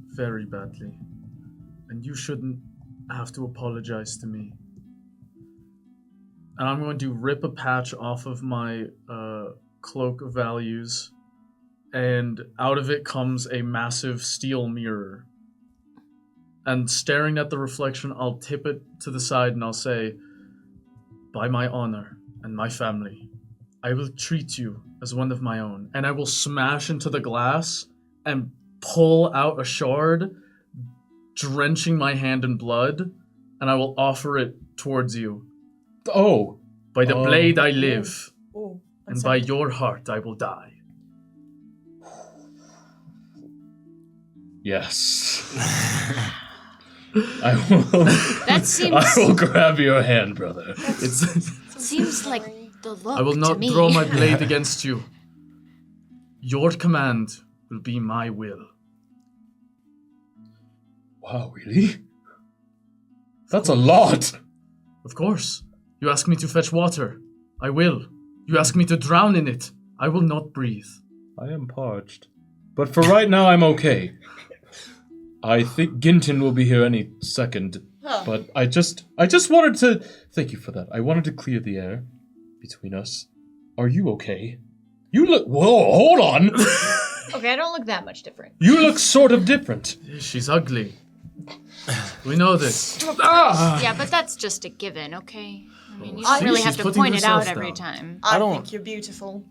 very badly. And you shouldn't have to apologize to me. And I'm going to rip a patch off of my cloak of values, and out of it comes a massive steel mirror. And staring at the reflection, I'll tip it to the side and I'll say, by my honor and my family, I will treat you as one of my own. And I will smash into the glass and pull out a shard, drenching my hand in blood, and I will offer it towards you. Oh. By the blade I live, and by sorry. your heart I will die. Yes. I will. That seems. I will grab your hand, brother. Seems like the look. I will to not me. throw my blade against you. Your command will be my will. Wow, really? That's a lot. Of course. You ask me to fetch water. I will. You ask me to drown in it. I will not breathe. I am parched. But for right now, I'm okay. I think Ginton will be here any second. Huh. But I just wanted to... Thank you for that. I wanted to clear the air between us. Are you okay? You look... Whoa, hold on! Okay, I don't look that much different. You look sort of different. She's ugly. We know this. Yeah, but that's just a given, okay? I mean, you don't See, really she's have to putting point it out herself every down. time. I don't- think you're beautiful.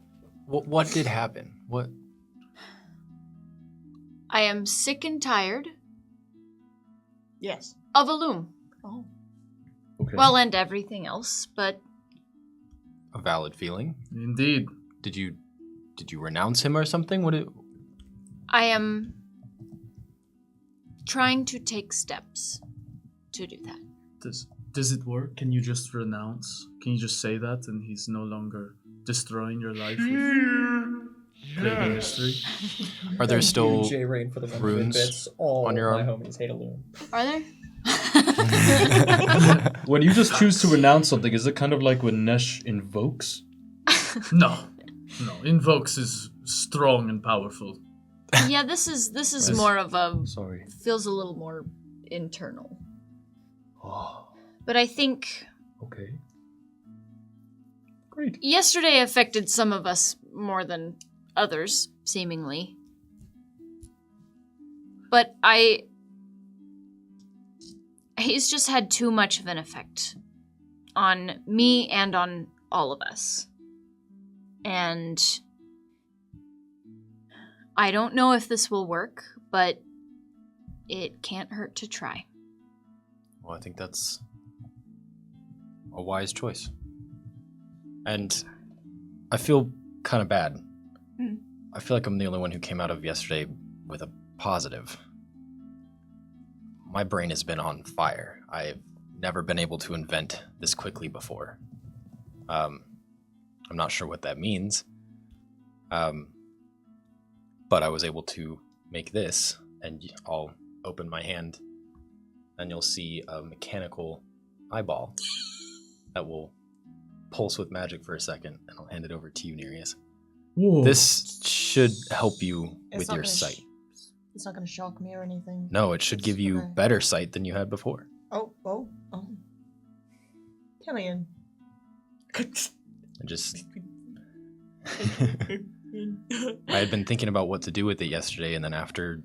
What did happen? What? I am sick and tired Yes. of a loom. Oh. Okay. Well, and everything else, but A valid feeling. Indeed. Did you renounce him or something? I am trying to take steps to do that. Does it work? Can you just renounce? Can you just say that and he's no longer destroying your life with pagan history? Are there still J-Rain for the runes bits. All on your my arm? homies hate a loom. Are there? When you just choose to renounce something, is it kind of like when Nesh invokes? No. Invokes is strong and powerful. Yeah, this is Right. more of a Sorry. feels a little more internal. Oh, But I think okay. Great. yesterday affected some of us more than others, seemingly. But he's just had too much of an effect on me and on all of us. And I don't know if this will work, but it can't hurt to try. Well, I think that's a wise choice. And I feel kind of bad. I feel like I'm the only one who came out of yesterday with a positive. My brain has been on fire. I've never been able to invent this quickly before. I'm not sure what that means. But I was able to make this, and I'll open my hand, and you'll see a mechanical eyeball that will pulse with magic for a second, and I'll hand it over to you, Nereus. Whoa. This should help you It's with not your gonna sight. It's not gonna shock me or anything. No, it should give you Okay. better sight than you had before. Oh. Killian. I just... I had been thinking about what to do with it yesterday, and then after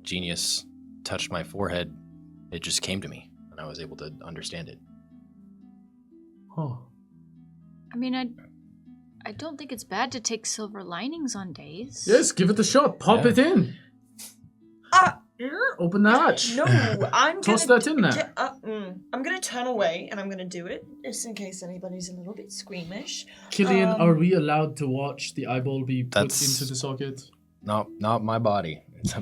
Genius touched my forehead, it just came to me, and I was able to understand it. Oh. I mean, I don't think it's bad to take silver linings on days. Yes, give it a shot. Pop Yeah. it in. Open the hatch. No, I'm Toss gonna that in there. I'm gonna turn away and I'm gonna do it just in case anybody's a little bit squeamish. Killian, Um, are we allowed to watch the eyeball be put That's- into the socket? Not my body. It's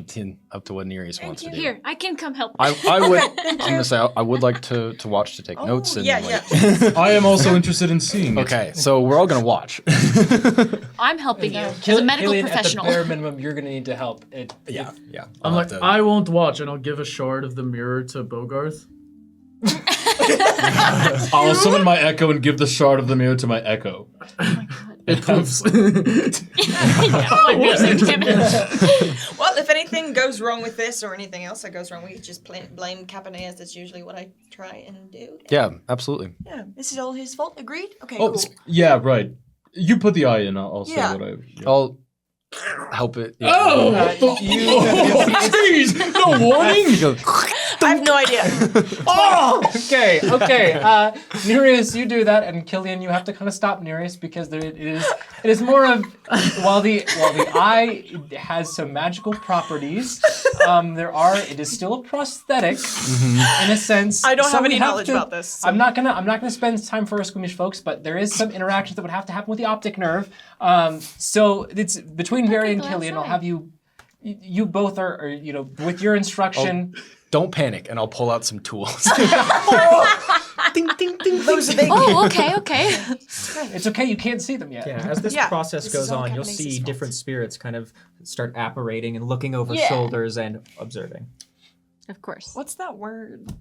up to what Nereus wants to do. Here, I can come help. I would. I'm gonna say I would like to watch to take Oh, notes and yeah, like. I am also interested in seeing it. Okay, so we're all gonna watch. I'm helping you as a medical Killian, professional. At the bare minimum, you're gonna need to help. Yeah. I'm like, I won't watch, and I'll give a shard of the mirror to Bogarth. I'll summon my echo and give the shard of the mirror to my echo. It proves. Well, if anything goes wrong with this or anything else that goes wrong, we just blame Capaneas. That's usually what I try and do. Yeah, absolutely. Yeah, this is all his fault. Agreed? Okay, Oh, cool. yeah, right. You put the eye in. I'll say Yeah. what I. I'll help it. Yeah. Oh! Jeez! No warning! I have no idea. Okay. Nereus, you do that, and Killian, you have to kind of stop Nereus because it is more of while the eye has some magical properties. It is still a prosthetic in a sense. I don't so have we any knowledge about this, so- I'm not gonna spend time for our squeamish folks, but there is some interactions that would have to happen with the optic nerve. So it's between Barry and go Killian. I'll outside. have you. You both are with your instruction. Don't panic, and I'll pull out some tools. Those are big. Oh, okay. It's okay. You can't see them yet. Yeah, as this Yeah, process this goes is all on, you'll Capanesis' see fault. different spirits kind of start apparating and looking over Yeah. shoulders and observing. Of course. What's that word?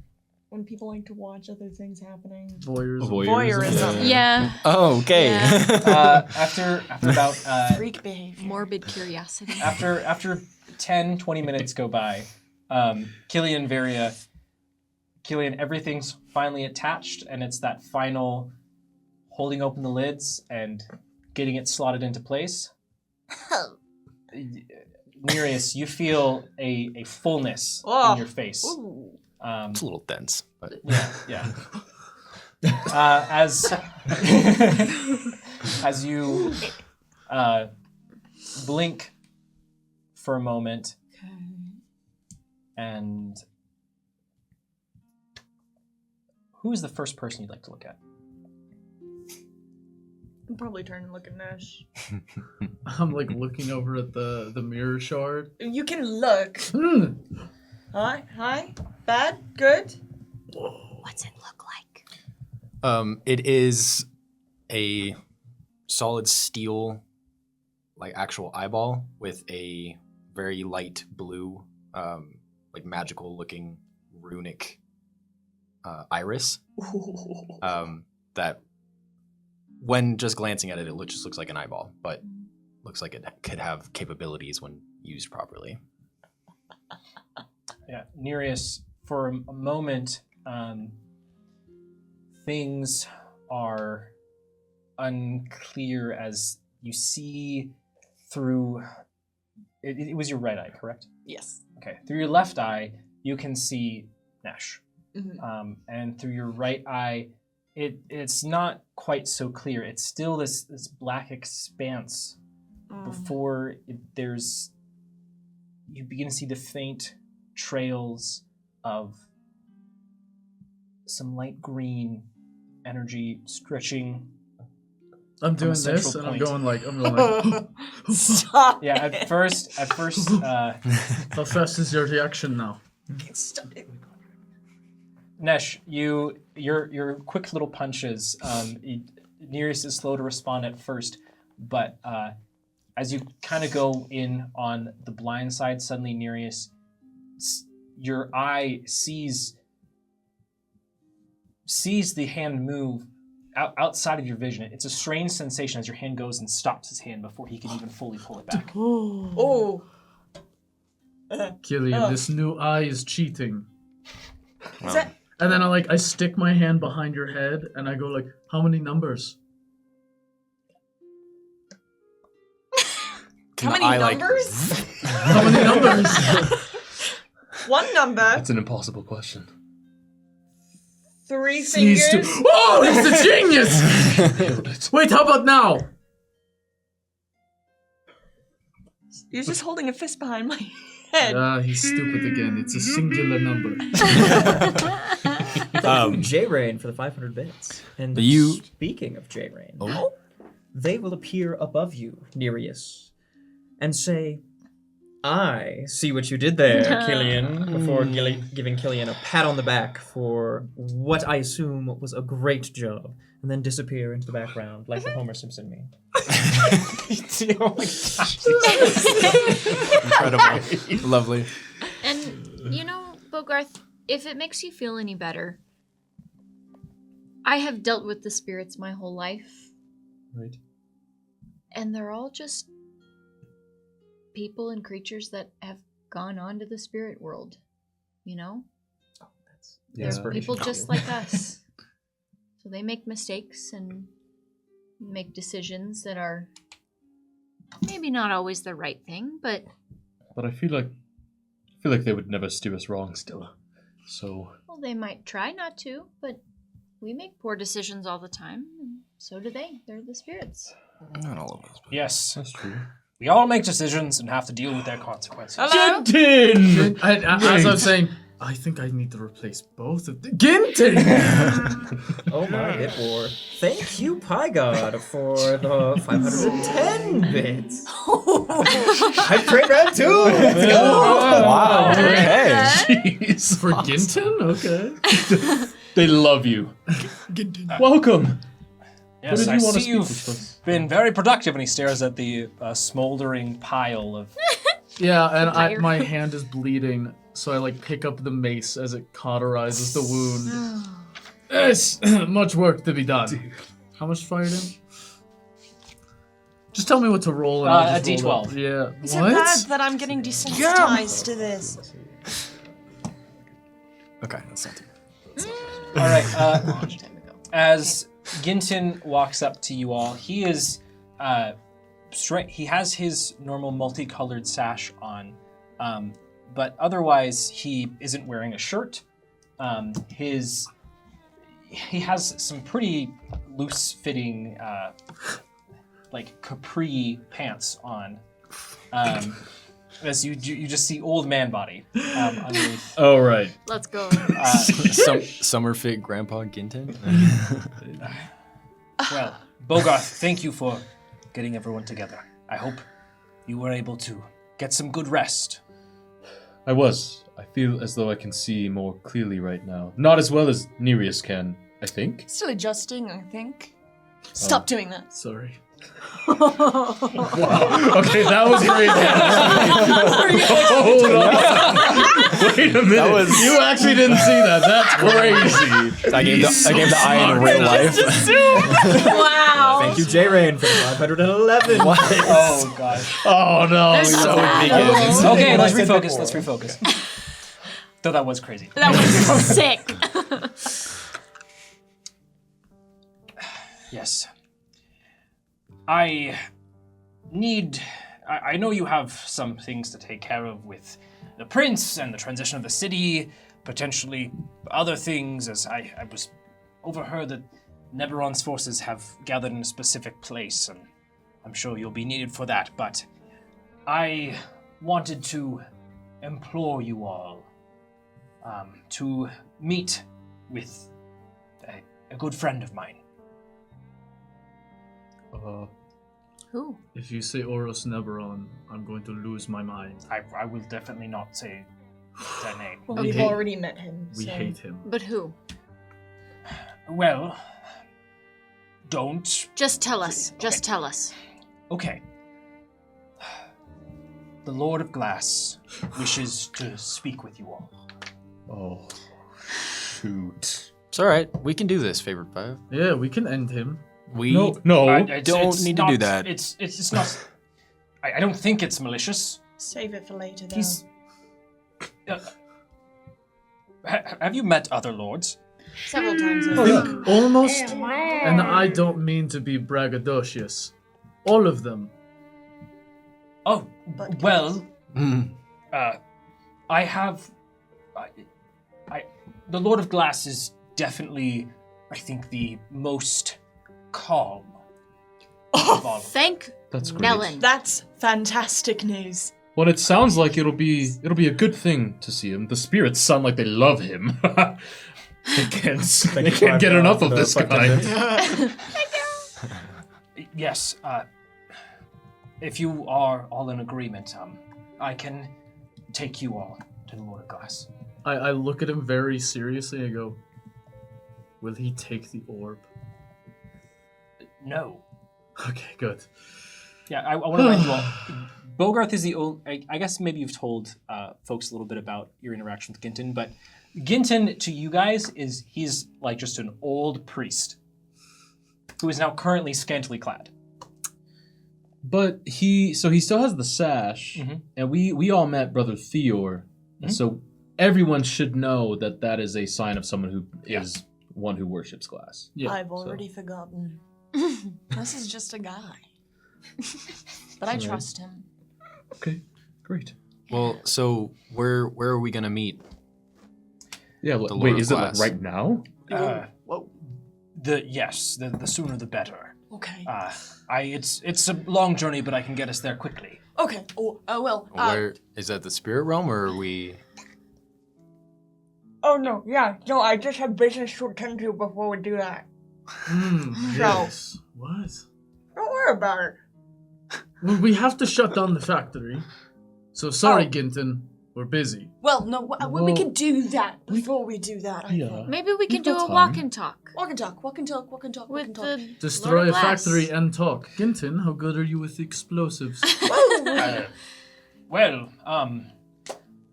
When people like to watch other things happening. Voyeurism. Voyeurism. Yeah. Oh, okay. Yeah. After about Freak behavior. Morbid curiosity. after 10, 20 minutes go by, Killian, everything's finally attached, and it's that final holding open the lids and getting it slotted into place. Nereus, you feel a fullness Oh. in your face. Ooh. It's a little dense, but Yeah. As you blink for a moment, and Who is the first person you'd like to look at? I'm probably turning and look at Nash. I'm like looking over at the mirror shard. You can look. Hmm. Hi. Bad? Good? What's it look like? It is a solid steel, like actual eyeball with a very light blue, like magical looking runic iris. That when just glancing at it, it just looks like an eyeball, but looks like it could have capabilities when used properly. Yeah, Nereus, for a moment, things are unclear as you see through. It was your right eye, correct? Yes. Okay. Through your left eye, you can see Nash, Mm-hmm. and through your right eye, it's not quite so clear. It's still this black expanse. Before there's, you begin to see the faint trails of some light green energy stretching. I'm doing a central this, and point. I'm going like. Stop. Yeah, at first, How fast is your reaction now? Stop it. Nesh, your quick little punches. Nereus is slow to respond at first, but as you kind of go in on the blind side, suddenly Nereus, your eye sees the hand move outside of your vision. It's a strange sensation as your hand goes and stops his hand before he can even fully pull it back. Oh. Killian, this new eye is cheating. Is that? And then I stick my hand behind your head, and I go like, how many numbers? How many numbers? How many numbers? One number. That's an impossible question. 3 These two. fingers. Oh, he's a genius! Nailed it. Wait, how about now? You're just holding a fist behind my head. He's stupid again. It's a singular number. J-Rain for the 500 bits. And You- speaking of J-Rain, Oh. they will appear above you, Nereus, and say, I see what you did there, Killian, before giving Killian a pat on the back for what I assume was a great job, and then disappear into the background like the Homer Simpson meme. Oh my gosh. Incredible. Lovely. And, Bogarth, if it makes you feel any better, I have dealt with the spirits my whole life, Right. and they're all just people and creatures that have gone on to the spirit world, They're Yeah. people just like us. So they make mistakes and make decisions that are maybe not always the right thing, but But I feel like they would never steer us wrong still. So well, they might try not to, but we make poor decisions all the time, and so do they. They're the spirits. Not all of us. But... Yes, that's true. we all make decisions and have to deal with their consequences. Hello? Gintin! As I'm saying, I think I need to replace both of the Ginting! Oh my bit war. Thank you, Pie God, for the 510 bits. Hype train round 2! Let's go! Wow. Okay. Jeez. For Ginton? Okay. They love you. Welcome. Yes, did I you want to see speak you've with us? been very productive. And he stares at the smoldering pile of. Yeah, and Fire. my hand is bleeding, so I pick up the mace as it cauterizes the wound. Yes, much work to be done. How much fire damage? Just tell me what to roll. And I'll A just roll D12. up. Yeah. Is it What? bad that I'm getting desensitized to this? Okay, that's not too All right. As Ginton walks up to you all, he is straight. He has his normal multicolored sash on, but otherwise he isn't wearing a shirt. He has some pretty loose-fitting, capri pants on. as you just see old man body underneath. Oh, right. Let's go. Summer fit Grandpa Ginton. Well, Bogarth, thank you for getting everyone together. I hope you were able to get some good rest. I was. I feel as though I can see more clearly right now. Not as well as Nereus can, I think. Still adjusting, I think. Stop doing that. Sorry. Wow. Okay, that was crazy. Hold on. Wait a minute. You actually didn't see that. That's crazy. I gave the eye in real life. Wow. Thank you, J Rain, for 511. Oh gosh. Oh no. So No. begins. Okay, let's refocus. Let's refocus. Though that was crazy. That was sick. Yes. I know you have some things to take care of with the prince and the transition of the city, potentially other things, as I was overheard that Neberon's forces have gathered in a specific place, and I'm sure you'll be needed for that, but I wanted to implore you all to meet with a good friend of mine. Who? If you say Oros Neberon, I'm going to lose my mind. I will definitely not say that name. Well, we've Okay. already met him. We so. hate him. But who? Well, don't. Just tell us. Just tell us. Okay. The Lord of Glass wishes to speak with you all. Oh, shoot. It's all right. We can do this, favorite five. Yeah, we can end him. We No. Don't need to do that. It's not. I don't think it's malicious. Save it for later, though. He's. Have you met other lords? Several times. I think almost, and I don't mean to be braggadocious, all of them. Oh, But- well, Mm. I have. The Lord of Glass is definitely, I think, the most calm of all of them. Thank That's great. Melon. That's fantastic news. Well, it sounds like it'll be a good thing to see him. The spirits sound like they love him. they can't get enough of this guy. Yes, if you are all in agreement, I can take you all to the Lord of Glass. I look at him very seriously and I go, will he take the orb? No. Okay, good. Yeah, I want to remind you all. Bogarth is the old. I guess maybe you've told folks a little bit about your interaction with Ginton, but Ginton to you guys he's like just an old priest who is now currently scantily clad. But he still has the sash, Mhm. and we all met Brother Theor, and so everyone should know that is a sign of someone who is one who worships glass. Yeah. I've already forgotten. This is just a guy. But I trust him. Okay, great. Well, so where are we gonna meet? Yeah, Lord wait, of is it like Glass. right now? The sooner the better. Okay. It's a long journey, but I can get us there quickly. Okay. Well. Where is that? The spirit realm, or are we? Oh no. Yeah. No. I just have business to attend to before we do that. Yes. What? Don't worry about it. Well, we have to shut down the factory. So sorry, Ginton. We're busy. Well, no. We Well, can do that before we do that. I Yeah. think. Maybe we can We've do got a time. walk and talk. Walk and talk. Walk and talk. Walk and talk. Walk With and talk. the Destroy Lord a of Glass. factory and talk. Ginton, how good are you with explosives?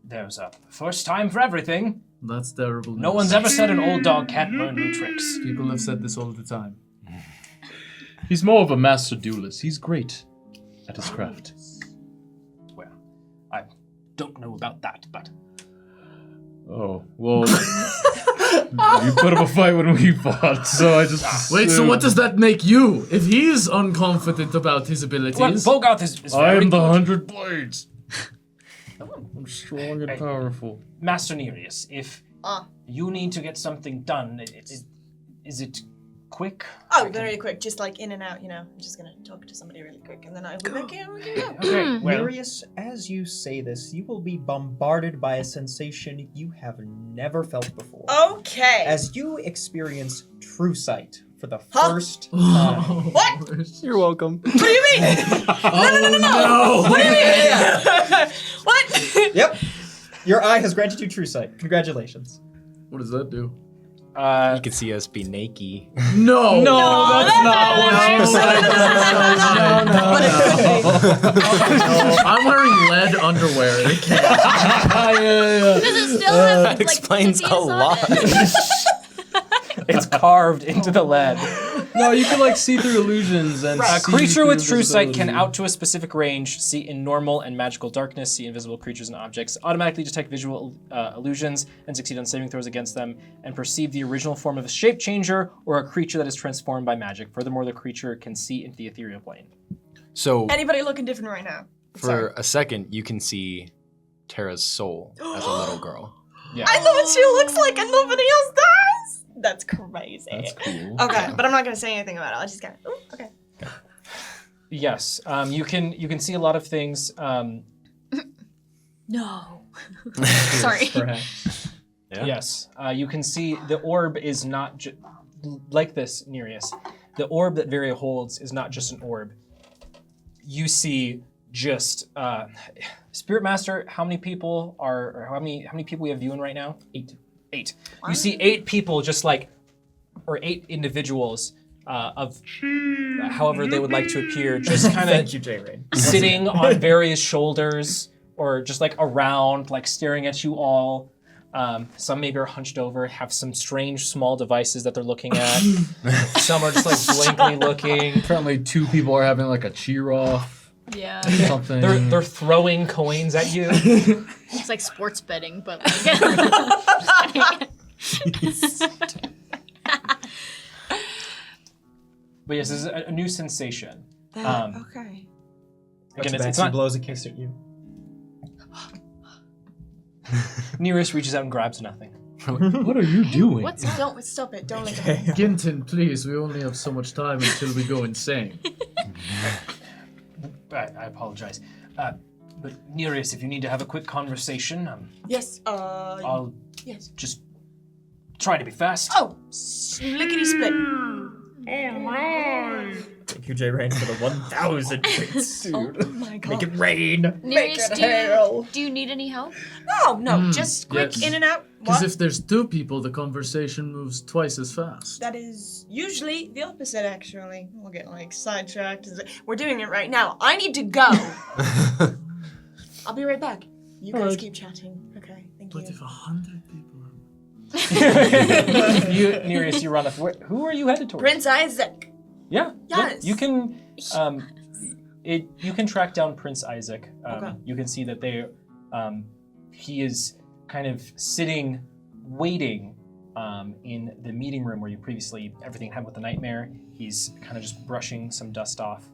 There's a first time for everything. That's terrible. No news. one's ever said an old dog can't learn new tricks. People have said this all the time. He's more of a master duelist. He's great at his craft. Well, I don't know about that, but Oh, well, you put up a fight when we fought, so I just Wait, so what does that make you? If he's unconfident about his abilities, Bogarth is I very am the good. 100 blades. I'm strong and powerful. Master Nereus, if you need to get something done, is it quick. Oh, very quick, just like in and out, I'm just gonna talk to somebody really quick, and then I'll be back here. Okay, well, Marius, as you say this, you will be bombarded by a sensation you have never felt before. Okay. As you experience true sight for the Huh? first time. What? You're welcome. What do you mean? No! What do you mean? What? Yep. Your eye has granted you true sight. Congratulations. What does that do? You can see us be naked. No! No, that's not I'm wearing lead underwear. It can't. Does it still have like explains a Pythias on lot. it? it's carved into the lead. No, you can like see through illusions and A see creature through with true sight can invisibility. out to a specific range, see in normal and magical darkness, see invisible creatures and objects, automatically detect visual illusions and succeed on saving throws against them, and perceive the original form of a shape changer or a creature that is transformed by magic. Furthermore, the creature can see into the ethereal plane. So Anybody looking different right now? for a second, you can see Tara's soul as a little girl. Yeah. I know what she looks like and nobody else does. That's crazy. That's cool. Okay, but I'm not gonna say anything about it. I'll just kind of, okay. Yes, you can see a lot of things. No. Sorry. Perhaps. Yeah. Yes, you can see the orb is not like this, Nereus. The orb that Varia holds is not just an orb. You see just Spirit Master. How many people or how many people we have viewing right now? 8. You see 8 people, just like, or 8 individuals of however they would like to appear, just kind of Thank you, J. Rain. sitting on various shoulders or just like around, like staring at you all. Some maybe are hunched over, have some strange small devices that they're looking at. Some are just like blankly looking. Apparently 2 people are having like a cheer off. Yeah. Something. They're throwing coins at you. It's like sports betting, but like. But yes, this is a new sensation. Okay. Again, It's it's not. blows a kiss at you. Nearest reaches out and grabs nothing. What are you doing? What's Don't stop it. Don't let it. Ginton, please, we only have so much time until we go insane. I apologize. But Nereus, if you need to have a quick conversation, Yes. I'll Yes. just try to be fast. Oh, lickety split. Thank you, J. Rain, for the 1,000 bits, dude. Oh my god. Make it rain. Nereus, it hail. do you need any help? No, just quick yes. in and out. Because What? if there's 2 people, the conversation moves twice as fast. That is usually the opposite, actually. We'll get like sidetracked. We're doing it right now. I need to go. I'll be right back. You guys keep chatting. Okay, thank But you. if 100 people... Nereus, you run up. Who are you headed towards? Prince Isaac. Yeah. Yes. You can. You can track down Prince Isaac. Okay. You can see that he is kind of sitting, waiting, in the meeting room where you previously everything happened with the nightmare. He's kind of just brushing some dust off.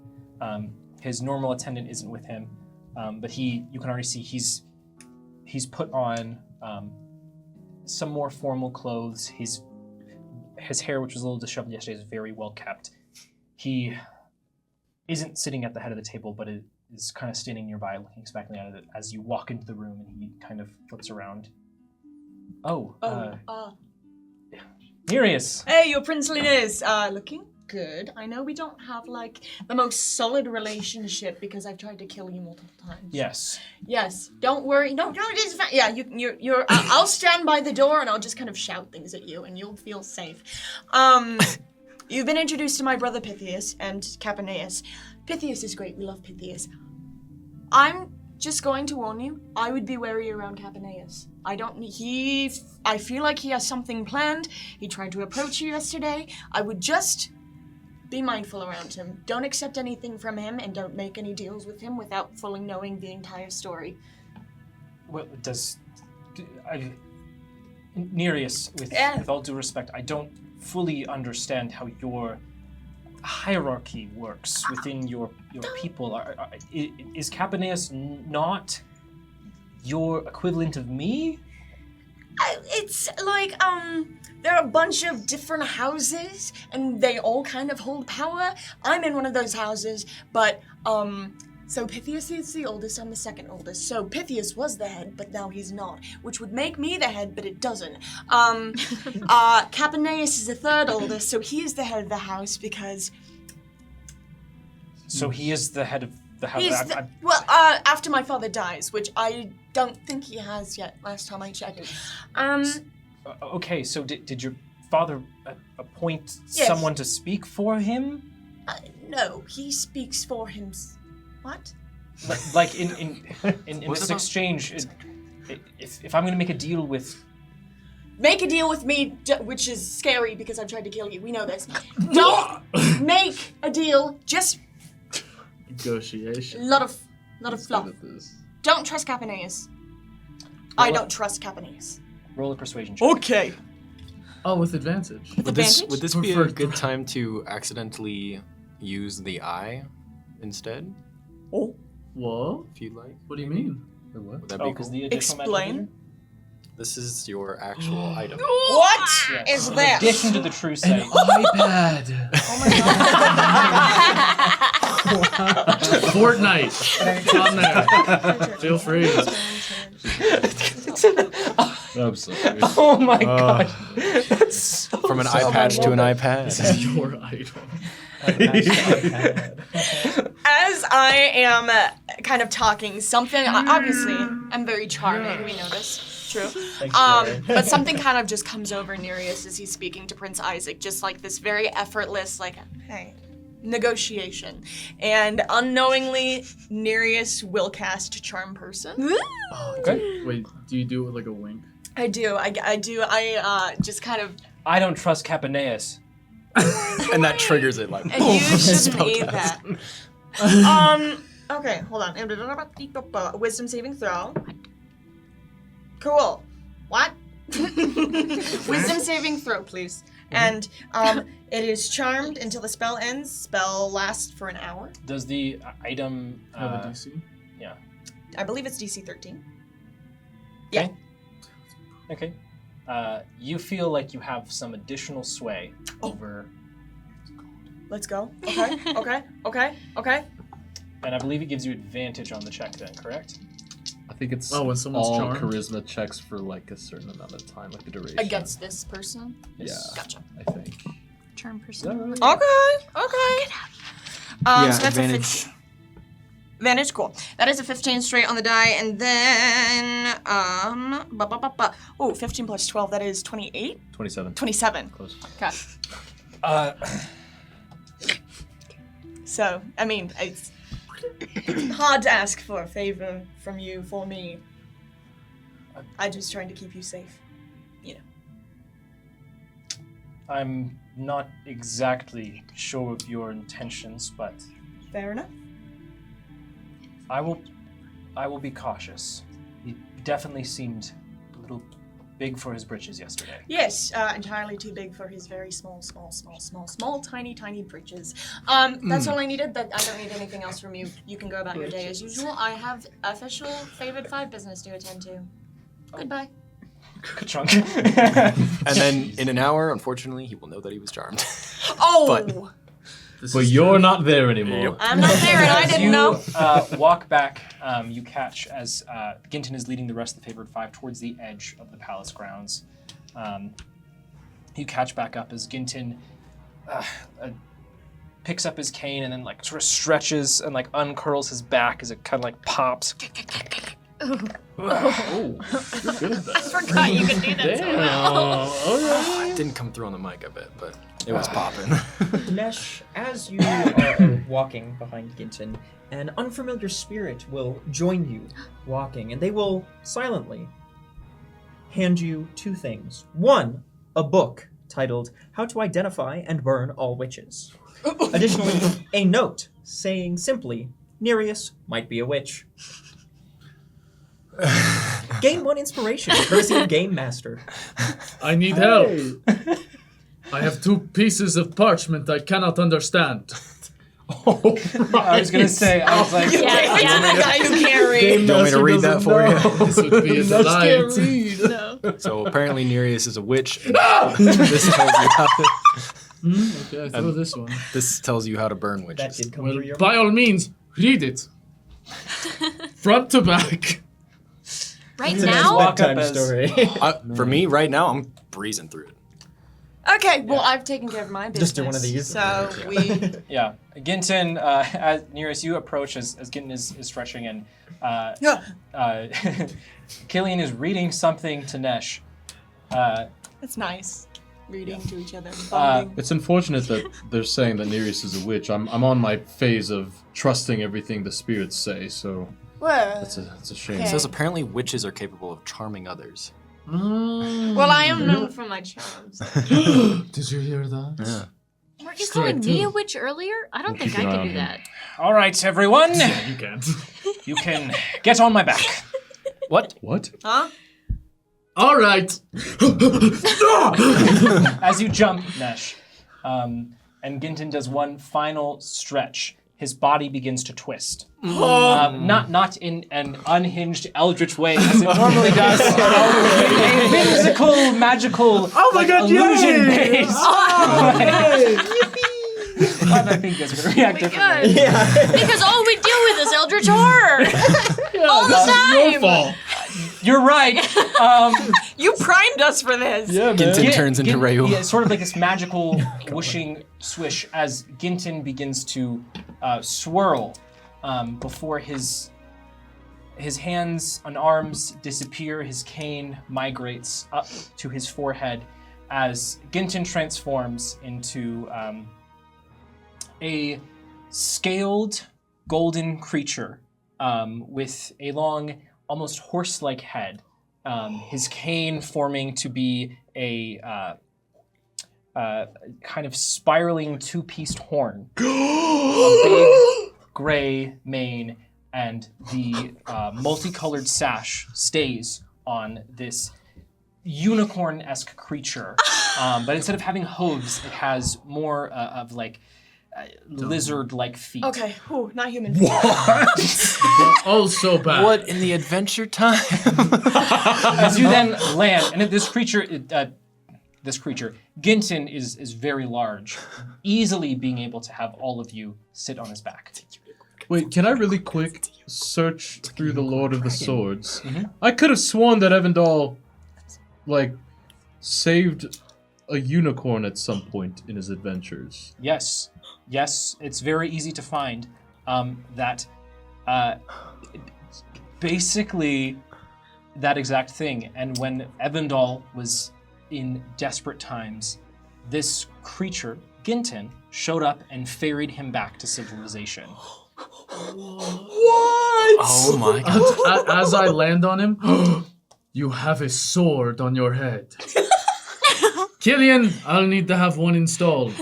His normal attendant isn't with him, but you can already see he's put on some more formal clothes. His hair, which was a little disheveled yesterday, is very well kept. He isn't sitting at the head of the table, but it is kind of standing nearby, looking expectantly at it as you walk into the room, and he kind of flips around. Nereus! Hey, your princeliness. Looking good. I know we don't have like the most solid relationship because I've tried to kill you multiple times. Yes. Yes. Don't worry. No. It's fine. Yeah. You're. I'll stand by the door and I'll just kind of shout things at you, and you'll feel safe. You've been introduced to my brother Pythias and Capaneus. Pythias is great. We love Pythias. I'm just going to warn you. I would be wary around Capaneus. I feel like he has something planned. He tried to approach you yesterday. I would just be mindful around him. Don't accept anything from him, and don't make any deals with him without fully knowing the entire story. Well, Nereus, with all due respect, I don't fully understand how your hierarchy works within your people. Is Capaneus not your equivalent of me? It's like, there are a bunch of different houses, and they all kind of hold power. I'm in one of those houses, but, so Pythias is the oldest, I'm the second oldest. So Pythias was the head, but now he's not, which would make me the head, but it doesn't. Capaneus is the third oldest, so he is the head of the house because... So he is the head of the house. After my father dies, which I don't think he has yet, last time I checked. Okay, so did your father appoint Yes. someone to speak for him? No, he speaks for him. What? Like in this exchange, if I'm going to make a deal with... Make a deal with me, which is scary because I've tried to kill you. We know this. Don't make a deal. Just Negotiation. a lot of fluff. Good at this. Don't trust Capaneus. I don't trust Capaneus. Roll a persuasion check. Okay. Oh, with advantage. With Would advantage? this be a Preferred good time to accidentally use the eye instead, Oh. Whoa? if you'd like? What do you mean? Would that Oh, be because cool? the additional Explain. magic This is your actual item. What meter? is In that? addition to the true sight. iPad. Oh my god. Fortnite. It's on there. Feel free. I'm sorry. Oh my god. That's so From an sad. eye patch to an This iPad. is your item. As I am kind of talking, something, obviously, I'm very charming, we know this, true. But something kind of just comes over Nereus as he's speaking to Prince Isaac, just like this very effortless, like, hey, negotiation. And unknowingly, Nereus will cast Charm Person. Okay. Wait, do you do it with like a wink? I do, I just kind of, I don't trust Capaneus. And that triggers it like, and you shouldn't eat that. Okay, hold on. Wisdom saving throw. Cool. What? Wisdom saving throw, please. And it is charmed until the spell ends. Spell lasts for an hour. Does the item Have a DC? Yeah. I believe it's DC 13. Okay. Okay. You feel like you have some additional sway over, Let's go. Okay. and I believe it gives you advantage on the check then, correct? I think it's Oh, when someone's all charmed? charisma checks for like a certain amount of time, like the duration. Against this person. Yeah, Gotcha. I think. Charm Is that person. right? Okay. So that's advantage. Advantage, cool. That is a 15 straight on the die, and then, 15 plus 12, that is 28? 27. 27. Close. Okay. So, I mean, it's hard to ask for a favor from you for me. I'm just trying to keep you safe. I'm not exactly sure of your intentions, but Fair enough. I will be cautious. He definitely seemed a little big for his britches yesterday. Yes, entirely too big for his very small, tiny britches. That's all I needed. I don't need anything else from you. You can go about your day as usual. I have official favored 5 business to attend to. Goodbye. Ka-chunk. And then in an hour, unfortunately, he will know that he was charmed. Oh! But you're not there anymore. I'm not there and I As didn't you know. walk back, you catch as Ginton is leading the rest of the favored 5 towards the edge of the palace grounds. You catch back up as Ginton picks up his cane and then like sort of stretches and like uncurls his back as it kind of like pops. Oh, you're good at that. Forgot you could do that so well. It didn't come through on the mic a bit, but it was popping. Nesh, as you are walking behind Ginton, an unfamiliar spirit will join you walking, and they will silently hand you 2 things. 1, a book titled How to Identify and Burn All Witches. Additionally, a note saying simply, Nereus might be a witch. Gain 1 inspiration, courtesy of Game Master. I need help. I have 2 pieces of parchment I cannot understand. I was gonna say, I was like, You Yeah, gave it to yeah. the guy who can't read. Do you want me to read that for you? This would be a delight. No. So apparently Nereus is a witch. And this tells you how to, Okay, throw this one. this tells you how to burn That witches. did come Well, through your by all means, read it. Front to back. Right It's a nice now? walk up bedtime as- story. For me, right now, I'm breezing through it. Okay, well, I've taken care of my business. Just do one of these. So we. Yeah, Ginton, as near as you approach, as Ginton is stretching, and Killian is reading something to Nesh. That's nice. Reading to each other. Bonding. It's unfortunate that they're saying that Nereus is a witch. I'm on my phase of trusting everything the spirits say, so Well, it's a shame. Okay. It says apparently witches are capable of charming others. well, I am known for my charms. Did you hear that? Yeah. Weren't you Strike calling me two. a witch earlier? I don't We'll think keep I an eye could on do him. that. All right, everyone, You can't. you can get on my back. What? What? Huh? All right. As you jump, Nesh, and Ginton does one final stretch, his body begins to twist. Not in an unhinged eldritch way as it normally does. A whimsical, magical, illusion based. I think that's going to react differently. Good. Because all we deal with is eldritch horror. all the time. Your fault. You're right. You primed us for this. Yeah, Ginton turns into Rayu. Yeah, sort of like this magical whooshing swish as Ginton begins to swirl before his hands and arms disappear. His cane migrates up to his forehead as Ginton transforms into a scaled golden creature with a long, almost horse-like head. His cane forming to be a kind of spiraling two-pieced horn, a big gray mane, and the multicolored sash stays on this unicorn-esque creature. But instead of having hooves, it has more of like lizard-like feet. Okay, whew, not human. Oh, so bad. What in the adventure time? As you then land, and this creature, Ginton is very large, easily being able to have all of you sit on his back. Wait, can I really quick search through the Lord of the Swords? I could have sworn that Evandal, saved a unicorn at some point in his adventures. Yes, it's very easy to find that basically that exact thing. And when Evandal was in desperate times, this creature, Ginton, showed up and ferried him back to civilization. Oh my god. As I land on him, you have a sword on your head. Killian, I'll need to have one installed.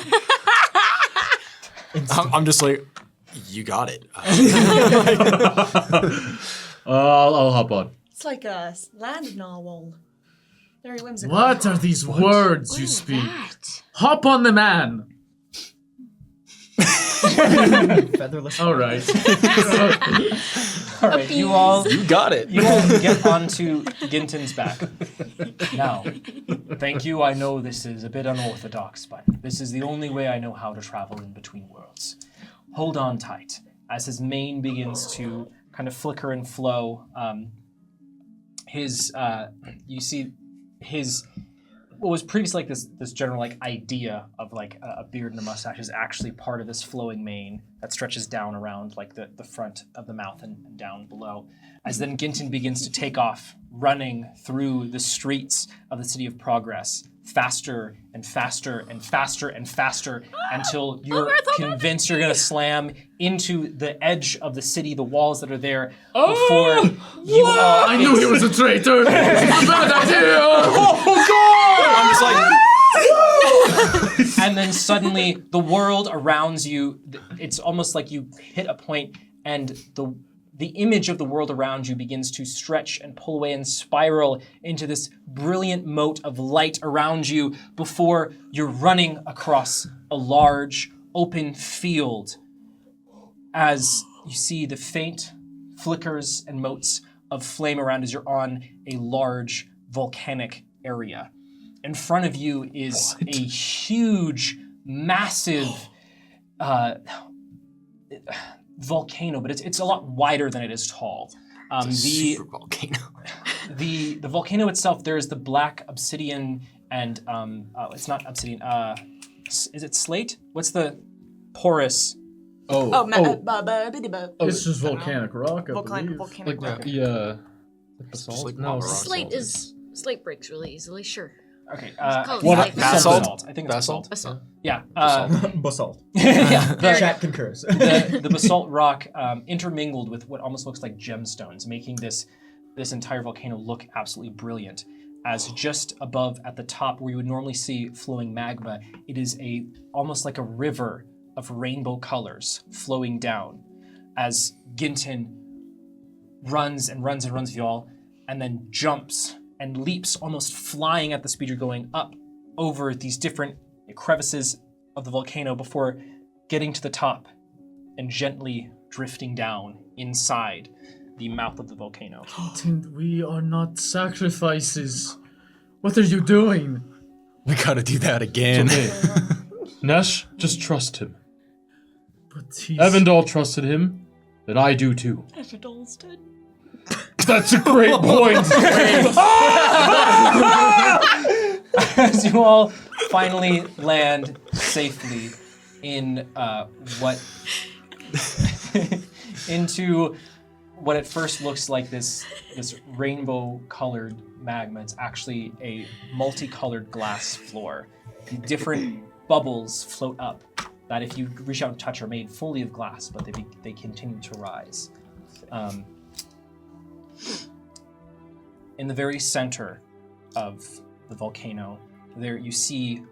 I'm just like, you got it. I'll hop on. It's like a land narwhal. Very whimsical. What are these words you speak? Hop on the man. Featherless. All right. All right, you all You got it. get onto Ginton's back. Now, thank you. I know this is a bit unorthodox, but this is the only way I know how to travel in between worlds. Hold on tight. As his mane begins to kind of flicker and flow, you see his what was previously like this general idea of a beard and a mustache is actually part of this flowing mane that stretches down around the front of the mouth and down below. As then Ginton begins to take off, running through the streets of the City of Progress, faster and faster and faster and faster until you're convinced you're going to slam into the edge of the city, the walls that are there, before you all... I knew he was a traitor. It was a bad idea. Oh God! I'm just like, And then suddenly the world around you, it's almost like you hit a point and the image of the world around you begins to stretch and pull away and spiral into this brilliant moat of light around you before you're running across a large open field as you see the faint flickers and motes of flame around as you're on a large volcanic area. In front of you is a huge, massive volcano, but it's a lot wider than it is tall. Super volcano. The volcano itself, there is the black obsidian and it's not obsidian. Is it slate? What's the porous? It's just volcanic rock, I believe. Volcanic Like rock. the basalt. like No, lava rock. Slate breaks really easily, sure. Okay. called What slate. basalt? I think it's Basalt? basalt. Basalt. Yeah. Basalt. Yeah. Chat concurs. The basalt rock intermingled with what almost looks like gemstones, making this entire volcano look absolutely brilliant. As just above at the top where you would normally see flowing magma, it is almost like a river of rainbow colors flowing down as Ginton runs and runs and runs with you all, and then jumps and leaps, almost flying at the speed you're going up over these different crevices of the volcano before getting to the top and gently drifting down inside the mouth of the volcano. We are not sacrifices. What are you doing? We gotta do that again. Okay. Nesh, just trust him. But he's... Evandal trusted him, then I do too. Evandal's dead. That's a great point. As you all finally land safely in into what at first looks like this rainbow-colored magma. It's actually a multicolored glass floor. Different bubbles float up that, if you reach out and touch, are made fully of glass, but they continue to rise. In the very center of the volcano, there you see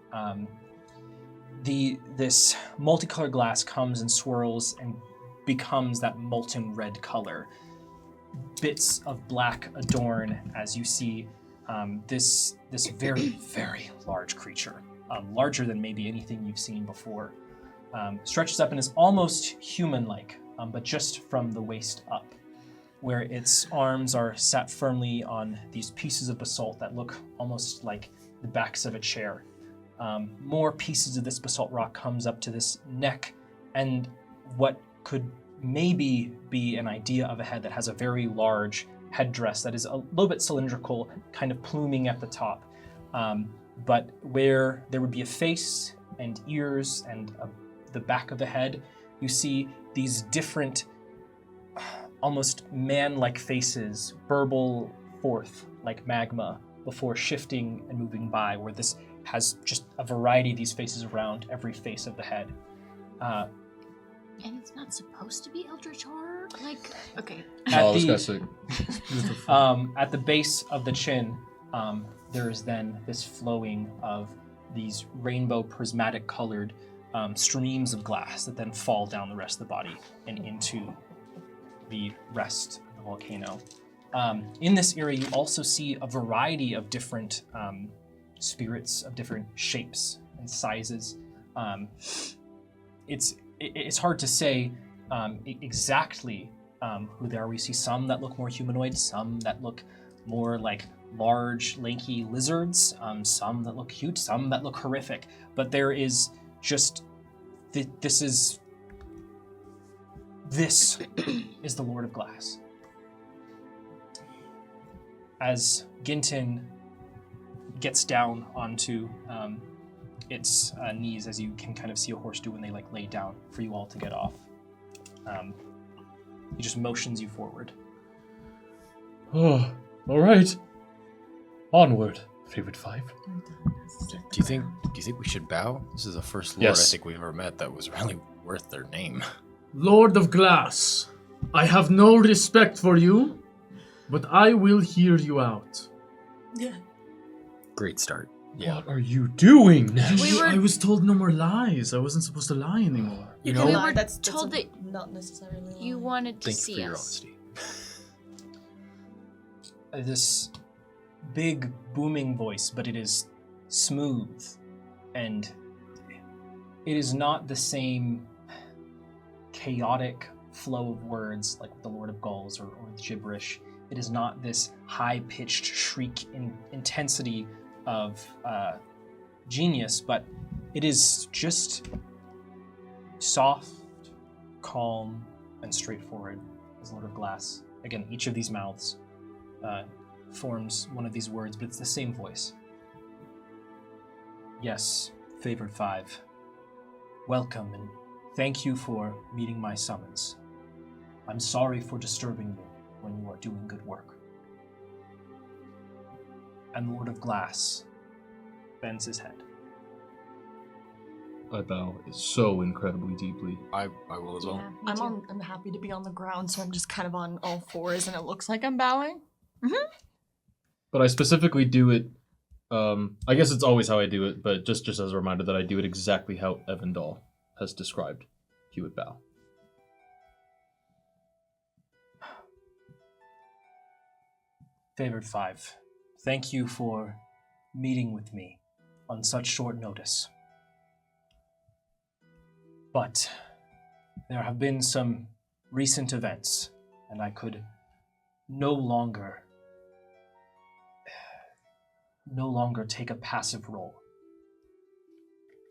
this multicolored glass comes and swirls and becomes that molten red color. Bits of black adorn as you see this very, very large creature, larger than maybe anything you've seen before. Stretches up and is almost human-like, but just from the waist up, where its arms are sat firmly on these pieces of basalt that look almost like the backs of a chair. More pieces of this basalt rock comes up to this neck, and what could maybe be an idea of a head that has a very large headdress that is a little bit cylindrical, kind of pluming at the top. But where there would be a face and ears and the back of the head, you see these different, almost man-like faces burble forth like magma before shifting and moving by, where this has just a variety of these faces around every face of the head. And it's not supposed to be eldritch horror? Like, okay. This guy's sick. At the base of the chin, there is then this flowing of these rainbow prismatic colored streams of glass that then fall down the rest of the body and into the rest of the volcano. In this area, you also see a variety of different spirits of different shapes and sizes. It's hard to say exactly who they are. We see some that look more humanoid, some that look more like large, lanky lizards, some that look cute, some that look horrific. But there is just this is the Lord of Glass. As Ginton gets down onto its knees, as you can kind of see a horse do when they lay down for you all to get off, he just motions you forward. Oh, all right. Onward, favorite five. Do you think we should bow? This is the first Lord Yes. I think we've ever met that was really worth their name. Lord of Glass, I have no respect for you, but I will hear you out. Great start. Yeah. What are you doing, Nesh? I was told no more lies. I wasn't supposed to lie anymore. You We know, were that's told that not necessarily lying. you wanted to thank you see for your us. honesty. This big booming voice, but it is smooth, and it is not the same chaotic flow of words like with the Lord of Gulls or gibberish. It is not this high-pitched shriek in intensity of genius, but it is just soft, calm, and straightforward as Lord of Glass. Again, each of these mouths forms one of these words, but it's the same voice. Yes, favored 5. Welcome, and thank you for meeting my summons. I'm sorry for disturbing you when you are doing good work. And Lord of Glass bends his head. I bow so incredibly deeply. I will as well. Yeah, me too. I'm happy to be on the ground, so I'm just kind of on all fours, and it looks like I'm bowing. But I specifically do it. I guess it's always how I do it, but just as a reminder that I do it exactly how Evandal has described he would bow. Favored 5, thank you for meeting with me on such short notice. But there have been some recent events, and I could no longer take a passive role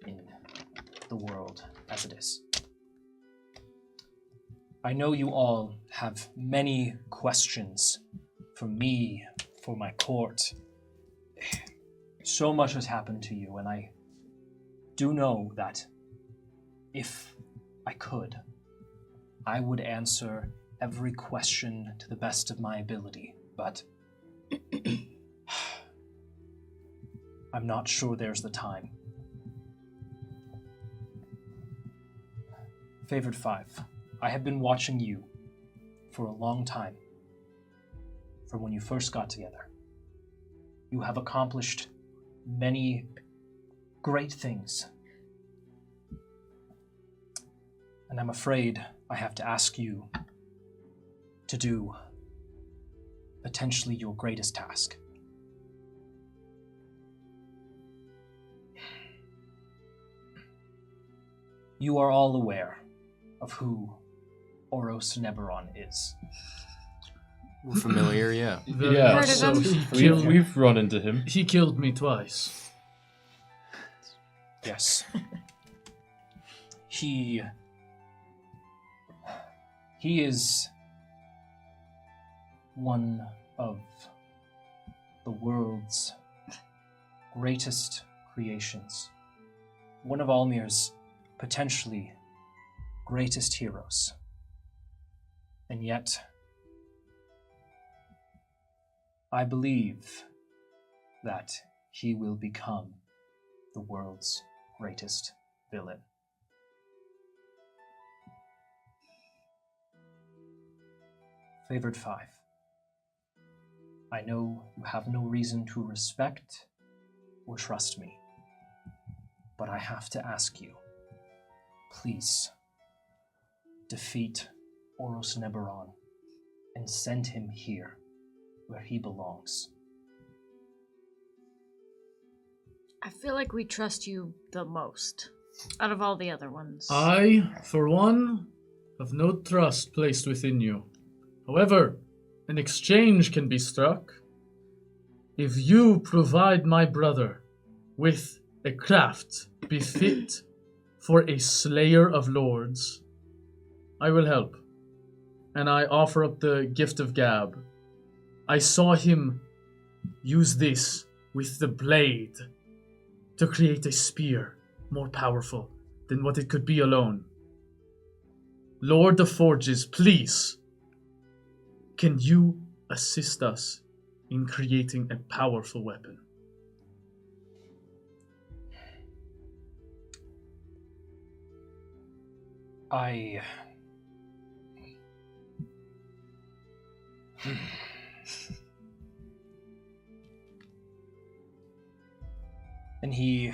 in the world as it is. I know you all have many questions for me, for my court. So much has happened to you, and I do know that if I could, I would answer every question to the best of my ability, but I'm not sure there's the time. Favored 5, I have been watching you for a long time, from when you first got together. You have accomplished many great things. And I'm afraid I have to ask you to do potentially your greatest task. You are all aware of who Oros Neberon is. We're familiar, yeah. Yeah, Heard of so him. we've run into him. he killed me twice. Yes. He is one of the world's greatest creations. One of Almir's potentially greatest heroes. And yet, I believe that he will become the world's greatest villain. Favored 5, I know you have no reason to respect or trust me, but I have to ask you, please defeat Oros Neberon and send him here where he belongs. I feel like we trust you the most out of all the other ones. I, for one, have no trust placed within you. However, an exchange can be struck. If you provide my brother with a craft befit for a slayer of lords, I will help. And I offer up the gift of Gab. I saw him use this with the blade to create a spear more powerful than what it could be alone. Lord of Forges, please, can you assist us in creating a powerful weapon? And he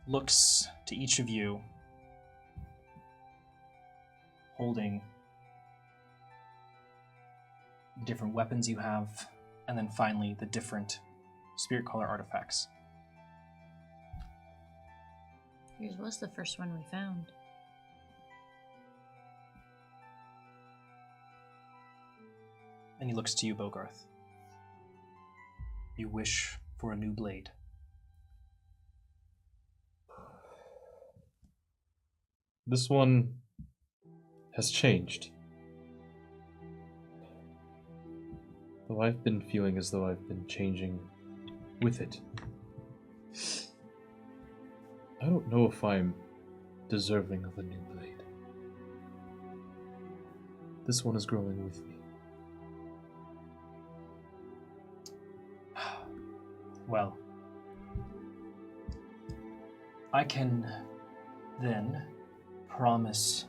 looks to each of you, holding the different weapons you have, and then finally the different spirit color artifacts. Yours was the first one we found. And he looks to you, Bogarth. You wish for a new blade. This one has changed. Though I've been feeling as though I've been changing with it. I don't know if I'm deserving of a new blade. This one is growing with me. Well, I can then promise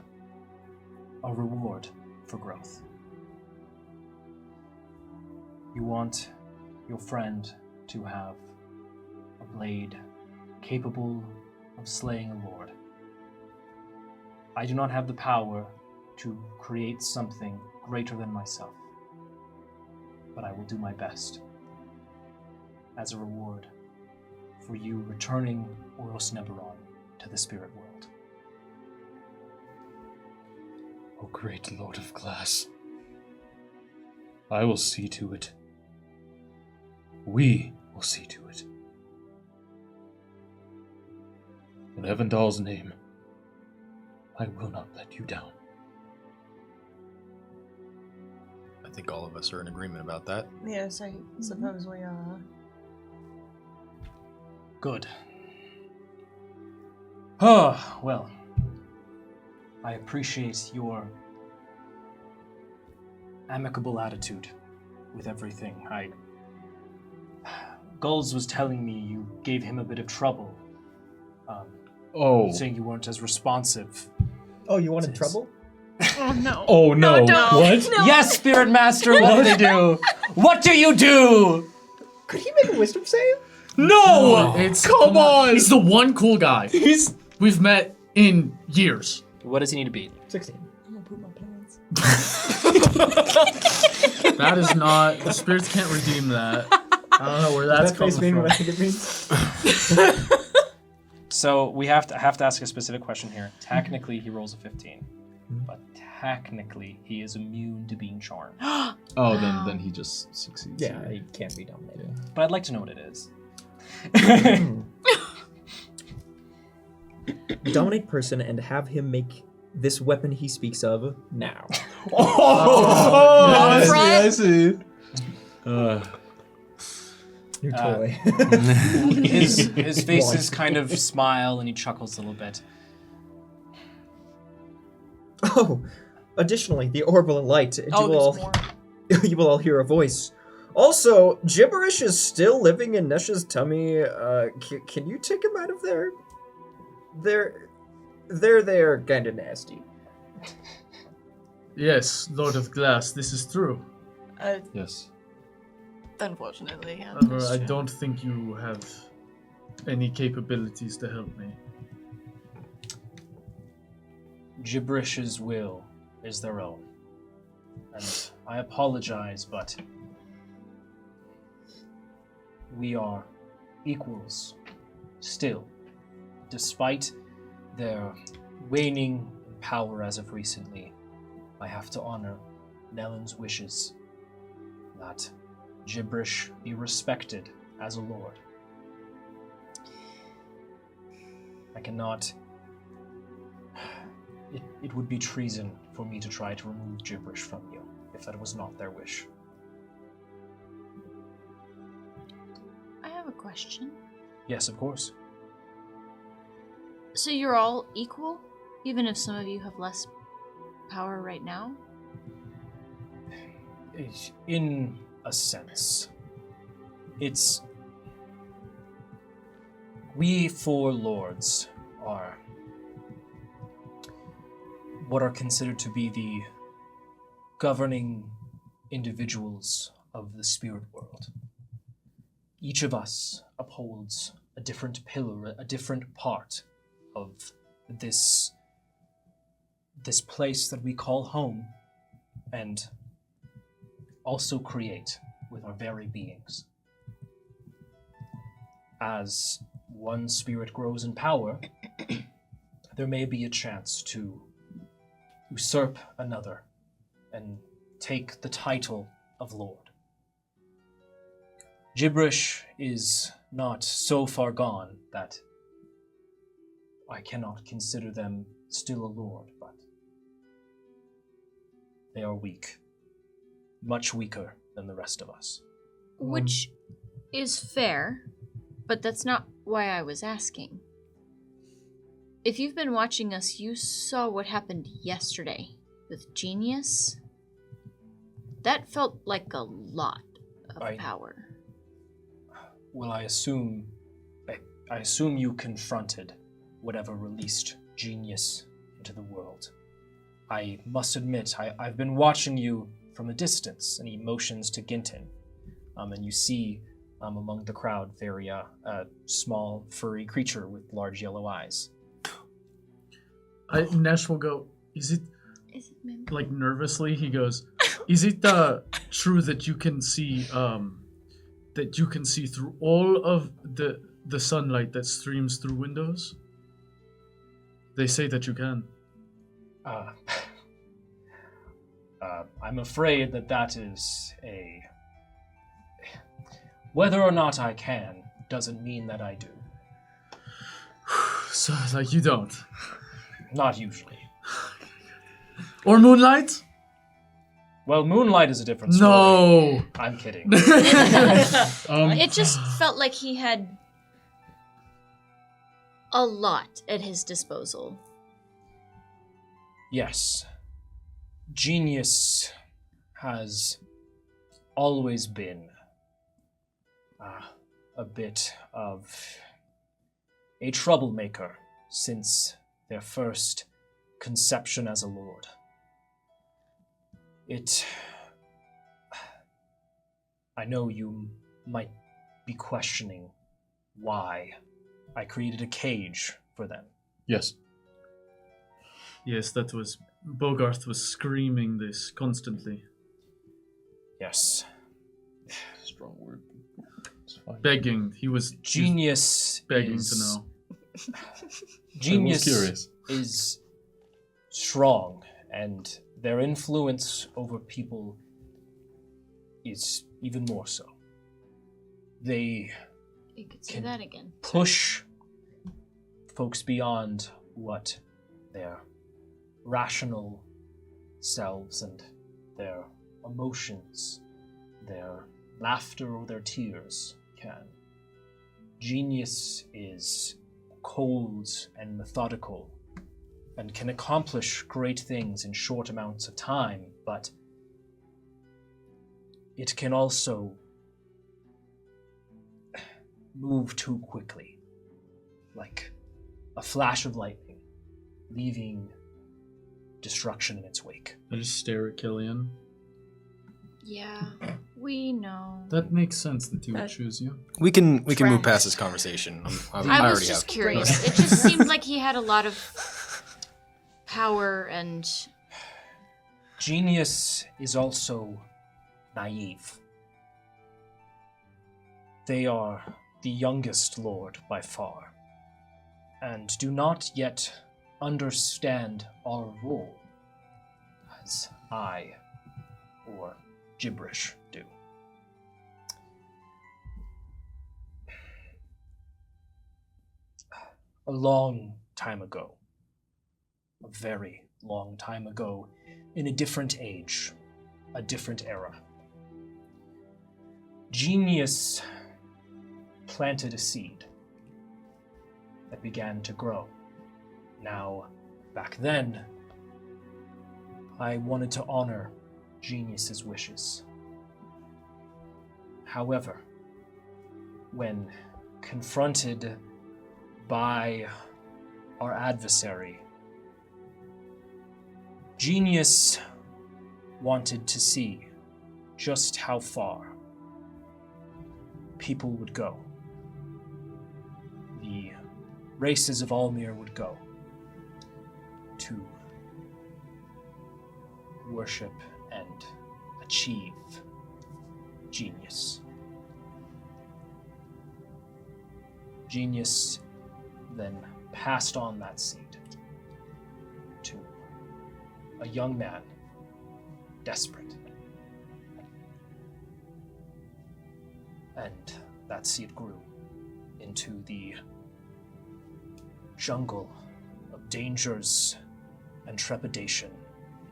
a reward for growth. You want your friend to have a blade capable of slaying a lord. I do not have the power to create something greater than myself, but I will do my best as a reward for you returning Oros Neberon to the spirit world. O great Lord of Glass, I will see to it. We will see to it. In Evandal's name, I will not let you down. I think all of us are in agreement about that. Yes, I suppose we are. Good. Oh, well. I appreciate your amicable attitude with everything. Gulls was telling me you gave him a bit of trouble. Saying you weren't as responsive. Oh, you wanted trouble? Oh no. Oh no! don't. What? No. Yes, Spirit Master, what do you do? What do you do? Could he make a wisdom save? No! Come on! He's the one cool guy we've met in years. What does he need to beat? 16. I'm gonna poop my pants. That is not. The spirits can't redeem that. I don't know where that's coming from. what I think it means? So I have to ask a specific question here. Technically, he rolls a 15, but technically, he is immune to being charmed. Oh, then he just succeeds. Yeah, he can't be dominated. But I'd like to know what it is. Dominate person and have him make this weapon he speaks of now. I see. Your toy. His faces kind of smile and he chuckles a little bit. Oh, additionally, the orbital light. Oh, there's more. You will all hear a voice. Also, gibberish is still living in Nesh's tummy. Can you take him out of there? They're kind of nasty. Yes, Lord of Glass, this is true. Yes. Unfortunately, yeah. However, I don't think you have any capabilities to help me. Gibberish's will is their own. And I apologize, but we are equals still, despite their waning in power as of recently. I have to honor Nellen's wishes that Gibberish be respected as a lord. I cannot. It would be treason for me to try to remove Gibberish from you if that was not their wish. I have a question. Yes, of course. So you're all equal, even if some of you have less power right now? In a sense. It's... We four lords are what are considered to be the governing individuals of the spirit world. Each of us upholds a different pillar, a different part of this place that we call home, and also create with our very beings. As one spirit grows in power, there may be a chance to usurp another and take the title of lord. Gibberish is not so far gone that I cannot consider them still a lord, but they are weak. Much weaker than the rest of us. Which is fair, but that's not why I was asking. If you've been watching us, you saw what happened yesterday with Genius. That felt like a lot of power. Well, I assume you confronted whatever released Genius into the world. I must admit, I've been watching you from a distance, and he motions to Ginton. And you see among the crowd a small, furry creature with large yellow eyes. Nesh will go, is it like nervously, he goes, is it true that you can see through all of the sunlight that streams through windows? They say that you can. I'm afraid that is a... Whether or not I can doesn't mean that I do. So, like, you don't? Not usually. Or moonlight? Well, moonlight is a different story. No! I'm kidding. It just felt like he had a lot at his disposal. Yes. Genius has always been a bit of a troublemaker since their first conception as a lord. I know you might be questioning why I created a cage for them. Yes. Yes, that was... Bogarth was screaming this constantly. Yes. Strong word. It's fine. Begging. He was Genius begging is, to know. Genius curious. is strong, and their influence over people is even more so. They You could say that again. push folks beyond what their rational selves and their emotions, their laughter or their tears can. Genius is cold and methodical and can accomplish great things in short amounts of time, but it can also move too quickly, like a flash of lightning, leaving destruction in its wake. I just stare at Killian. Yeah, we know. That makes sense that he would choose you. We can move past this conversation. I I was already just have. curious. It just seemed like he had a lot of power and... Genius is also naive. They are the youngest lord by far, and do not yet understand our role as I or Gibberish do. A long time ago, a very long time ago, in a different age, a different era, Genius planted a seed that began to grow. Now, back then, I wanted to honor Genius's wishes. However, when confronted by our adversary, Genius wanted to see just how far people would go. The races of Almir would go to worship and achieve Genius. Genius then passed on that seed to a young man, desperate. And that seed grew into the jungle of dangers and trepidation,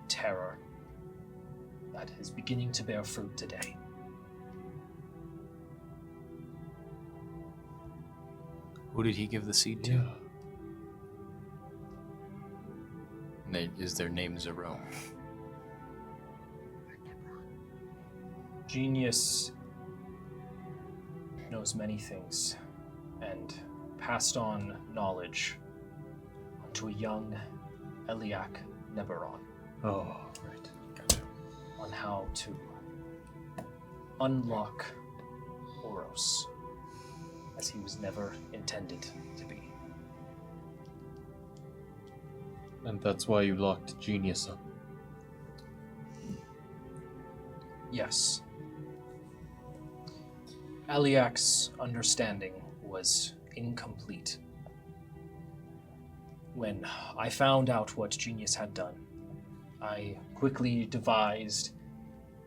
terror that is beginning to bear fruit today. Who did he give the seed to? Is their name Zero? Genius knows many things and passed on knowledge onto a young Eliak Neberon Oh, right. Gotcha. on how to unlock Oros as he was never intended to be. And that's why you locked Genius up. Yes. Eliak's understanding was incomplete. When I found out what Genius had done, I quickly devised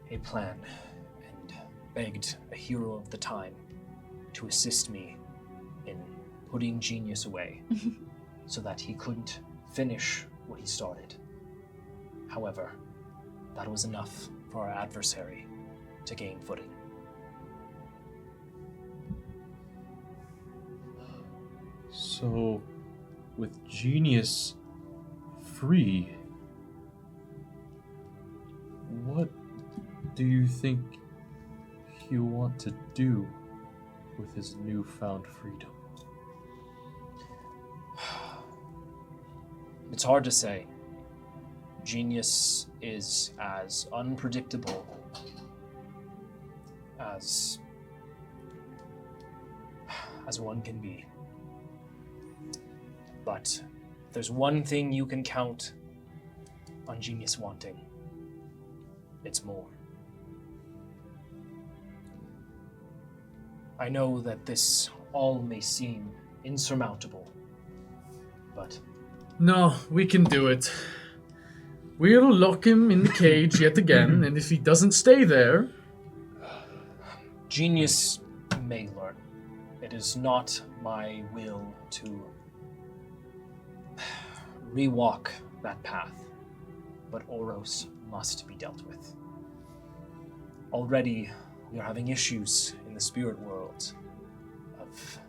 a plan and begged a hero of the time to assist me in putting Genius away so that he couldn't finish what he started. However, that was enough for our adversary to gain footing. So, with Genius free, what do you think he'll want to do with his newfound freedom? It's hard to say. Genius is as unpredictable as one can be. But if there's one thing you can count on Genius wanting, it's more. I know that this all may seem insurmountable, but No, we can do it. We'll lock him in the cage yet again, and if he doesn't stay there... Genius may learn. It is not my will to rewalk that path, but Oros must be dealt with. Already, we are having issues in the spirit world of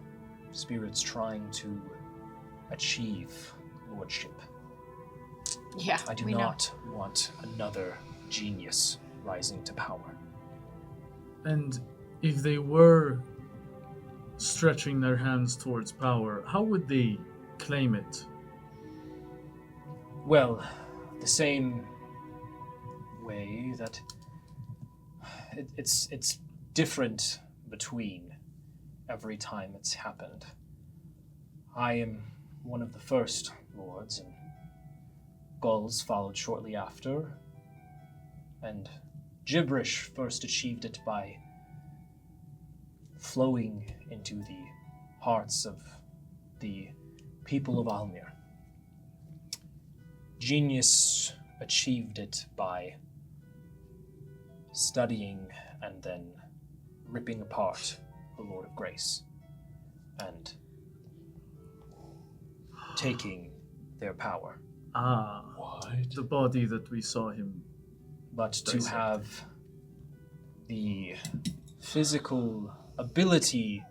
spirits trying to achieve lordship. Yeah, I do we know. not want another genius rising to power. And if they were stretching their hands towards power, how would they claim it? Well, the same way that it's different between every time it's happened. I am one of the first lords, and Gulls followed shortly after, and Gibberish first achieved it by flowing into the hearts of the people of Almir. Genius achieved it by studying and then ripping apart the Lord of Grace and taking their power. Ah, What? the body that we saw him. But to Dissected. have the physical ability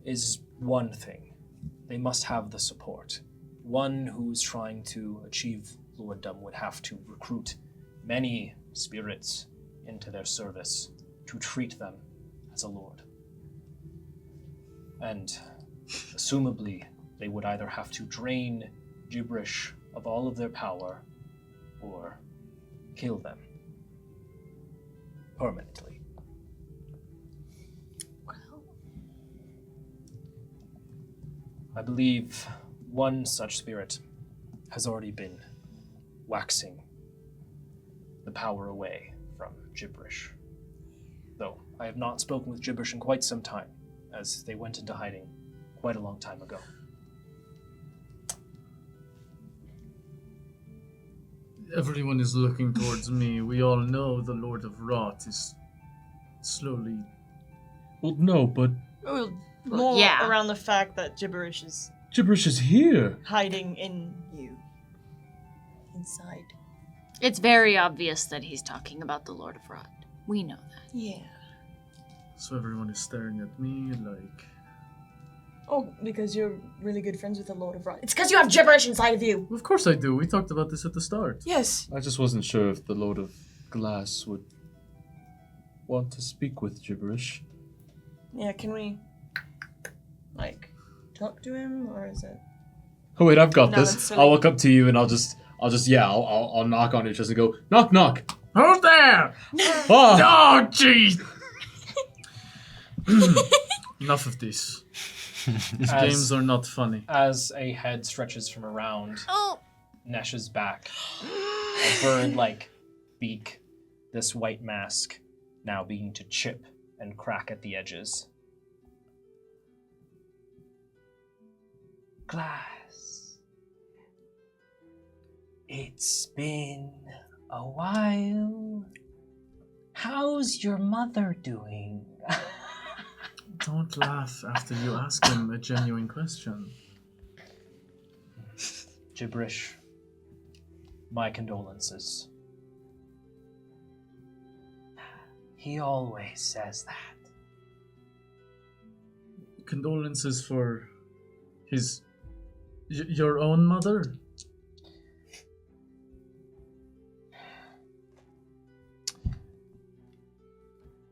is one thing. They must have the support. One who's trying to achieve lorddom would have to recruit many spirits into their service to treat them as a lord. And assumably, they would either have to drain Gibberish of all of their power or kill them permanently. I believe one such spirit has already been waxing the power away from Gibberish. Though I have not spoken with Gibberish in quite some time, as they went into hiding quite a long time ago. Everyone is looking towards me. We all know the Lord of Rot is slowly. Well, no, but More yeah. around the fact that gibberish is gibberish is here. hiding in you. Inside. It's very obvious that he's talking about the Lord of Rot. We know that. Yeah. So everyone is staring at me like. Oh, because you're really good friends with the Lord of Rot. It's because you have gibberish inside of you. Of course I do. We talked about this at the start. Yes. I just wasn't sure if the Lord of Glass would want to speak with gibberish. Yeah, can we, talk to him, or is it? Oh wait, I've got No, this. it's really- I'll walk up to you and I'll knock on your chest and go, knock, knock. Who's there? Oh, Oh, jeez! Enough of this. These As- games are not funny. As a head stretches from around Oh! Nesh's back, a bird-like beak, this white mask now beginning to chip and crack at the edges. Glass. It's been a while. How's your mother doing? Don't laugh after you ask him a genuine question. Gibberish. My condolences. He always says that. Condolences for his. Your own mother?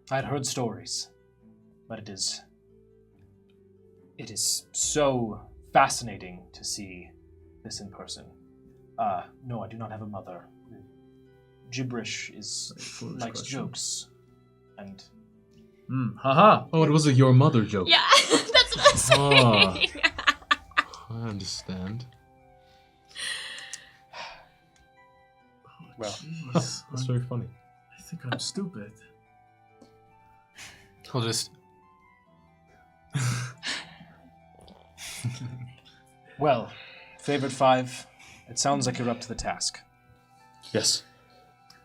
I'd heard stories, but it is so fascinating to see this in person. No, I do not have a mother. Gibberish is Foolish likes question. jokes, and Haha. oh, it was a your mother joke. Yeah, that's what I'm Ah. saying. I understand. well, Jeez. That's very funny. I think I'm stupid. I'll just. well, favorite five. It sounds like you're up to the task. Yes.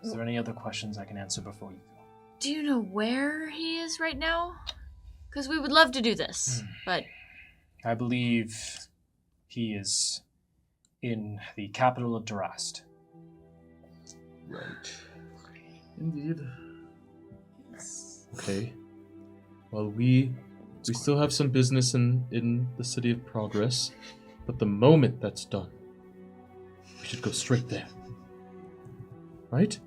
Is there any other questions I can answer before you go? Do you know where he is right now? Because we would love to do this, but I believe he is in the capital of Durast. Right. Indeed. Okay. Well, we still have some business in the City of Progress, but the moment that's done, we should go straight there. Right?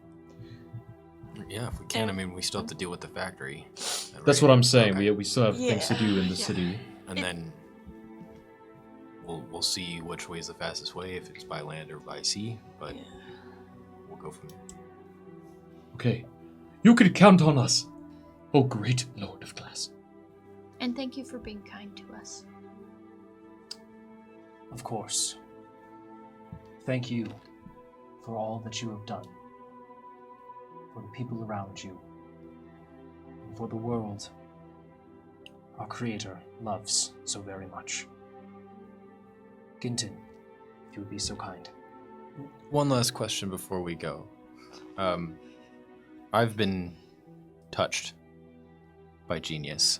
Yeah, if we can. I mean, we still have to deal with the factory. That's what I'm saying. We still have things to Yeah. do in the Yeah. city. And then we'll see which way is the fastest way, if it's by land or by sea. But we'll go from there. Okay. You can count on us. Oh, great Lord of Glass. and thank you for being kind to us. Of course. Thank you for all that you have done. For the people around you. And for the world our Creator loves so very much. Ginton, if you would be so kind. One last question before we go. I've been touched by Genius.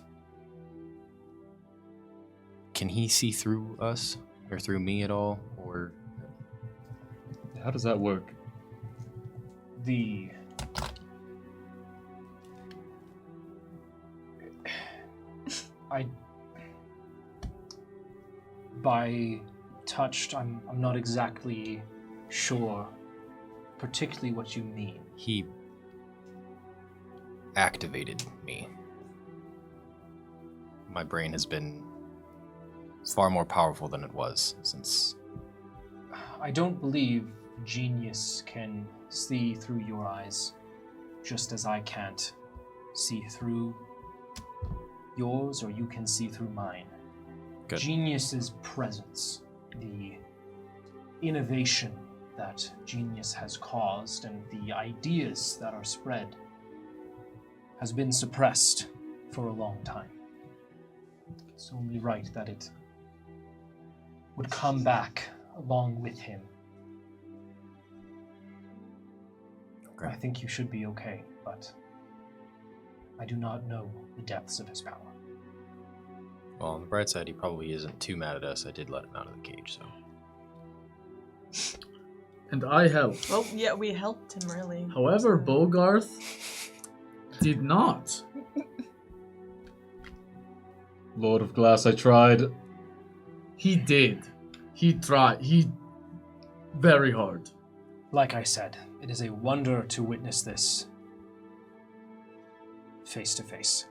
Can he see through us or through me at all? Or How does that work? By touched, I'm not exactly sure particularly what you mean. he activated me? My brain has been far more powerful than it was since. I don't believe Genius can see through your eyes, just as I can't see through yours or you can see through mine. Good. Genius's presence, the innovation that Genius has caused, and the ideas that are spread has been suppressed for a long time. It's only right that it would come back along with him. Okay. I think you should be okay, but I do not know the depths of his power. Well, on the bright side, he probably isn't too mad at us. I did let him out of the cage, so. And I helped. Well, yeah, we helped him really. However, Bogarth did not. Lord of Glass, I tried. He did. He tried. He very hard. Like I said, it is a wonder to witness this face to face.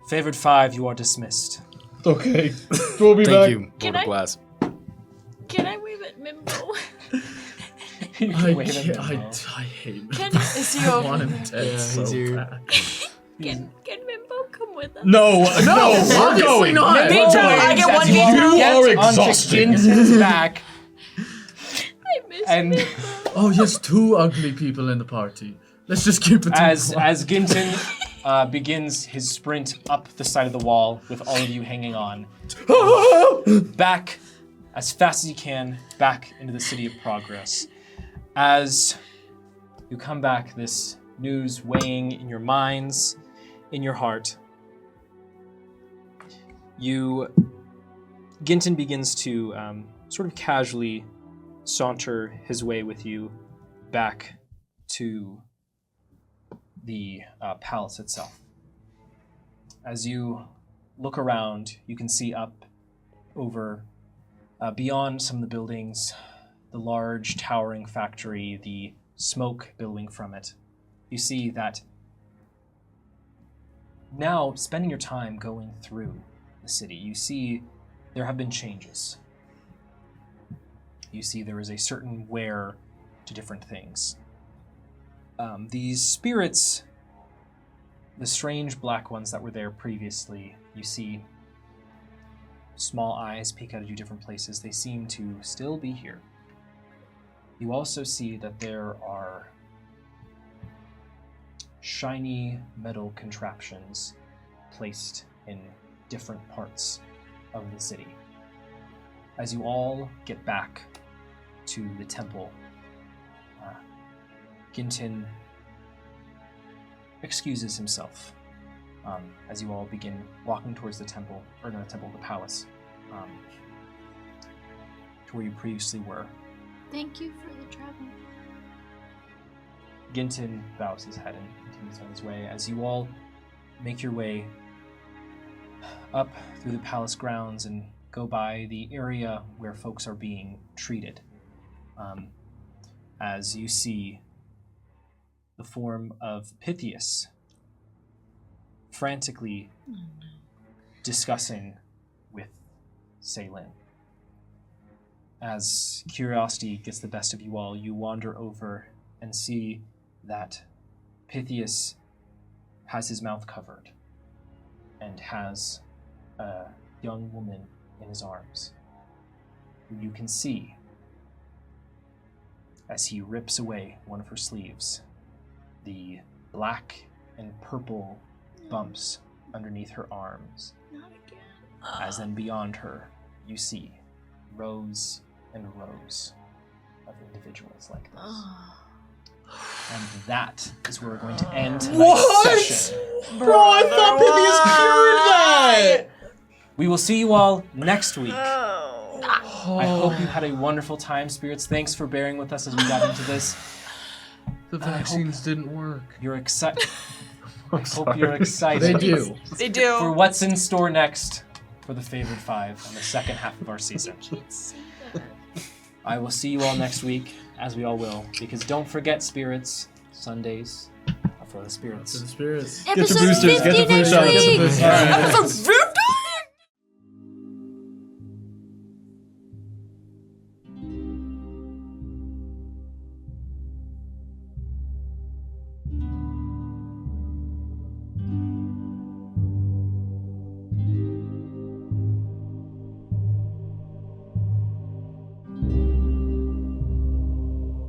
Favored 5, you are dismissed. Okay. Throw me Thank back. you, Lord Can of I- Glass. Can I wave at Mimbo? You can I wave at can't, them I hate him. Can, Is he I over? want him dead Yeah, so he's here. bad. can Mimbo come with us? No, we're obviously going. not. Me Me too. too, I get one You veto. get are onto exhausting. Ginton's back, I miss and Mimbo. Oh, yes, 2 ugly people in the party. Let's just keep it to as one. Ginton begins his sprint up the side of the wall with all of you hanging on, back as fast as you can, back into the City of Progress. As you come back, this news weighing in your minds, in your heart, Ginton begins to sort of casually saunter his way with you back to the palace itself. As you look around, you can see up over, beyond some of the buildings, the large towering factory, the smoke billowing from it. You see that now, spending your time going through the city, you see there have been changes. You see there is a certain wear to different things. These spirits, the strange black ones that were there previously, you see small eyes peek out of you different places. They seem to still be here. You also see that there are shiny metal contraptions placed in different parts of the city. As you all get back to the temple, Ginton excuses himself as you all begin walking towards the temple, or not the temple, the palace, to where you previously were. Thank you for the travel. Ginton bows his head and continues on his way as you all make your way up through the palace grounds and go by the area where folks are being treated. As you see the form of Pythias frantically discussing with Ceylin. As curiosity gets the best of you all, you wander over and see that Pythias has his mouth covered and has a young woman in his arms, who you can see as he rips away one of her sleeves, the black and purple bumps underneath her arms, Not again. as then beyond her you see rows and rows of individuals like this. And that is where we're going to end tonight's session. Bro, I thought Pythias cured that! We will see you all next week. Oh. I hope you had a wonderful time, spirits. Thanks for bearing with us as we got into this. The vaccines didn't work. You're excited. I hope you're excited. They do. They do. For what's in store next for the Favored 5 on the second half of our season. I will see you all next week, as we all will, because don't forget, spirits, Sundays are for the spirits. To the spirits. Episode boosters, get the 50 next booster, get the week. booster. Episode 50!